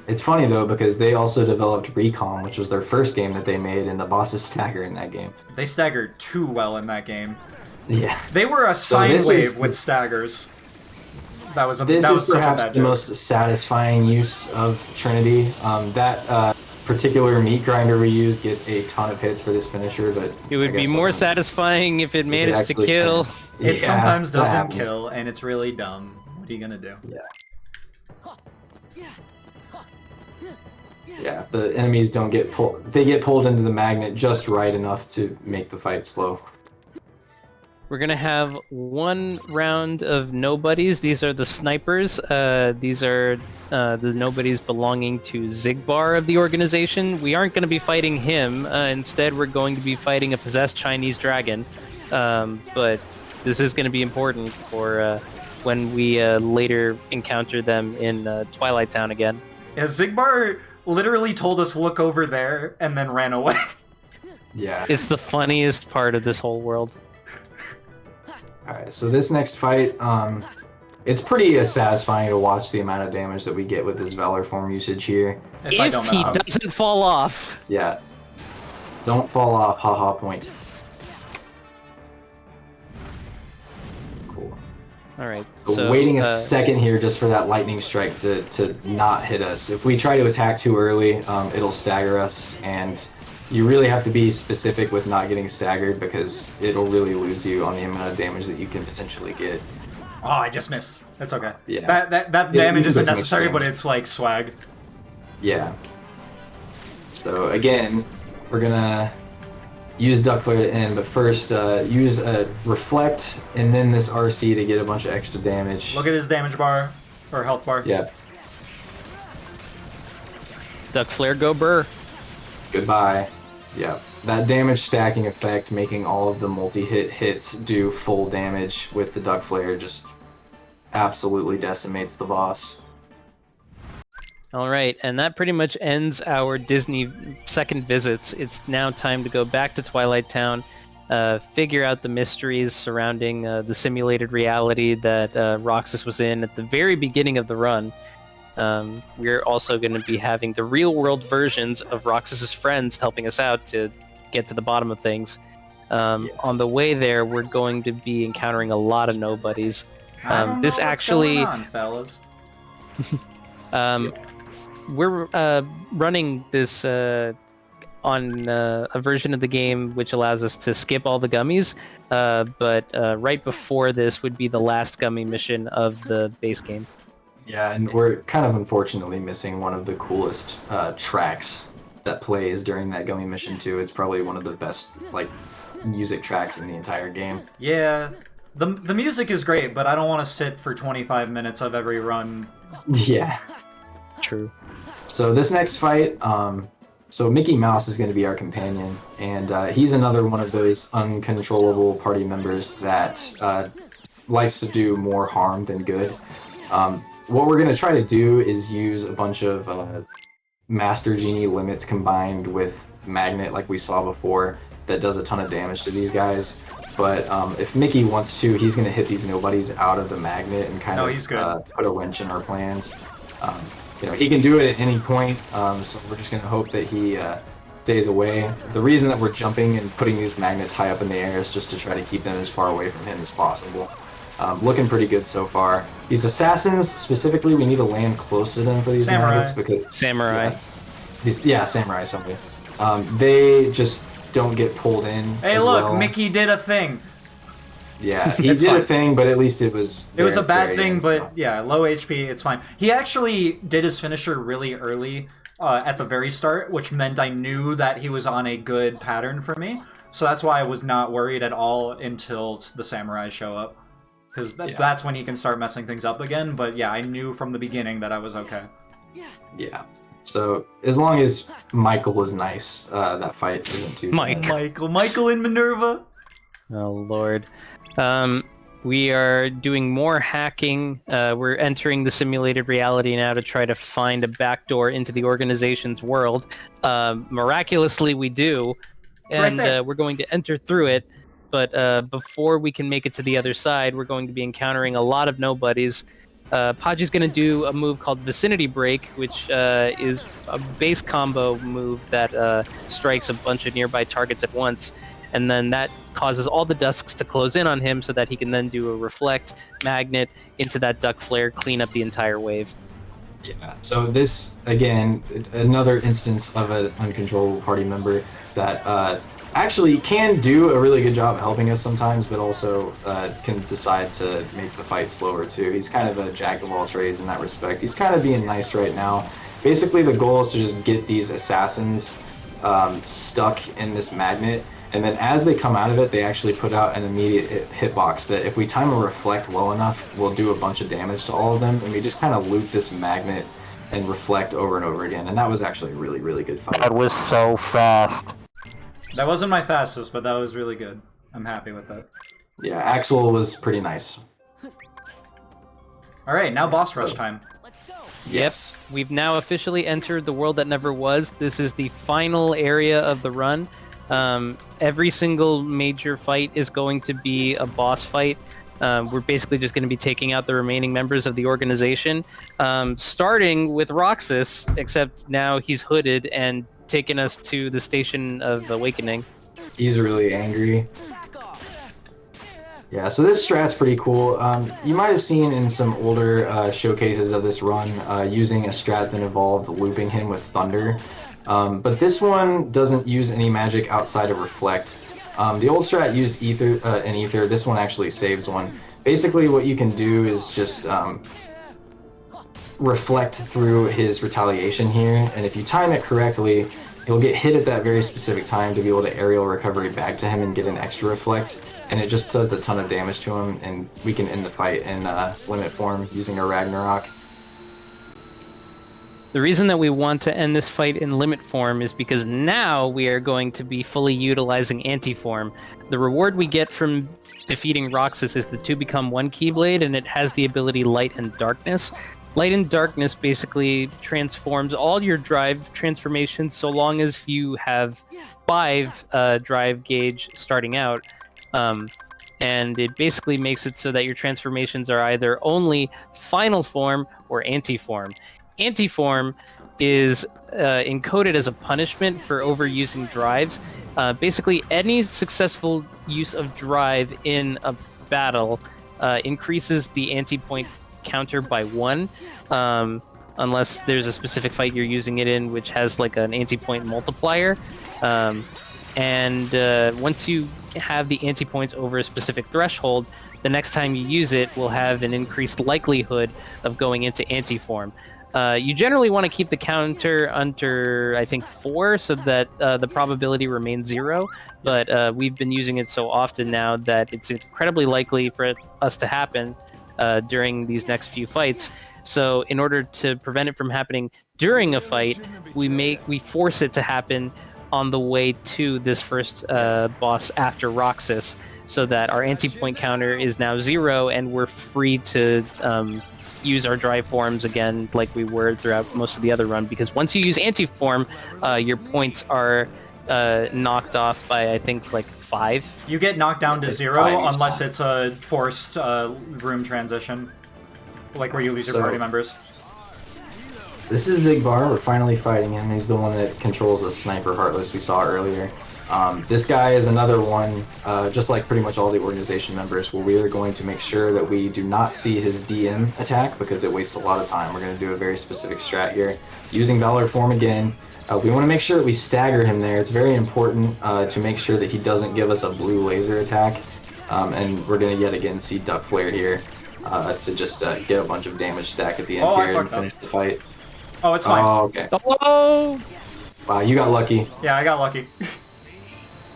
It's funny, though, because they also developed Recon, which was their first game that they made, and the bosses stagger in that game. They staggered too well in that game. Yeah. They were a sine wave with staggers. This is perhaps the most satisfying use of Trinity. That particular meat grinder we use gets a ton of hits for this finisher, but it would be more satisfying if it managed to kill. It sometimes doesn't kill, and it's really dumb. What are you gonna do? Yeah. Yeah, the enemies don't get pulled. They get pulled into the magnet just right enough to make the fight slow. We're gonna have one round of nobodies. These are the snipers. These are the nobodies belonging to Zigbar of the organization. We aren't gonna be fighting him. Instead, we're going to be fighting a possessed Chinese dragon. But this is gonna be important for when we later encounter them in Twilight Town again. Yeah, Zigbar literally told us look over there and then ran away. Yeah. It's the funniest part of this whole world. Alright, so this next fight, it's pretty satisfying to watch the amount of damage that we get with this Valor form usage here. If he doesn't fall off. Yeah. Don't fall off, haha point. Cool. Alright, so waiting a second here just for that lightning strike to not hit us. If we try to attack too early, it'll stagger us, and you really have to be specific with not getting staggered because it'll really lose you on the amount of damage that you can potentially get. Oh, I just missed. That's okay. Yeah. That damage isn't necessary, but it's like swag. Yeah. So again, we're gonna use Duck Flare to end, but first use a Reflect and then this RC to get a bunch of extra damage. Look at his damage bar, or health bar. Yeah. Duck Flare, go burr. Goodbye. Yeah. That damage stacking effect, making all of the multi-hit hits do full damage with the Duck Flare, just absolutely decimates the boss. All right, and that pretty much ends our Disney second visits. It's now time to go back to Twilight Town, figure out the mysteries surrounding the simulated reality that Roxas was in at the very beginning of the run. We're also going to be having the real-world versions of Roxas's friends helping us out to get to the bottom of things. On the way there, we're going to be encountering a lot of nobodies. This actually, going on, fellas. We're running this on a version of the game which allows us to skip all the gummies, but right before this would be the last gummy mission of the base game. Yeah, and we're kind of unfortunately missing one of the coolest tracks that plays during that gummy mission too. It's probably one of the best music tracks in the entire game. Yeah, the music is great, but I don't want to sit for 25 minutes of every run. Yeah. True. So this next fight, so Mickey Mouse is going to be our companion, and he's another one of those uncontrollable party members that likes to do more harm than good. What we're going to try to do is use a bunch of Master Genie limits combined with magnet like we saw before that does a ton of damage to these guys. But if Mickey wants to, he's going to hit these nobodies out of the magnet and kind of put a wrench in our plans. You know, he can do it at any point, so we're just going to hope that he stays away. The reason that we're jumping and putting these magnets high up in the air is just to try to keep them as far away from him as possible. Looking pretty good so far. These assassins, specifically, we need to land close to them for these magnets because... Samurai. Yeah, samurai, somebody. They just don't get pulled in. Hey, look, Mickey did a thing. Yeah, he did a thing, but at least it was... It was a bad thing, but yeah, low HP, it's fine. He actually did his finisher really early at the very start, which meant I knew that he was on a good pattern for me. So that's why I was not worried at all until the samurai show up. Because that's when he can start messing things up again, but yeah, I knew from the beginning that I was okay. Yeah. So, as long as Michael is nice, that fight isn't too bad. Michael and Minerva! Oh, Lord. We are doing more hacking. We're entering the simulated reality now to try to find a backdoor into the organization's world. Miraculously, we do. And we're going to enter through it. But before we can make it to the other side, we're going to be encountering a lot of nobodies. Podgy's going to do a move called Vicinity Break, which is a base combo move that strikes a bunch of nearby targets at once. And then that causes all the dusks to close in on him so that he can then do a Reflect Magnet into that Duck Flare, clean up the entire wave. Yeah, so this, again, another instance of an uncontrollable party member that actually can do a really good job helping us sometimes, but also can decide to make the fight slower too. He's kind of a jack of all trades in that respect. He's kind of being nice right now. Basically, the goal is to just get these assassins stuck in this magnet, and then as they come out of it, they actually put out an immediate hitbox that if we time a Reflect well enough, will do a bunch of damage to all of them, and we just kind of loop this magnet and Reflect over and over again, and that was actually a really, really good fight. That was so fast. That wasn't my fastest, but that was really good. I'm happy with that. Yeah, Axel was pretty nice. Alright, now boss rush time. Yes, we've now officially entered the world that never was. This is the final area of the run. Every single major fight is going to be a boss fight. We're basically just going to be taking out the remaining members of the organization, starting with Roxas, except now he's hooded and taking us to the Station of Awakening. He's really angry. Yeah, so this strat's pretty cool. You might have seen in some older showcases of this run using a strat that involved looping him with Thunder. But this one doesn't use any magic outside of Reflect. The old strat used Ether. This one actually saves one. Basically, what you can do is just Reflect through his retaliation here, and if you time it correctly, he'll get hit at that very specific time to be able to aerial recovery back to him and get an extra Reflect, and it just does a ton of damage to him, and we can end the fight in limit form using a Ragnarok. The reason that we want to end this fight in limit form is because now we are going to be fully utilizing anti-form. The reward we get from defeating Roxas is the 2 become 1 Keyblade, and it has the ability Light and Darkness. Light and Darkness basically transforms all your drive transformations so long as you have 5 drive gauge starting out. And it basically makes it so that your transformations are either only final form or anti-form. Anti-form is encoded as a punishment for overusing drives. Basically, any successful use of drive in a battle increases the anti-point counter by 1, unless there's a specific fight you're using it in which has like an anti-point multiplier. And once you have the anti-points over a specific threshold, the next time you use it will have an increased likelihood of going into anti-form. You generally want to keep the counter under, I think, 4, so that the probability remains 0. But we've been using it so often now that it's incredibly likely for us to happen during these next few fights. So in order to prevent it from happening during a fight, we force it to happen on the way to this first boss after Roxas, so that our anti-point counter is now 0 and we're free to use our drive forms again like we were throughout most of the other run, because once you use anti-form, your points are knocked off by I think like 5. You get knocked down to It's 0 5 each unless time. it's a forced room transition, like where you lose your So- party members. This is Zigbar. We're finally fighting him. He's the one that controls the sniper Heartless we saw earlier. This guy is another one, just like pretty much all the organization members, where we are going to make sure that we do not see his DM attack because it wastes a lot of time. We're going to do a very specific strat here. Using Valor Form again, we want to make sure that we stagger him there. It's very important to make sure that he doesn't give us a blue laser attack. And we're going to yet again see Duck Flare here to just get a bunch of damage stack at the end Oh, I here and fucked up. finish the fight. Oh, it's fine. Oh, okay. Oh! Wow, you got lucky. Yeah, I got lucky.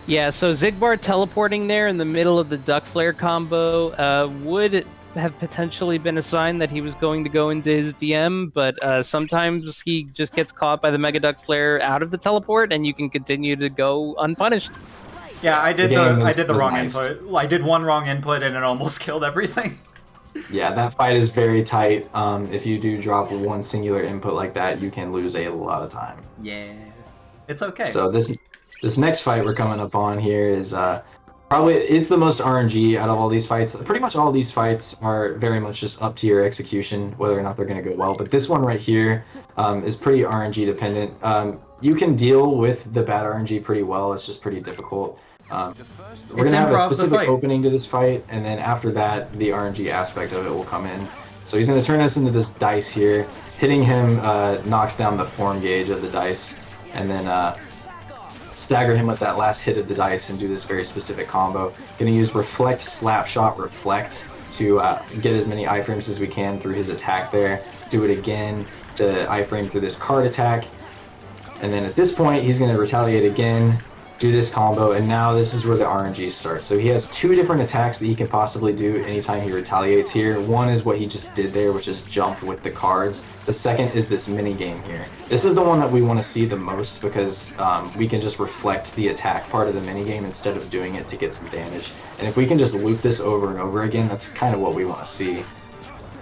Yeah, so Zigbar teleporting there in the middle of the Duck Flare combo would have potentially been a sign that he was going to go into his DM, but sometimes he just gets caught by the Mega Duck Flare out of the teleport, and you can continue to go unpunished. Yeah, I did The game I did the was wrong nice. input. I did one wrong input and it almost killed everything. Yeah, that fight is very tight. If you do drop one singular input like that, you can lose a lot of time. Yeah. It's okay. So this next fight we're coming up on here is probably it's the most RNG out of all these fights. Pretty much all these fights are very much just up to your execution, whether or not they're going to go well. But this one right here is pretty RNG dependent. You can deal with the bad RNG pretty well. It's just pretty difficult. We're going It's to have a improv the specific fight. opening to this fight, and then after that, the RNG aspect of it will come in. So he's going to turn us into this dice here. Hitting him knocks down the form gauge of the dice, and then stagger him with that last hit of the dice and do this very specific combo. Going to use Reflect, Slapshot, Reflect to get as many iframes as we can through his attack there. Do it again to iframe through this card attack. And then at this point, he's going to retaliate again, do this combo, and now this is where the RNG starts. So he has 2 different attacks that he can possibly do anytime he retaliates here. One is what he just did there, which is jump with the cards. The second is this mini game here. This is the one that we want to see the most because we can just reflect the attack part of the mini game instead of doing it to get some damage. And if we can just loop this over and over again, that's kind of what we want to see.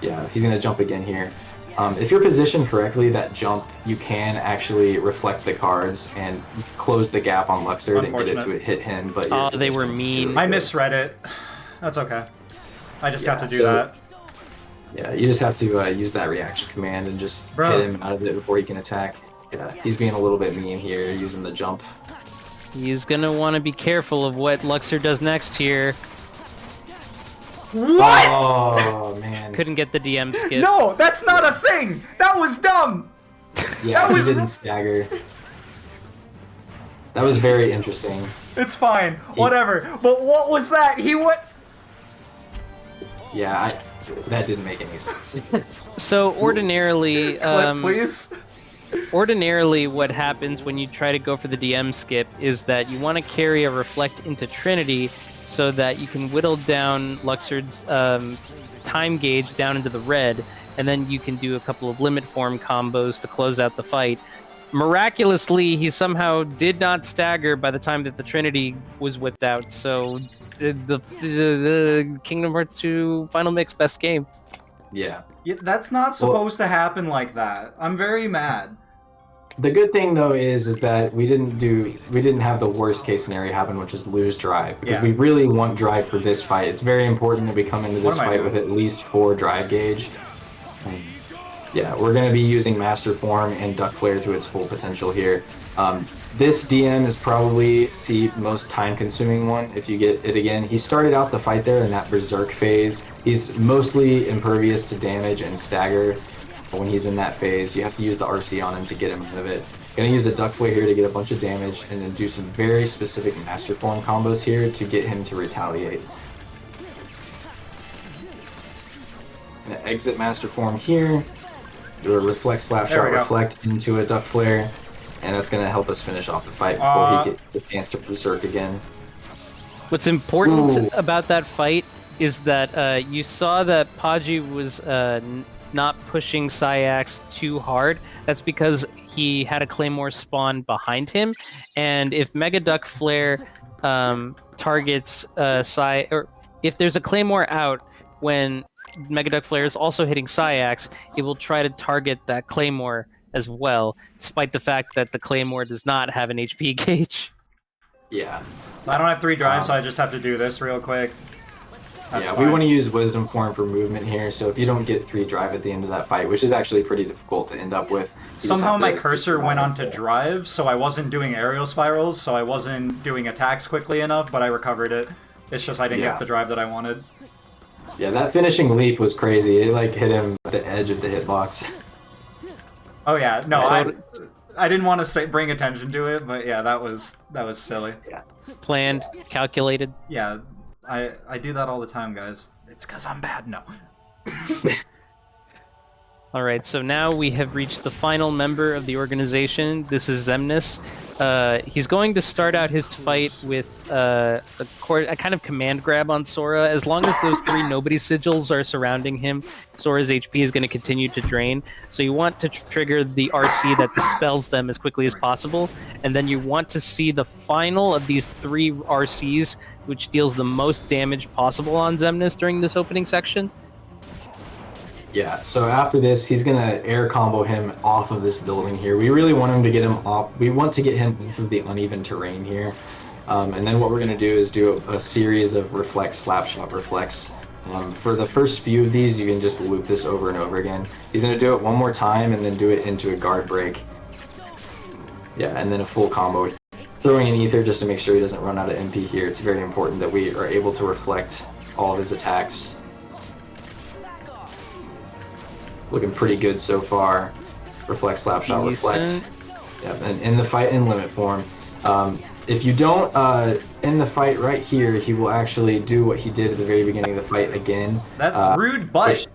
Yeah, he's going to jump again here. If you're positioned correctly, that jump, you can actually reflect the cards and close the gap on Luxord and get it to hit him. But your Oh, they were position is mean. really I good. misread it. That's okay. I just have to do so- that. Yeah, you just have to use that reaction command and just Bro. hit him out of it before he can attack. Yeah, he's being a little bit mean here, using the jump. He's gonna want to be careful of what Luxor does next here. What? Oh, man. Couldn't get the DM skip. No, that's not a thing! That was dumb! Yeah, that was- he didn't stagger. That was very interesting. It's fine. Whatever. But what was that? He what? Yeah, that didn't make any sense. So ordinarily, Clip, please. ordinarily what happens when you try to go for the DM skip is that you want to carry a Reflect into Trinity so that you can whittle down Luxord's time gauge down into the red, and then you can do a couple of limit form combos to close out the fight. Miraculously, he somehow did not stagger by the time that the Trinity was whipped out, so the Kingdom Hearts 2 Final Mix best game. Yeah. Yeah, that's not supposed to happen like that. I'm very mad. The good thing though is that we didn't have the worst case scenario happen, which is lose drive, because Yeah. we really want drive for this fight. It's very important that we come into What this am I fight doing? with at least 4 drive gauge. Yeah, we're going to be using Master Form and Duck Flare to its full potential here. This DM is probably the most time-consuming one if you get it again. He started out the fight there in that Berserk phase. He's mostly impervious to damage and stagger when he's in that phase. You have to use the RC on him to get him out of it. Gonna use a Duck Flare here to get a bunch of damage and then do some very specific Master Form combos here to get him to retaliate. Gonna exit Master Form here. Do a Reflect, Slap There Shot, we go. Reflect into a Duck Flare, and that's going to help us finish off the fight before he gets the chance to Berserk again. What's important Ooh. about that fight is that you saw that Podgy was not pushing Syax too hard. That's because he had a Claymore spawn behind him, and if Mega Duck Flare targets or if there's a Claymore out when Mega Duck Flare is also hitting Syax, it will try to target that Claymore as well, despite the fact that the Claymore does not have an HP gauge. Yeah. I don't have 3 drives, so I just have to do this real quick. That's yeah, fine. we want to use Wisdom Form for movement here, so if you don't get 3 drive at the end of that fight, which is actually pretty difficult to end up with. Somehow my cursor went onto drive, so I wasn't doing aerial spirals, so I wasn't doing attacks quickly enough, but I recovered it. It's just I didn't get the drive that I wanted. Yeah, that finishing leap was crazy. It like hit him at the edge of the hitbox. Oh yeah, no, I didn't want to bring attention to it, but yeah, that was silly. Yeah. Planned, calculated. Yeah, I do that all the time, guys. It's because I'm bad. No. All right, so now we have reached the final member of the organization. This is Xemnas. He's going to start out his fight with a kind of command grab on Sora. As long as those 3 nobody sigils are surrounding him, Sora's HP is going to continue to drain. So you want to trigger the RC that dispels them as quickly as possible, and then you want to see the final of these 3 RCs, which deals the most damage possible on Xemnas during this opening section. Yeah, so after this, he's going to air combo him off of this building here. We really want him to get him off. We want to get him off of the uneven terrain here. And then what we're going to do is do a series of reflex, slapshot, reflex. For the first few of these, you can just loop this over and over again. He's going to do it one more time and then do it into a guard break. Yeah, and then a full combo. Throwing an ether just to make sure he doesn't run out of MP here. It's very important that we are able to reflect all of his attacks. Looking pretty good so far. Reflect, slapshot, reflect. Yep, and in the fight in limit form. If you don't end the fight right here, he will actually do what he did at the very beginning of the fight again. That rude bite.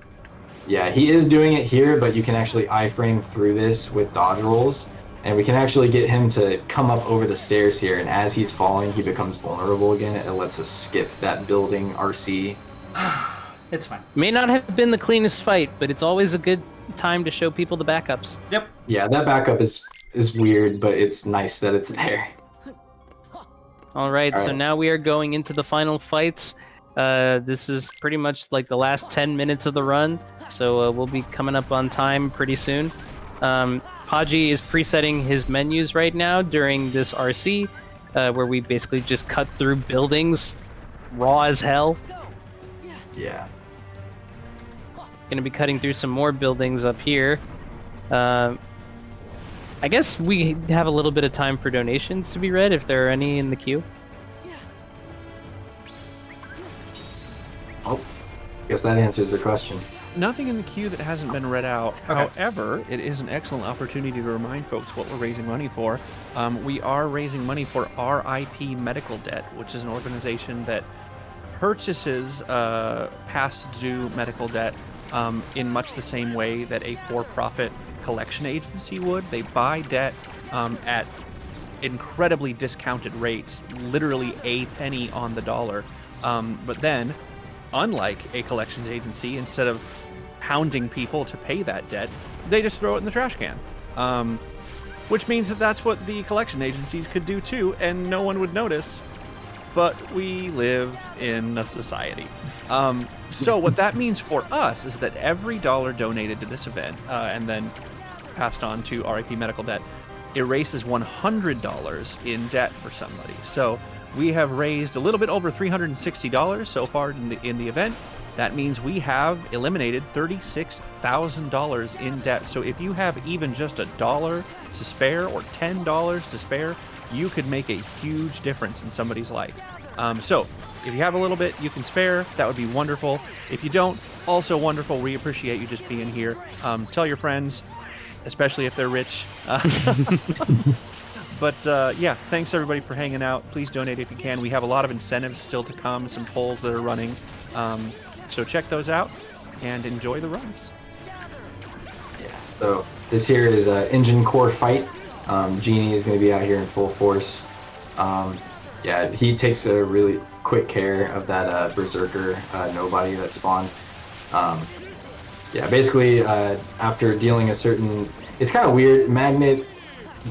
Yeah, he is doing it here, but you can actually iframe through this with dodge rolls. And we can actually get him to come up over the stairs here, and as he's falling, he becomes vulnerable again. It lets us skip that building RC. It's fine. May not have been the cleanest fight, but it's always a good time to show people the backups. Yep. Yeah, that backup is weird, but it's nice that it's there. All right, so now we are going into the final fights. This is pretty much like the last 10 minutes of the run, so we'll be coming up on time pretty soon. Podgy is presetting his menus right now during this RC, where we basically just cut through buildings raw as hell. Yeah. Going to be cutting through some more buildings up here. I guess we have a little bit of time for donations to be read, if there are any in the queue. Oh, guess that answers the question. Nothing in the queue that hasn't been read out. Okay. However, it is an excellent opportunity to remind folks what we're raising money for. We are raising money for RIP Medical Debt, which is an organization that purchases past due medical debt in much the same way that a for-profit collection agency would. They buy debt at incredibly discounted rates, literally a penny on the dollar. But then, unlike a collections agency, instead of hounding people to pay that debt, they just throw it in the trash can. Which means that that's what the collection agencies could do too, and no one would notice. But we live in a society. So what that means for us is that every dollar donated to this event and then passed on to RIP Medical Debt erases $100 in debt for somebody. So we have raised a little bit over $360 so far in the event. That means we have eliminated $36,000 in debt. So if you have even just $1 to spare or $10 to spare, you could make a huge difference in somebody's life. So if you have a little bit you can spare, that would be wonderful. If you don't, also wonderful. We appreciate you just being here. Tell your friends, especially if they're rich. But yeah, thanks everybody for hanging out. Please donate if you can. We have a lot of incentives still to come, some polls that are running. So check those out and enjoy the runs. Yeah. So this here is Engine Core Fight. Genie is going to be out here in full force. Yeah, he takes a really quick care of that Berserker nobody that spawned. Yeah, basically after dealing a certain... It's kind of weird. Magnet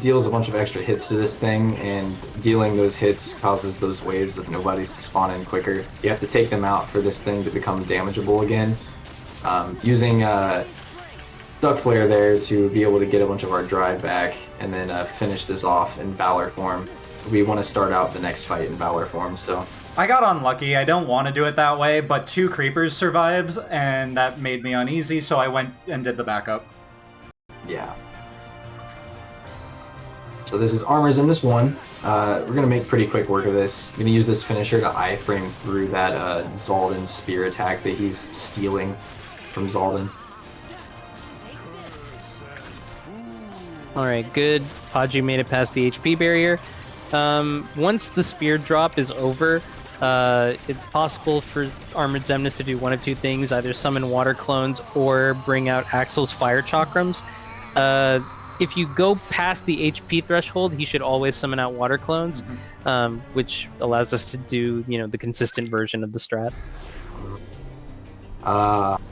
deals a bunch of extra hits to this thing, and dealing those hits causes those waves of nobodies to spawn in quicker. You have to take them out for this thing to become damageable again. Using Duck Flare there to be able to get a bunch of our drive back and then finish this off in Valor form. we want to start out the next fight in Valor form. So I got unlucky. I don't want to do it that way, but 2 creepers survived, and that made me uneasy, so I went and did the backup. yeah. So this is Armor's in this one. We're going to make pretty quick work of this. I'm going to use this finisher to iframe through that Zaldin spear attack that he's stealing from Zaldin. Alright, good. Podgy made it past the HP barrier. Once the spear drop is over, it's possible for Armored Xemnas to do one of 2 things, either summon water clones or bring out Axel's fire chakrams. If you go past the HP threshold, he should always summon out water clones, which allows us to do, the consistent version of the strat.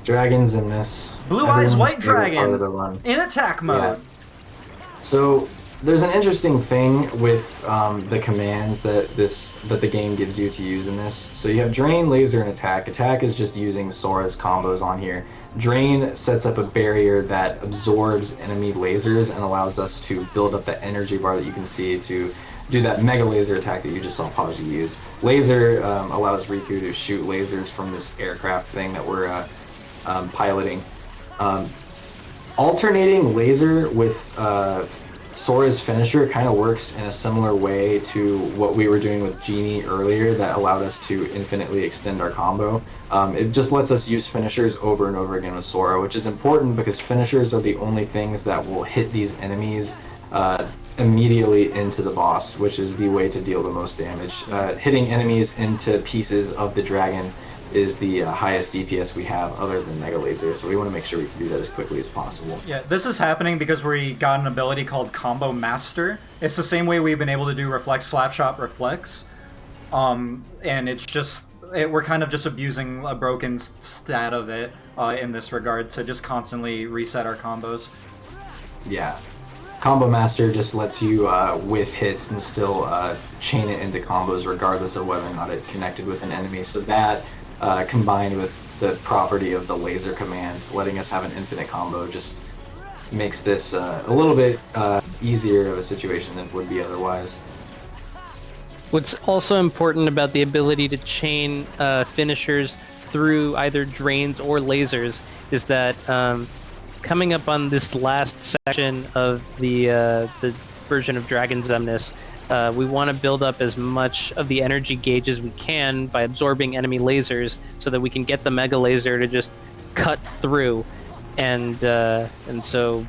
Dragons in this. Blue Eyes Everyone's White favorite part Dragon of the run. in attack mode. So there's an interesting thing with the commands that the game gives you to use in this. So you have Drain, Laser, and Attack. Attack is just using Sora's combos on here. Drain sets up a barrier that absorbs enemy lasers and allows us to build up the energy bar that you can see to do that mega laser attack that you just saw Podgy use. Laser allows Riku to shoot lasers from this aircraft thing that we're piloting. Alternating laser with Sora's finisher kind of works in a similar way to what we were doing with Genie earlier that allowed us to infinitely extend our combo. It just lets us use finishers over and over again with Sora, which is important because finishers are the only things that will hit these enemies immediately into the boss, which is the way to deal the most damage. Hitting enemies into pieces of the dragon is the highest DPS we have other than Mega Laser, so we want to make sure we can do that as quickly as possible. Yeah, this is happening because we got an ability called Combo Master. It's the same way we've been able to do Reflex, Slapshot, Reflex. And it's just, we're kind of just abusing a broken stat of it in this regard to just constantly reset our combos. Yeah. Combo Master just lets you whiff hits and still chain it into combos regardless of whether or not it connected with an enemy. So that combined with the property of the laser command, letting us have an infinite combo, just makes this a little bit easier of a situation than it would be otherwise. What's also important about the ability to chain finishers through either drains or lasers is that coming up on this last section of the version of Dragon Xemnas, we want to build up as much of the energy gauge as we can by absorbing enemy lasers so that we can get the Mega Laser to just cut through. And so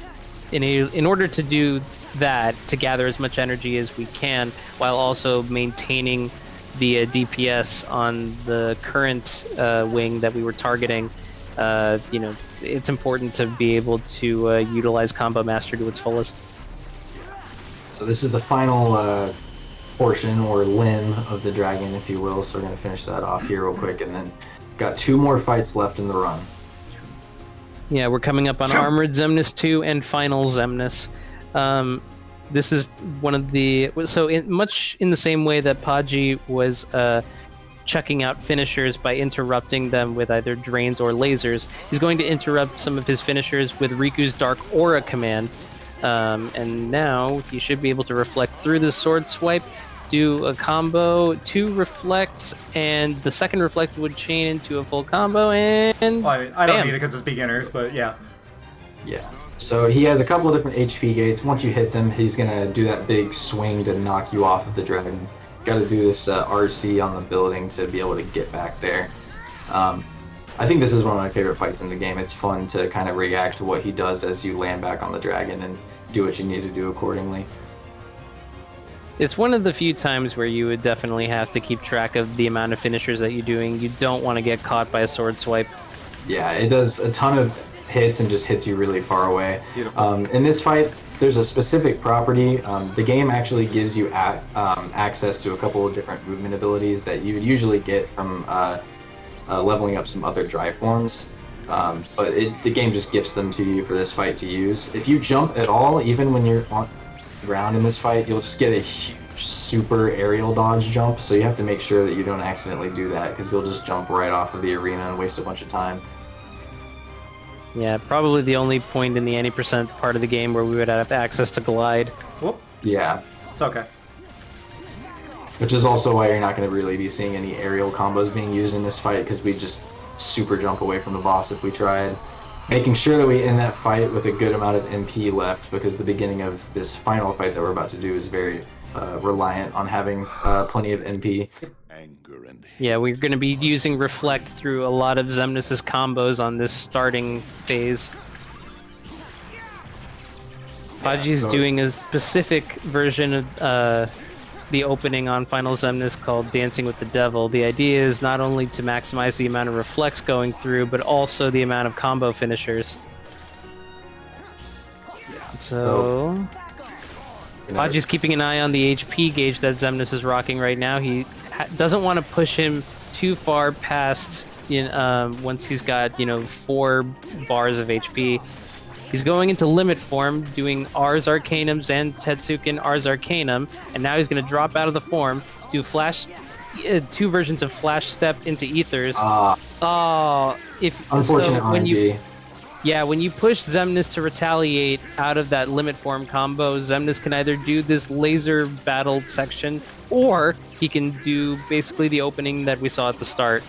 in order to do that, to gather as much energy as we can while also maintaining the DPS on the current wing that we were targeting, it's important to be able to utilize Combo Master to its fullest. So this is the final portion or limb of the dragon, if you will. So we're going to finish that off here real quick, and then got 2 more fights left in the run. Yeah, we're coming up on Armored Xemnas 2 and Final Xemnas. This is one of the... So much in the same way that Podgy was chucking out finishers by interrupting them with either drains or lasers, he's going to interrupt some of his finishers with Riku's Dark Aura command. And now he should be able to reflect through the sword swipe, do a combo, 2 reflects, and the second reflect would chain into a full combo, and Well, I don't bam. need it because it's beginners, but yeah. Yeah. So he has a couple of different HP gates. Once you hit them, he's going to do that big swing to knock you off of the dragon. Got to do this RC on the building to be able to get back there. I think this is one of my favorite fights in the game. It's fun to kind of react to what he does as you land back on the dragon and do what you need to do accordingly. It's one of the few times where you would definitely have to keep track of the amount of finishers that you're doing. You don't want to get caught by a sword swipe. Yeah, it does a ton of hits and just hits you really far away. Beautiful. In this fight, there's a specific property. The game actually gives you access to a couple of different movement abilities that you would usually get from leveling up some other drive forms. But the game just gives them to you for this fight to use. If you jump at all, even when you're on the ground in this fight, you'll just get a huge super aerial dodge jump, so you have to make sure that you don't accidentally do that, because you'll just jump right off of the arena and waste a bunch of time. Yeah, probably the only point in the any percent part of the game where we would have access to glide. Whoop. Yeah. It's okay. Which is also why you're not going to really be seeing any aerial combos being used in this fight, because we just super jump away from the boss if we tried. Making sure that we end that fight with a good amount of MP left, because the beginning of this final fight that we're about to do is very reliant on having plenty of MP. Yeah, we're going to be using Reflect through a lot of Xemnas' combos on this starting phase. Podgy's doing a specific version of the opening on Final Xemnas called Dancing with the Devil. The idea is not only to maximize the amount of reflex going through, but also the amount of combo finishers. So Podgy's keeping an eye on the HP gauge that Xemnas is rocking right now. He doesn't want to push him too far past once he's got 4 bars of HP. He's going into limit form, doing Ars Arcanums and Tetsuken Ars Arcanum, and now he's going to drop out of the form, do flash, 2 versions of Flash Step into Ethers. Unfortunate RNG. When you push Xemnas to retaliate out of that limit form combo, Xemnas can either do this laser battle section, or he can do basically the opening that we saw at the start.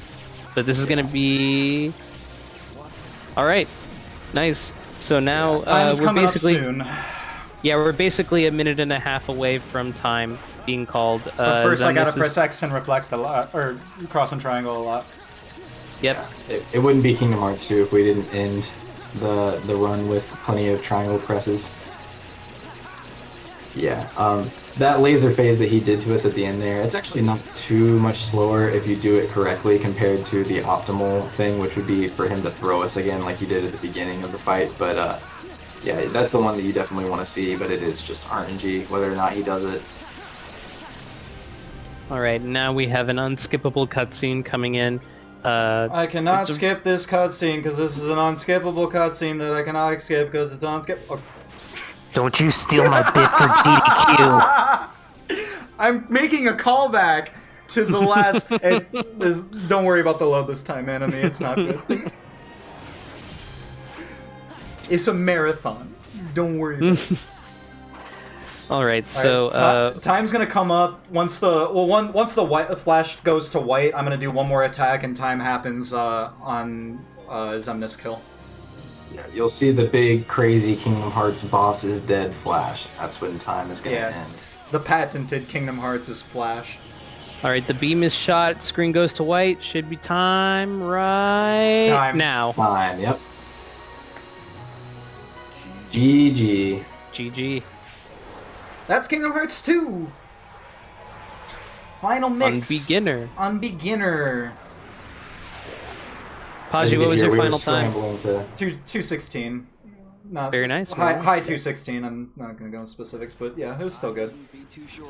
But this is going to be... Alright, nice. So now we're basically soon. Yeah, we're basically a minute and a half away from time being called. But first, I gotta Xemnas press X and reflect a lot, or cross and triangle a lot. Yep. It wouldn't be Kingdom Hearts 2 if we didn't end the run with plenty of triangle presses. Yeah, that laser phase that he did to us at the end there, it's actually not too much slower if you do it correctly compared to the optimal thing, which would be for him to throw us again like he did at the beginning of the fight. But yeah, that's the one that you definitely want to see, but it is just RNG, whether or not he does it. Alright, now we have an unskippable cutscene coming in. I cannot skip this cutscene because this is an unskippable cutscene that I cannot skip because it's unskippable. Don't you steal my bit for GDQ. I'm making a callback to the last... don't worry about the load this time, enemy. It's not good. It's a marathon. Don't worry about it. Alright, so... time's gonna come up once the white flash goes to white. I'm gonna do one more attack and time happens on Xemnas kill. Yeah, you'll see the big, crazy Kingdom Hearts boss is dead flash. That's when time is going to end. The patented Kingdom Hearts is flash. Alright, the beam is shot, screen goes to white, should be time now. Time, yep. GG. GG. That's Kingdom Hearts 2! Final mix. On beginner. Podgy, what was your final time? 2:16. Not very nice. High 2:16. I'm not gonna go in specifics, but yeah, it was still good.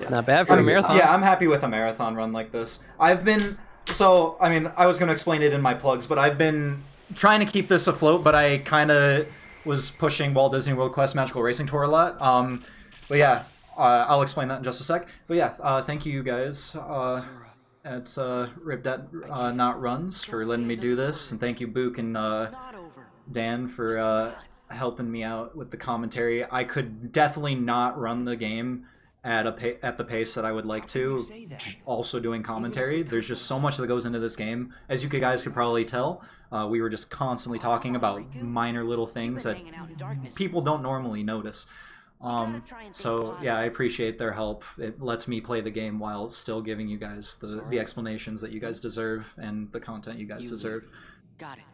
Not bad for a marathon. Yeah, I'm happy with a marathon run like this. I was gonna explain it in my plugs, but I've been trying to keep this afloat, but I kind of was pushing Walt Disney World Quest Magical Racing Tour a lot. But yeah, I'll explain that in just a sec. But yeah, thank you guys. At RIPDebt Not Runs for letting me do this, and thank you Book and Dan for helping me out with the commentary. I could definitely not run the game at the pace that I would like to, also doing commentary. There's just so much that goes into this game. As you guys could probably tell, we were just constantly talking about minor little things that people don't normally notice. So yeah, I appreciate their help. It lets me play the game while still giving you guys the explanations that you guys deserve and the content you guys deserve. Got it.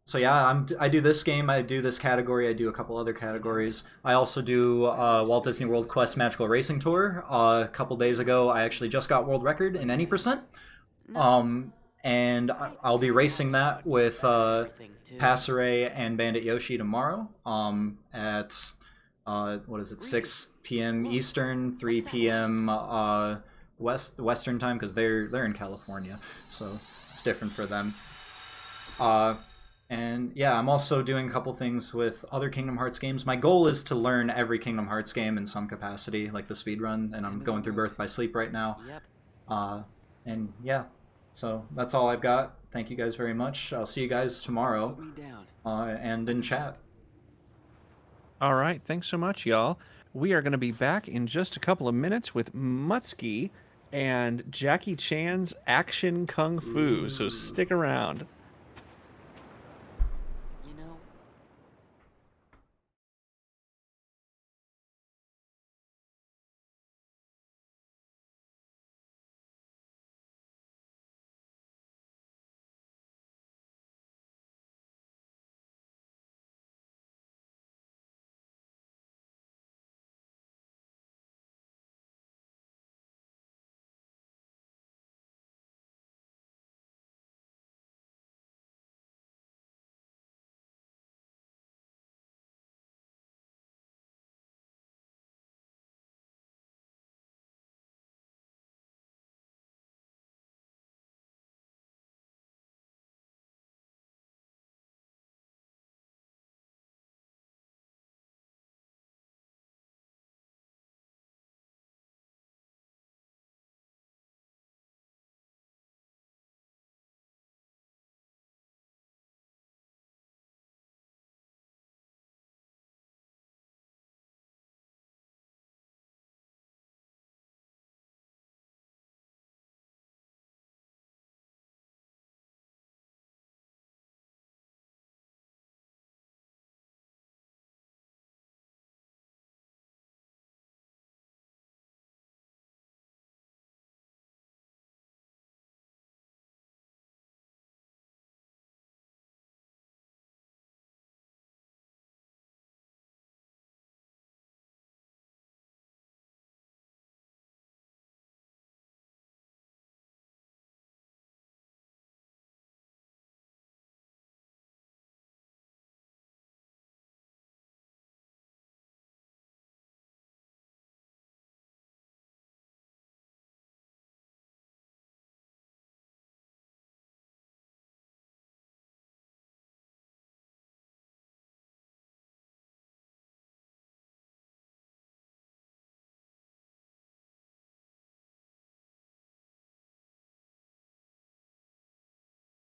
So yeah, I do this game, I do this category, I do a couple other categories. I also do Walt Disney World Quest Magical Racing Tour. A couple days ago, I actually just got world record in any percent. And I'll be racing that with Passeray and Bandit Yoshi tomorrow at 6 p.m. Eastern, 3 p.m. Western time, because they're in California, so it's different for them. And yeah, I'm also doing a couple things with other Kingdom Hearts games. My goal is to learn every Kingdom Hearts game in some capacity, like the speedrun, and I'm going through Birth by Sleep right now. And yeah. So that's all I've got. Thank you guys very much. I'll see you guys tomorrow and in chat. All right. Thanks so much, y'all. We are going to be back in just a couple of minutes with Mutsky and Jackie Chan's Action Kung Fu, so stick around.